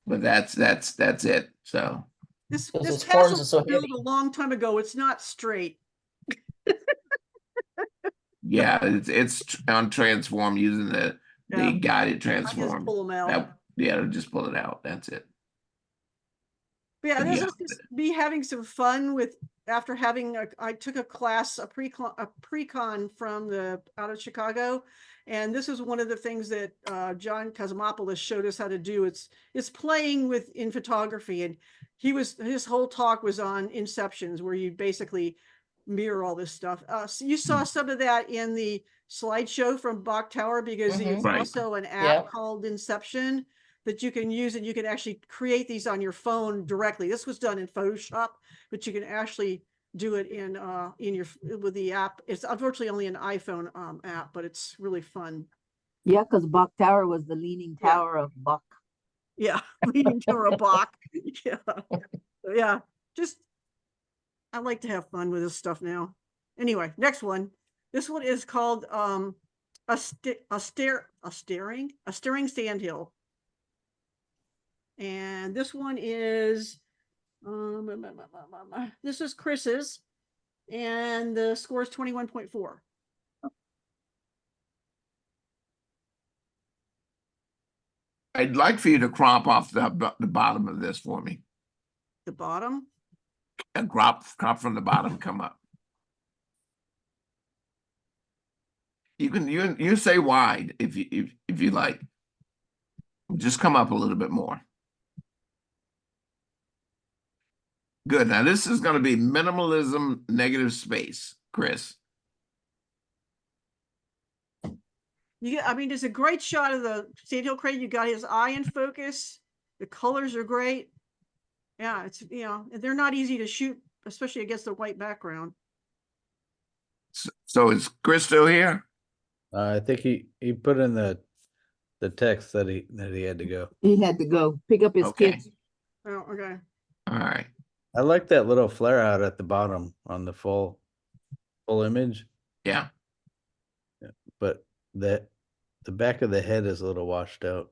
but that's it. So This Because this his horns castle are so was built heavy. a long time ago. It's not straight. yeah, it's on transform using the Yeah. guided I transform. just pull them out. Just pull it out. That's it. But yeah, But this yeah. is just me having some fun with after having I took a class, a pre-con from out of Chicago. And this is one of the things that John Cosmopoulos showed us how to do. It's playing in photography. And his whole talk was on inceptions, where you basically mirror all this stuff. So you saw some of that in the slideshow from Bach Tower, because there's Right. also an app Yeah. called Inception that you can use, and you can actually create these on your phone directly. This was done in Photoshop, but you can actually do it with the app. It's unfortunately only an iPhone app, but it's really fun. Yeah, because Bach Tower was the leaning Yeah. tower of Bach. Yeah, leading to a Bach. Yeah, yeah. Just I like to have fun with this stuff now. Anyway, next one. This one is called a steering sandhill. And this one is this is Chris's, and the score is 21.4. I'd like for you to crop off the bottom of this for me. The bottom. And crop from the bottom, come up. You can you say wide if you like. Just come up a little bit more. Good. Now this is going to be minimalism, negative space, Chris. I mean, it's a great shot of the Sandhill crane. You got his eye in focus. The colors are great. Yeah, it's they're not easy to shoot, especially against the white background. So is Chris still here? I think he put in the text that he had to go. He had to go pick up his Okay. kids. Oh, okay. All right. I like that little flare out at the bottom on the full image. Yeah. But the back of the head is a little washed out.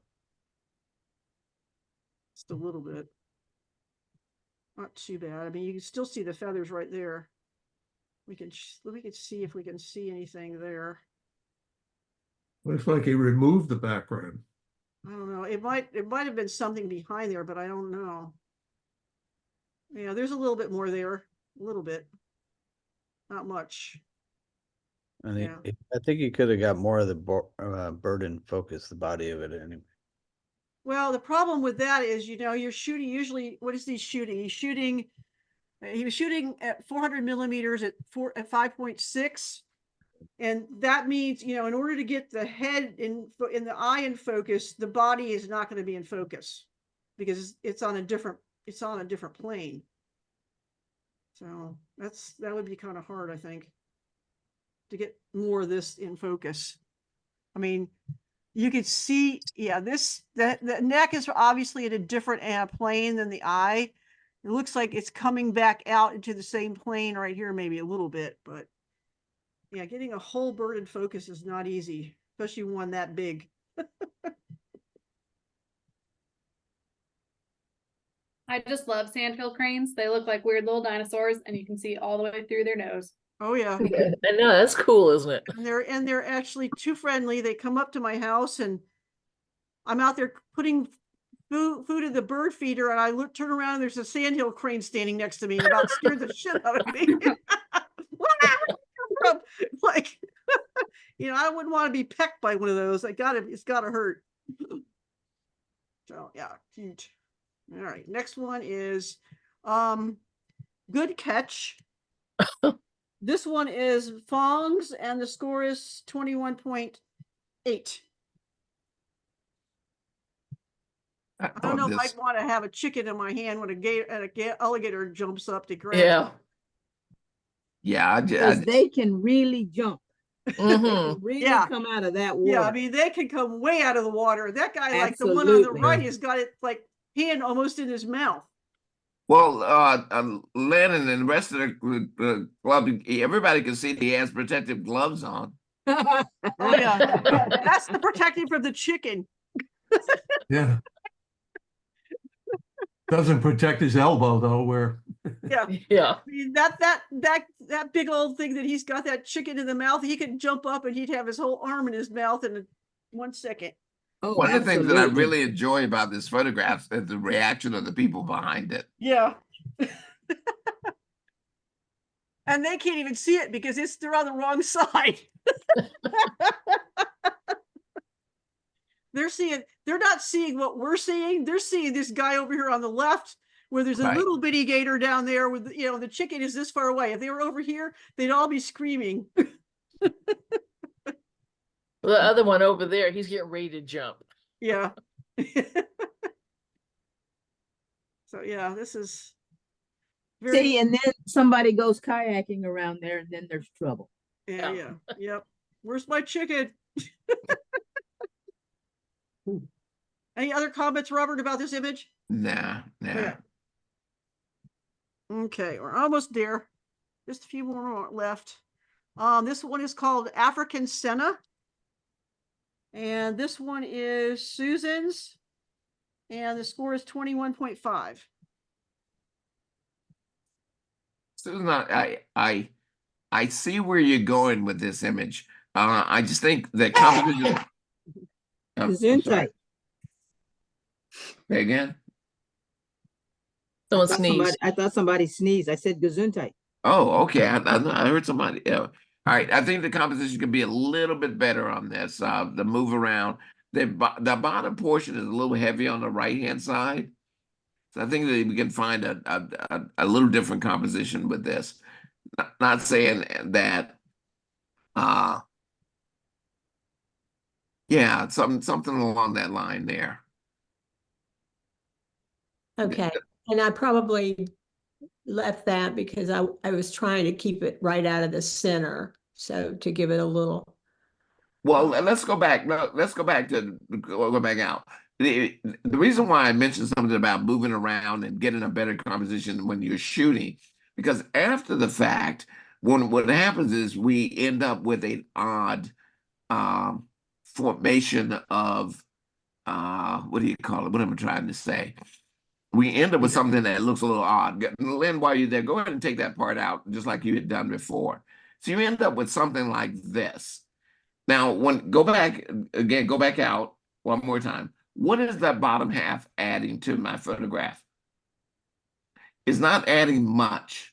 Just a little bit. Not too bad. I mean, you can still see the feathers right there. We can see if we can see anything there. Looks like he removed the background. I don't know. It might have been something behind there, but I don't know. Yeah, there's a little bit more there. A little bit. Not much. And Yeah. I think he could have got more of the bird in focus, the body of it anyway. Well, the problem with that is, you're shooting usually, what is he shooting? He was shooting at 400 millimeters at 5.6. And that means, in order to get the head in the eye in focus, the body is not going to be in focus because it's on a different plane. So that would be kind of hard, I think, to get more of this in focus. I mean, You can see, yeah, the neck is obviously at a different plane than the eye. It looks like it's coming back out into the same plane right here, maybe a little bit, but yeah, getting a whole bird in focus is not easy, especially one that big. I just love sandhill cranes. They look like weird little dinosaurs, and you can see all the way through their nose. Oh yeah. I know, that's cool, isn't it? And they're actually too friendly. They come up to my house and I'm out there putting food in the bird feeder, and I turn around and there's a sandhill crane standing next to me and about scared the shit out of me. Like, you know, I wouldn't want to be pecked by one of those. It's gotta hurt. So yeah, cute. All right, next one is Good Catch. This one is Fong's, and the score is 21.8. I don't know if I'd want to have a chicken in my hand when a alligator jumps up to grab. Yeah. Yeah, Because they can really jump. Mhm. They can really Yeah. come out of that water. Yeah, I mean, they can come way out of the water. That guy, like the one on the Absolutely. right, has got it like hand almost in his mouth. Well, Lennon and the rest of the club, everybody can see that he has protective gloves on. Oh yeah, that's the protecting from the chicken. Yeah. Doesn't protect his elbow though, where. Yeah. Yeah. I mean, that big old thing that he's got, that chicken in the mouth, he could jump up and he'd have his whole arm in his mouth in 1 second. Oh, One of the things that I absolutely. really enjoy about this photograph is the reaction of the people behind it. Yeah. And they can't even see it because they're on the wrong side. They're not seeing what we're seeing. They're seeing this guy over here on the left, where there's a Right. little bitty gator down there with, you know, the chicken is this far away. If they were over here, they'd all be screaming. The other one over there, he's getting ready to jump. Yeah. So yeah, this is very, See, and then somebody goes kayaking around there, and then there's trouble. yeah. Yep. Where's my chicken? Any other comments, Robert, about this image? Nah. Yeah. Okay, we're almost there. Just a few more left. This one is called African Senna. And this one is Susan's. And the score is 21.5. Susan, I see where you're going with this image. I just think the composition. I'm sorry. Gesundheit. Say again? Someone sneezed. I thought somebody sneezed. I said Gesundheit. Oh, okay. I heard somebody. Yeah. All right. I think the composition could be a little bit better on this. The move around. The bottom portion is a little heavy on the right-hand side. So I think that we can find a little different composition with this. Not saying that. Yeah, something along that line there. Okay, and I probably left that because I was trying to keep it right out of the center, so to give it a little. Well, let's go back. No, let's go back out. The reason why I mentioned something about moving around and getting a better composition when you're shooting, because after the fact, what happens is we end up with an odd formation of what do you call it? What am I trying to say? We end up with something that looks a little odd. Lynn, while you're there, go ahead and take that part out, just like you had done before. So you end up with something like this. Now, go back out one more time. What is that bottom half adding to my photograph? It's not adding much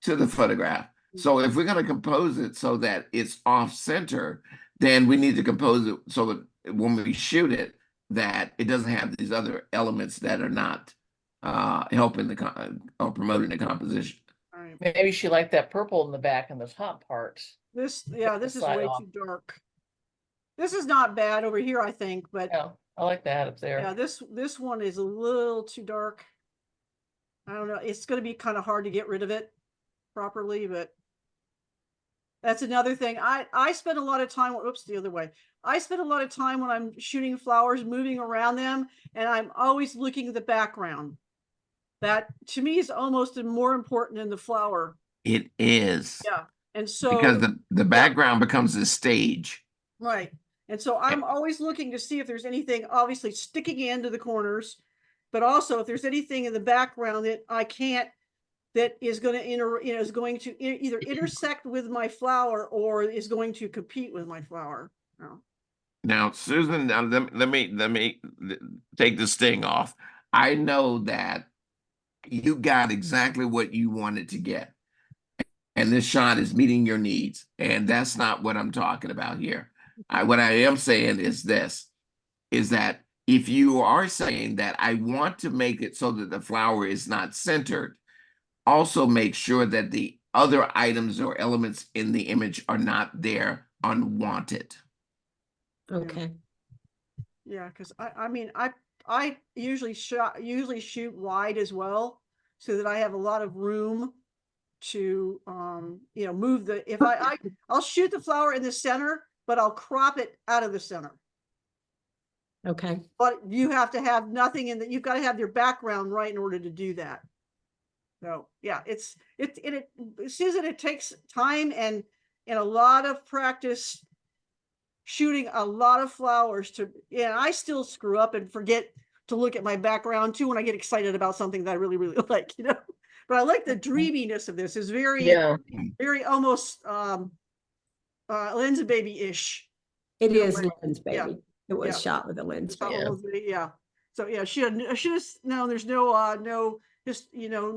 to the photograph. So if we're going to compose it so that it's off center, then we need to compose it so that when we shoot it, that it doesn't have these other elements that are not helping or promoting the composition. Maybe she liked that purple in the back and the top part. This is side way off. too dark. This is not bad over here, I think, but Yeah, I like that up there. yeah, this one is a little too dark. I don't know. It's going to be kind of hard to get rid of it properly, but That's another thing. I spend a lot of time, oops, the other way. I spend a lot of time when I'm shooting flowers, moving around them, and I'm always looking at the background. That to me is almost more important than the flower. It is. Yeah. And so Because the background becomes the stage. right. And so I'm always looking to see if there's anything obviously sticking into the corners, but also if there's anything in the background that I can't, that is going to is going to either intersect with my flower or is going to compete with my flower. Oh. Now, Susan, let me take the sting off. I know that you got exactly what you wanted to get. And this shot is meeting your needs. And that's not what I'm talking about here. What I am saying is this, is that if you are saying that I want to make it so that the flower is not centered, also make sure that the other items or elements in the image are not there unwanted. Okay. Yeah, because I mean I usually shoot wide as well, so that I have a lot of room to move the if I'll shoot the flower in the center, but I'll crop it out of the center. Okay. But you have to have nothing in that. You've got to have your background right in order to do that. So yeah, Susan, it takes time and a lot of practice shooting a lot of flowers I still screw up and forget to look at my background too when I get excited about something that I really, really like, but I like the dreaminess of this. Is very, very almost Lens Baby-ish. It is Lens Baby. Yeah. It was shot with a Lens Baby. Yeah. So yeah, should have no, there's no just no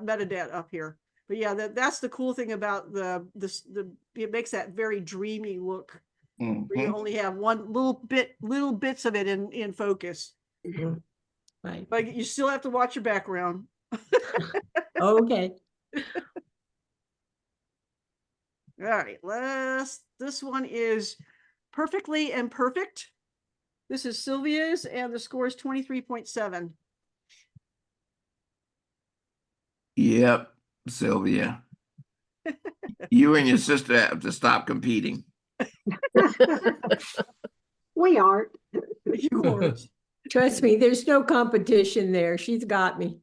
metadata up here. But yeah, that's the cool thing about it makes that very dreamy look. Where you only have one little bits of it in focus. Right. But you still have to watch your background. Okay. All right, this one is Perfectly Imperfect. This is Sylvia's and the score is 23.7. Yep, Sylvia. You and your sister have to stop competing. We aren't. You aren't. Trust me, there's no competition there. She's got me.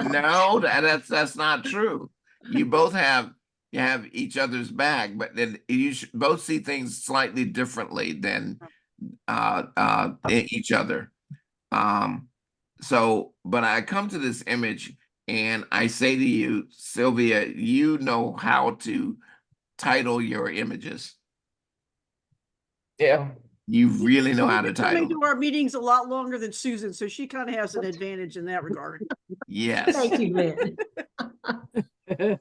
No, that's not true. You both have each other's back, but then you should both see things slightly differently than each other. But I come to this image and I say to you, Sylvia, you know how to title your images. Yeah. You really know how to title. Coming to our meetings a lot longer than Susan, so she kind of has an advantage in that regard. Yes. Thank you, Lynn.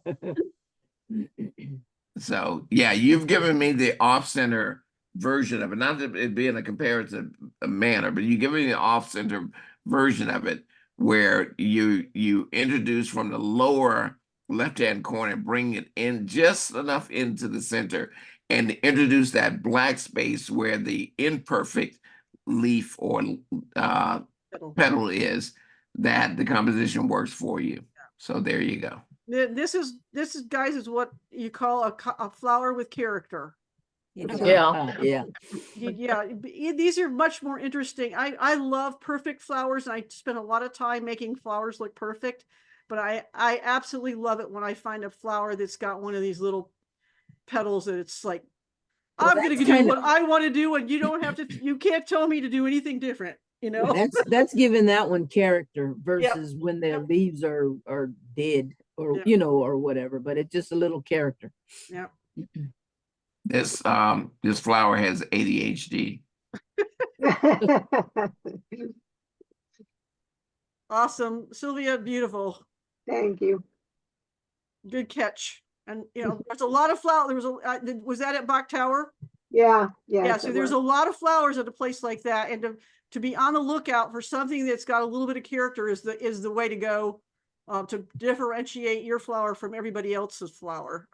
So yeah, you've given me the off-center version of it, not that it be in a comparative manner, but you give me the off-center version of it where you introduce from the lower left-hand corner, bring it in just enough into the center and introduce that black space where the imperfect leaf or petal is, that the composition works for you. So there you go. This is guys is what you call a flower with character. Yeah. Yeah. These are much more interesting. I love perfect flowers, and I spend a lot of time making flowers look perfect, but I absolutely love it when I find a flower that's got one of these little petals that it's like, I'm going to do what I want to do, and you don't have to, you can't tell me to do anything different, That's giving that one character versus when their leaves are dead or or whatever, but it's just a little character. Yeah. This flower has ADHD. Awesome, Sylvia, beautiful. Thank you. Good catch. And there's a lot of flower. There was was that at Bach Tower? Yeah. So there's a lot of flowers at a place like that, and to be on the lookout for something that's got a little bit of character is the way to go, to differentiate your flower from everybody else's flower.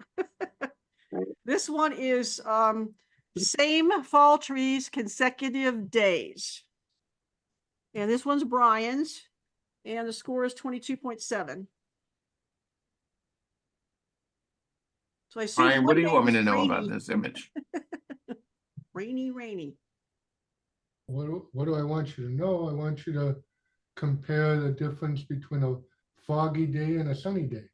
This one is Same Fall Trees Consecutive Days, and this one's Brian's, and the score is 22.7. So I assume Brian, what one do you day want me was to know about rainy. this image? Rainy. What do I want you to know? I want you to compare the difference between a foggy day and a sunny day.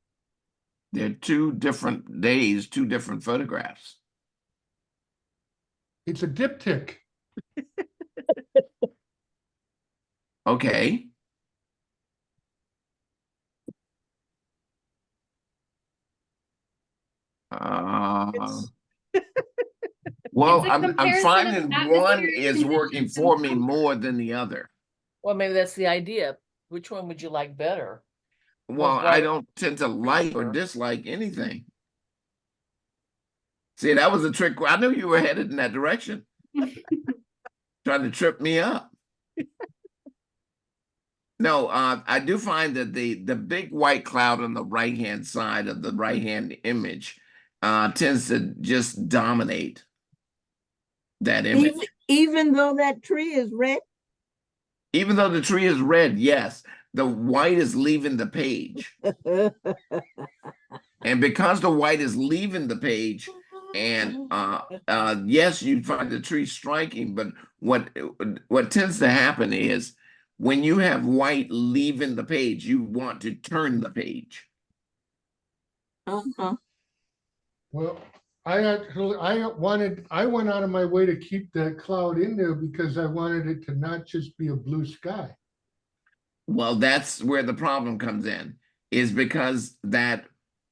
They're 2 different days, 2 different photographs. It's a diptych. Okay. It's Well, It's a I'm comparison of finding atmospheric one is working conditions for and me comfort. more than the other. Well, maybe that's the idea. Which one would you like better? More Well, I bright don't tend to like or or- dislike anything. See, that was a trick. I knew you were headed in that direction, trying to trip me up. No, I do find that the big white cloud on the right-hand side of the right-hand image tends to just dominate that image. Even though that tree is red? Even though the tree is red, yes, the white is leaving the page. And because the white is leaving the page, and yes, you find the tree striking, but what tends to happen is when you have white leaving the page, you want to turn the page. Uh-huh. Well, I went out of my way to keep that cloud in there because I wanted it to not just be a blue sky. Well, that's where the problem comes in, is because that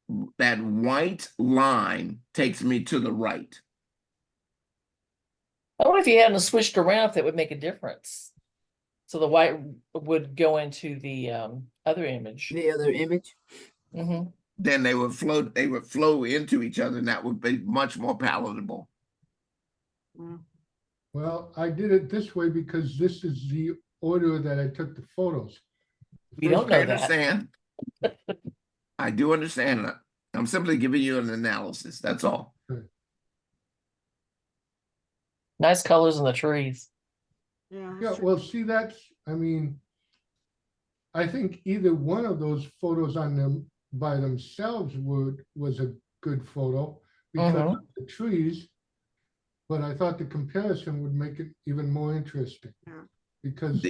white line takes me to the right. I wonder if you hadn't switched around if that would make a difference. So the white would go into the other image. The other image? Mm-hmm. Then they would flow into each other, and that would be much more palatable. Well, I did it this way because this is the order that I took the photos. You don't know I that. understand. I do understand that. I'm simply giving you an analysis. That's all. Nice colors in the trees. Yeah, well, see, I mean, I think either one of those photos on them by themselves was a good photo because of the trees, but I thought the comparison would make it even more interesting because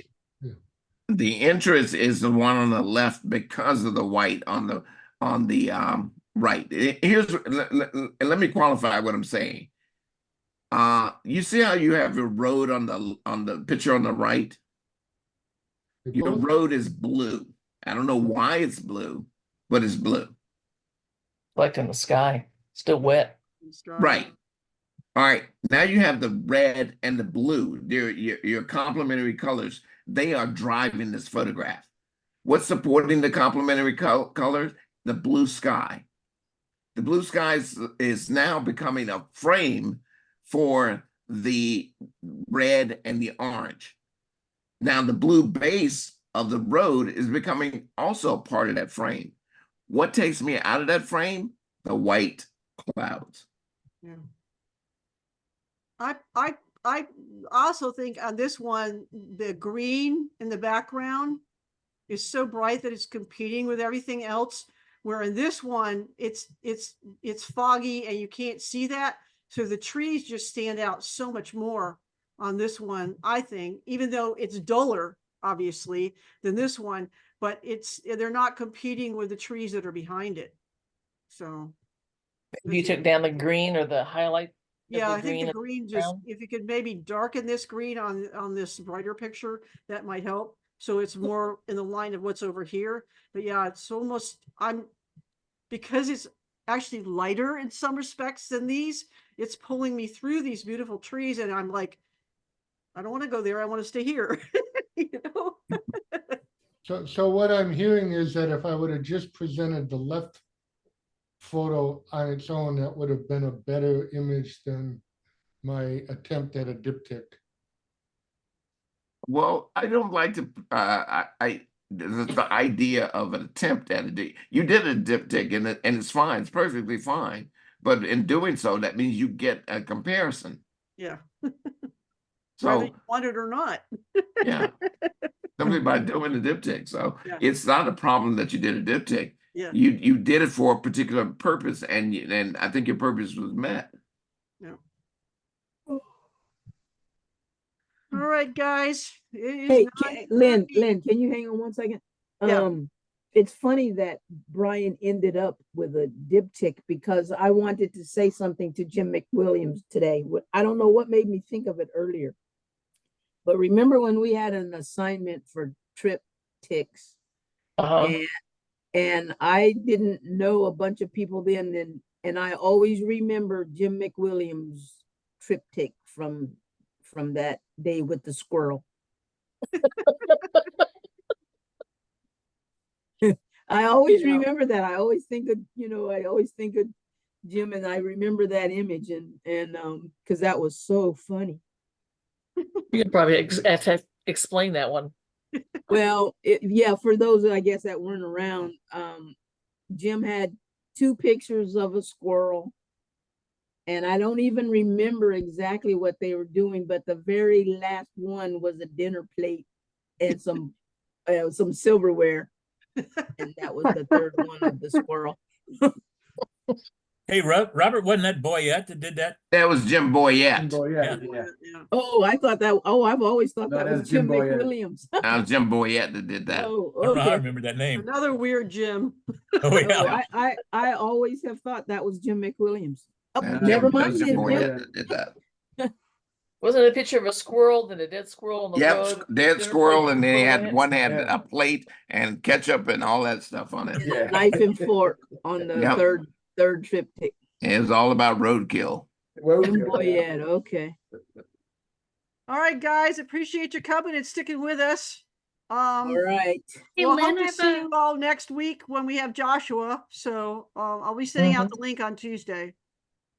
The interest is the one on the left because of the white on the right. Let me qualify what I'm saying. You see how you have your road on the picture on the right? Your road is blue. I don't know why it's blue, but it's blue. Like in the sky, still wet. Right. All right. Now you have the red and the blue. They're your complementary colors. They are driving this photograph. What's supporting the complementary colors? The blue sky. The blue sky is now becoming a frame for the red and the orange. Now the blue base of the road is becoming also part of that frame. What takes me out of that frame? The white clouds. Yeah. I also think on this one, the green in the background is so bright that it's competing with everything else. Where in this one, it's foggy and you can't see that. So the trees just stand out so much more on this one, I think, even though it's duller, obviously, than this one, but they're not competing with the trees that are behind it. So You took down the green or the highlight. yeah, I think the and green just, brown? if you could maybe darken this green on this brighter picture, that might help. So it's more in the line of what's over here. But yeah, it's almost, because it's actually lighter in some respects than these, it's pulling me through these beautiful trees. And I'm like, I don't want to go there. I want to stay here. You know? So what I'm hearing is that if I would have just presented the left photo on its own, that would have been a better image than my attempt at a diptych. Well, I don't like to. The idea of an attempt at a you did a diptych and it's fine. It's perfectly fine. But in doing so, that means you get a comparison. Yeah. So Whether you want it or not. yeah, simply by doing a diptych. So Yeah. it's not a problem that you did a diptych. Yeah. You did it for a particular purpose, and I think your purpose was met. Yeah. All right, guys. It is Hey, 9:30. Lynn, can you hang on one second? Yeah. It's funny that Brian ended up with a diptych because I wanted to say something to Jim McWilliams today. I don't know what made me think of it earlier. But remember when we had an assignment for triptychs, and I didn't know a bunch of people then, and I always remember Jim McWilliams' triptych from that day with the squirrel. I always remember that. I always think of, Jim, and I remember that image, and because that was so funny. You could probably explain that one. Well, yeah, for those I guess that weren't around, Jim had 2 pictures of a squirrel, and I don't even remember exactly what they were doing, but the very last one was a dinner plate and some silverware, and that was the third one of the squirrel. Hey, Robert, wasn't that Boyette that did that? That was Jim Boyette. Yeah. Oh, I thought that. Oh, I've always thought No, that was that's Jim Jim Boyette. McWilliams. That was Jim Boyette that did that. Oh, I don't know how I okay. remember that name. Another weird Jim. Oh, yeah. I always have thought that was Jim McWilliams. Oh, Yeah, never that mind. was Jim then, Boyette Jim. that did that. Wasn't it a picture of a squirrel, then a dead squirrel on the Yep, road? dead Dinner squirrel, plate and then with one had Yeah. a plate and ketchup and all that stuff on it. And a knife and fork on the Yep. third triptych. It was all about roadkill. Jim Boyette. Okay. All right, guys. Appreciate you coming and sticking with us. All right. Hey, We'll Lynn, hope I to have see a- you all next week when we have Joshua. So I'll be sending out the link on Tuesday.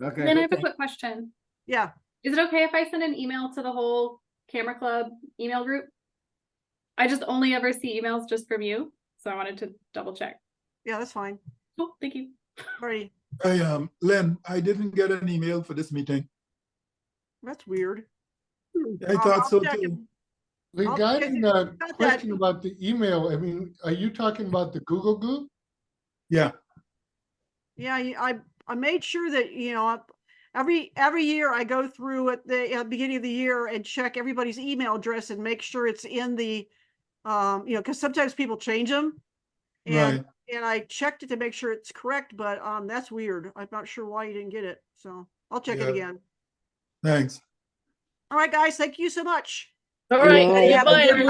Okay. Lynn, I have a quick question. Yeah. Is it okay if I send an email to the whole Camera Club email group? I just only ever see emails just from you, so I wanted to double check. Yeah, that's fine. Cool, thank you. Alrighty. Len, I didn't get an email for this meeting. That's weird. I thought I'll so check too. it. I'll check Regarding it. the Got question that. about the email, I mean, are you talking about the Google group? Yeah. Yeah, I made sure that, every year I go through at the beginning of the year and check everybody's email address and make sure it's in the, because sometimes people change them. And I checked it to make sure it's correct, but that's weird. I'm not sure why you didn't get it. So I'll check it Yeah. again. Thanks. All right, guys, thank you so much. All right, Good night. Have a goodbye, good everybody.